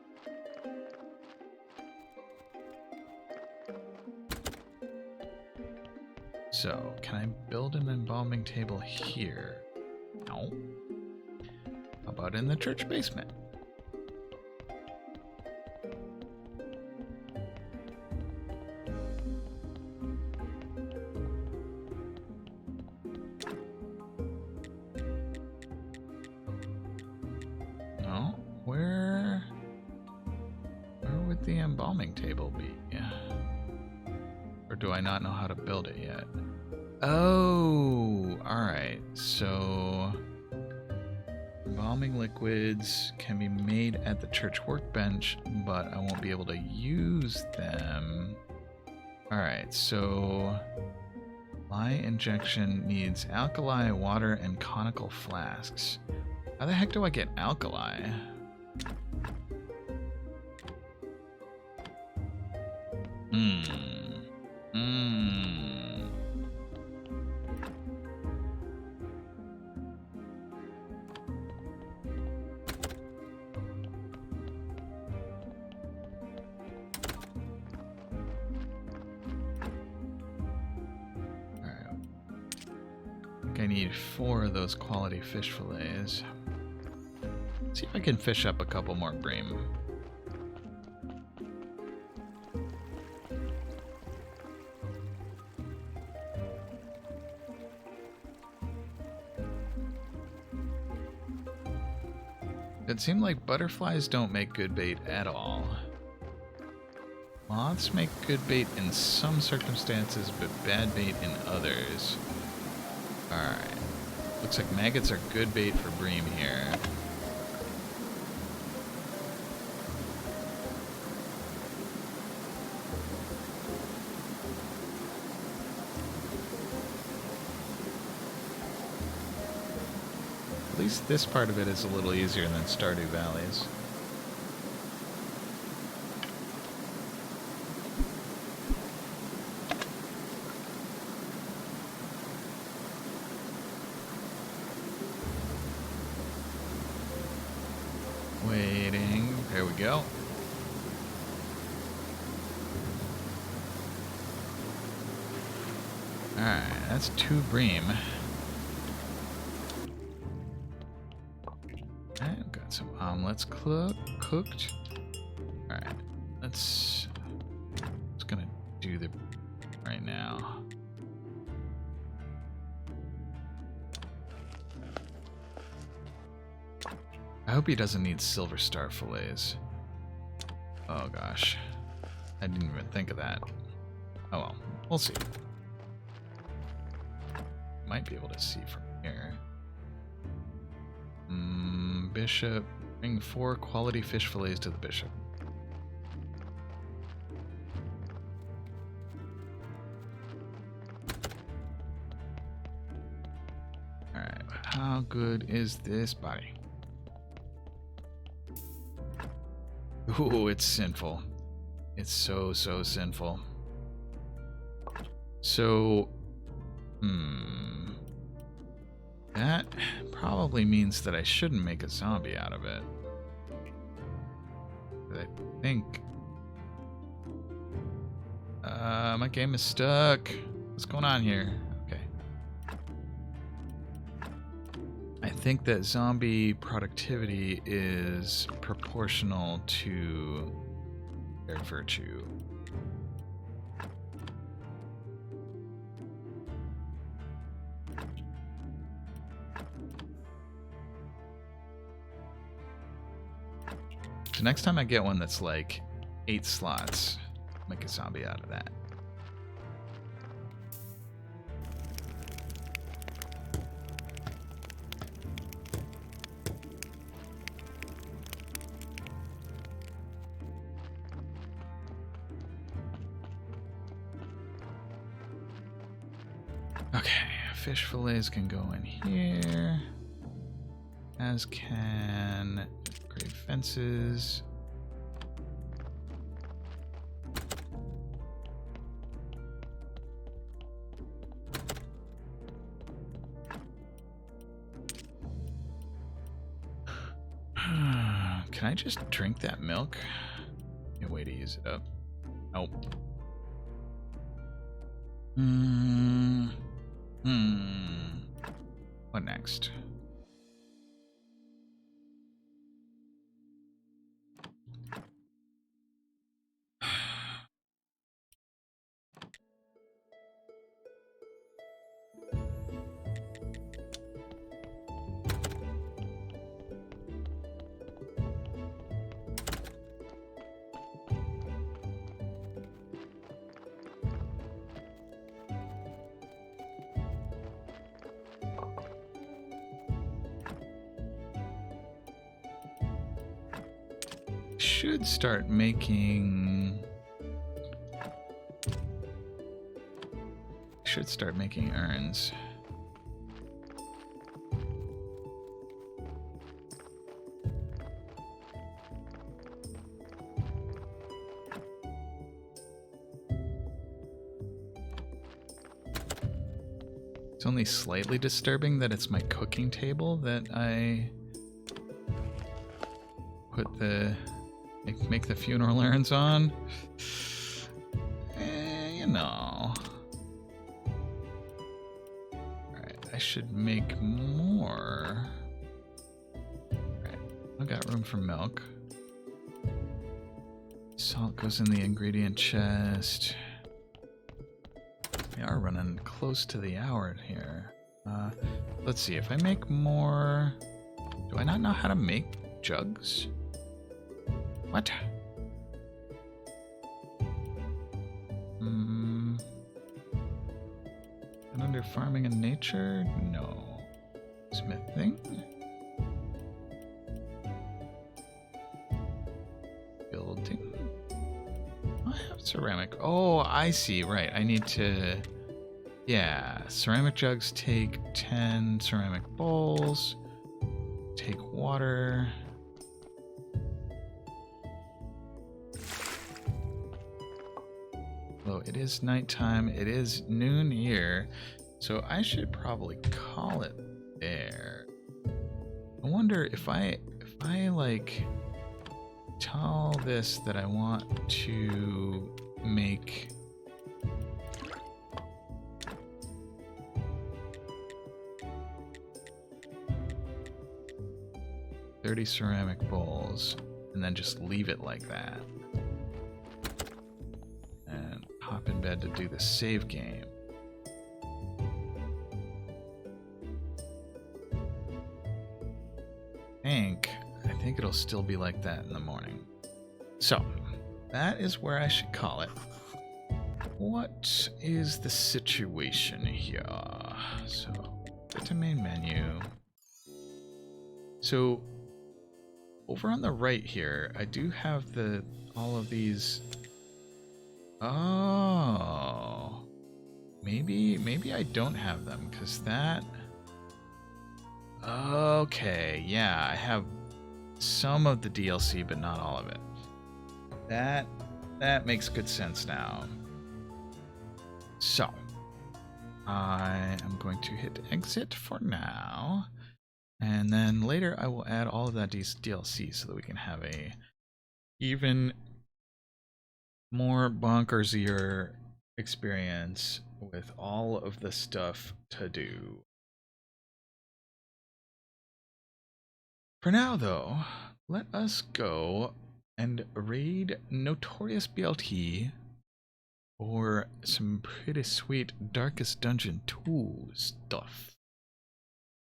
So, can I build an embalming table here? No. How about in the church basement? No. Where would the embalming table be? Or do I not know how to build it yet? Oh, alright. So, embalming liquids can be made at the church workbench, but I won't be able to use them. Alright, so lye injection needs alkali, water, and conical flasks. How the heck do I get alkali? I need 4 of those quality fish fillets. Let's see if I can fish up a couple more bream. It seemed like butterflies don't make good bait at all. Moths make good bait in some circumstances, but bad bait in others. Alright. Looks like maggots are good bait for bream here. At least this part of it is a little easier than Stardew Valley's. Waiting. There we go. Alright, that's 2 bream. let's cooked. All right, let's gonna do the right now. I hope he doesn't need silver star fillets. Oh gosh, I didn't even think of that. Oh well, we'll see. Might be able to see from here. Bishop, bring 4 quality fish fillets to the bishop. Alright, how good is this body? Ooh, it's sinful. It's so sinful. So, that probably means that I shouldn't make a zombie out of it. But I think... my game is stuck. What's going on here? Okay. I think that zombie productivity is proportional to their virtue. So next time I get one that's like 8 slots, make a zombie out of that. Okay, fish fillets can go in here, as can great fences. Can I just drink that milk? No way to use it up. Nope. What next? Should start making urns. It's only slightly disturbing that it's my cooking table that I put the make the funeral urns on. You know. Alright, I should make more. Alright, I've got room for milk. Salt goes in the ingredient chest. We are running close to the hour here. Let's see, if I make more... Do I not know how to make jugs? What? And under farming and nature? No. Smithing? Building? I have ceramic. Oh, I see. Right. I need to... Yeah. Ceramic jugs take 10 ceramic bowls. Take water. Although it is nighttime, it is noon here, so I should probably call it there. I wonder if I like tell this that I want to make 30 ceramic bowls, and then just leave it like that. And hop in bed to do the save game. I think it'll still be like that in the morning. So, that is where I should call it. What is the situation here? So, go to main menu. So, over on the right here, I do have all of these. Oh, maybe I don't have them because that. Okay, yeah, I have some of the DLC, but not all of it. That makes good sense now. So, I am going to hit exit for now, and then later I will add all of that DLC so that we can have a even more bonkersier experience with all of the stuff to do. For now, though, let us go and raid Notorious BLT for some pretty sweet Darkest Dungeon 2 stuff.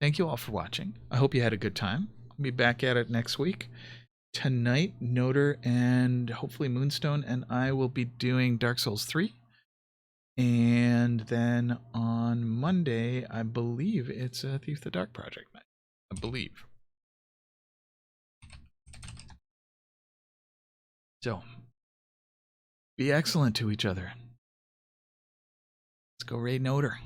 Thank you all for watching. I hope you had a good time. I'll be back at it next week. Tonight, Noder and hopefully Moonstone and I will be doing Dark Souls 3. And then on Monday, I believe it's a Thief the Dark Project night. I believe. So, be excellent to each other. Let's go raid Noder.